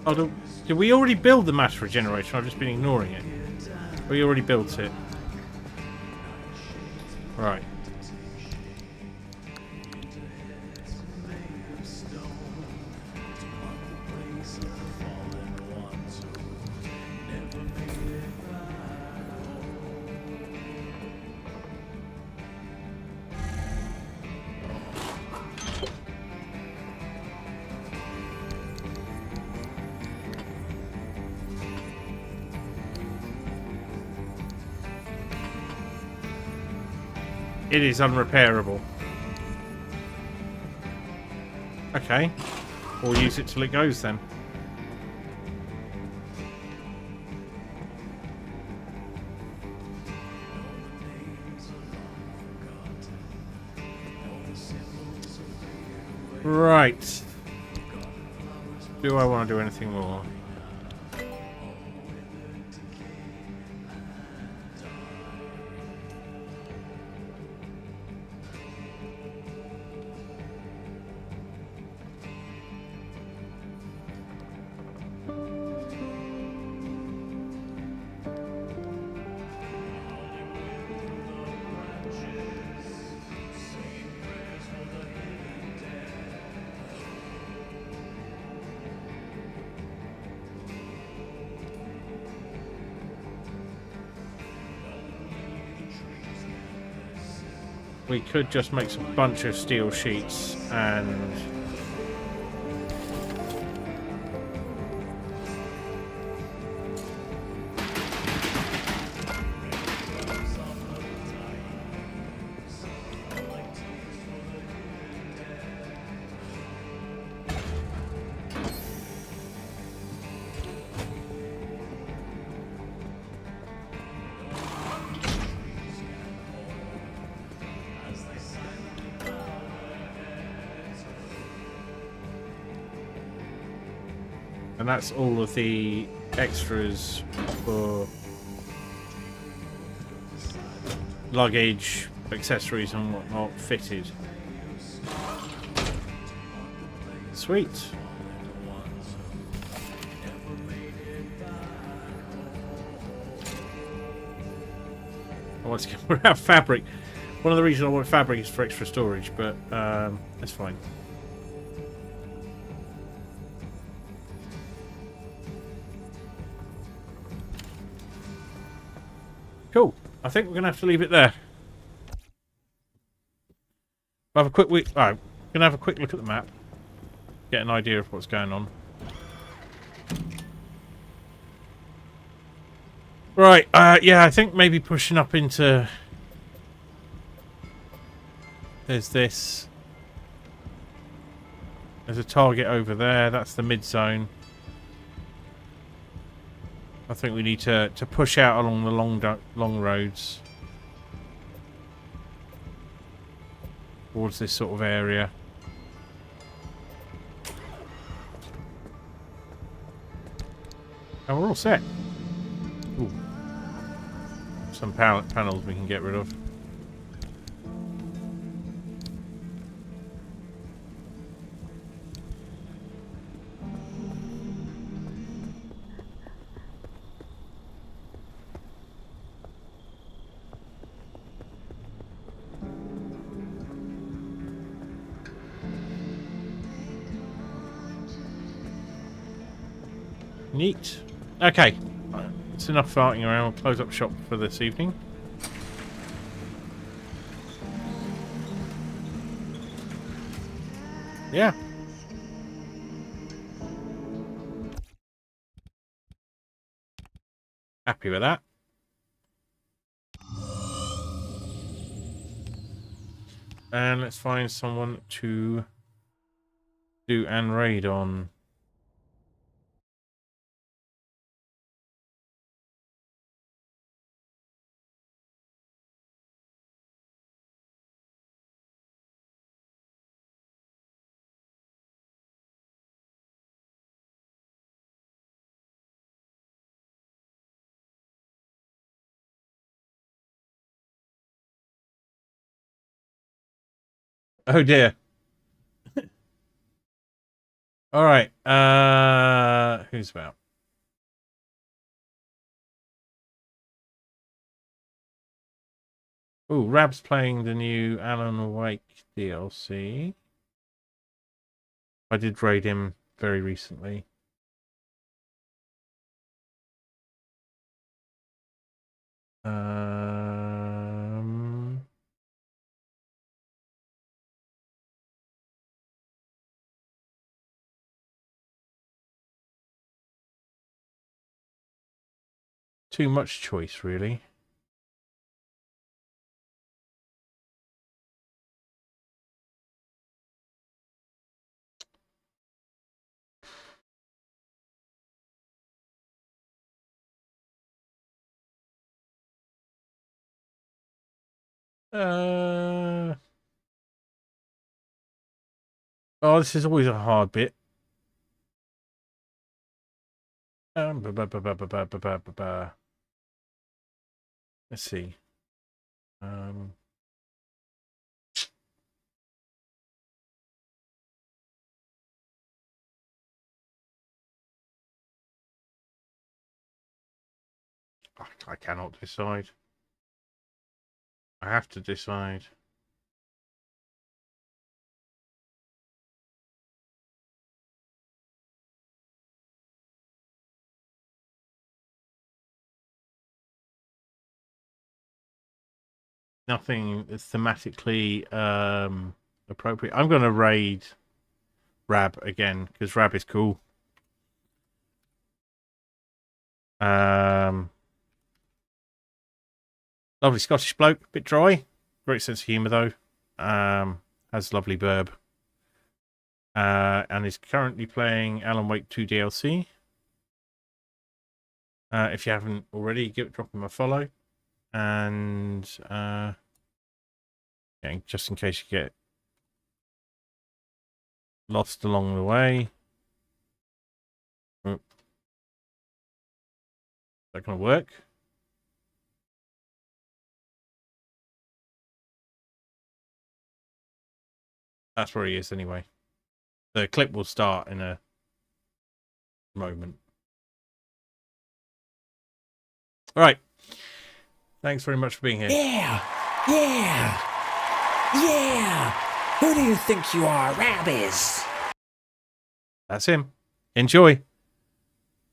Oh, did we already build the matter generator? I've just been ignoring it. We already built it. Right. It is unrepairable. Okay. We'll use it till it goes then. Right. Do I want to do anything more? We could just make a bunch of steel sheets and that's all of the extras for luggage, accessories and whatnot fitted. Sweet. once again, we're out of fabric. One of the reasons I want fabric is for extra storage, but that's fine. Cool. I think we're going to have to leave it there. We'll have a quick week. Oh, going to have a quick look at the map. Get an idea of what's going on. Right. Yeah, I think maybe pushing up into... There's this. There's a target over there. That's the mid zone. I think we need to push out along the long roads towards this sort of area. And we're all set. Ooh. Some panels we can get rid of. Neat. Okay. It's enough farting around. We'll close up shop for this evening. Yeah. Happy with that. And let's find someone to do an raid on. Oh dear. All right. Who's about? Oh, Rab's playing the new Alan Wake DLC. I did raid him very recently. Too much choice, really. Oh, this is always a hard bit. Let's see. I cannot decide. I have to decide. Nothing is thematically appropriate. I'm going to raid Rab again because Rab is cool. Lovely Scottish bloke, bit dry, great sense of humour though. Has lovely burb. And is currently playing Alan Wake 2 DLC. If you haven't already, drop him a follow. And yeah, just in case you get lost along the way. Oh. Is that going to work? That's where he is anyway. The clip will start in a moment. All right. Thanks very much for being here. Yeah! Yeah! Yeah! Who do you think you are, Rabbies? That's him. Enjoy.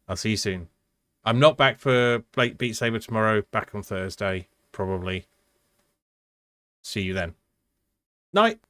I'll see you soon. I'm not back for Beat Saber tomorrow. Back on Thursday, probably. See you then. Night.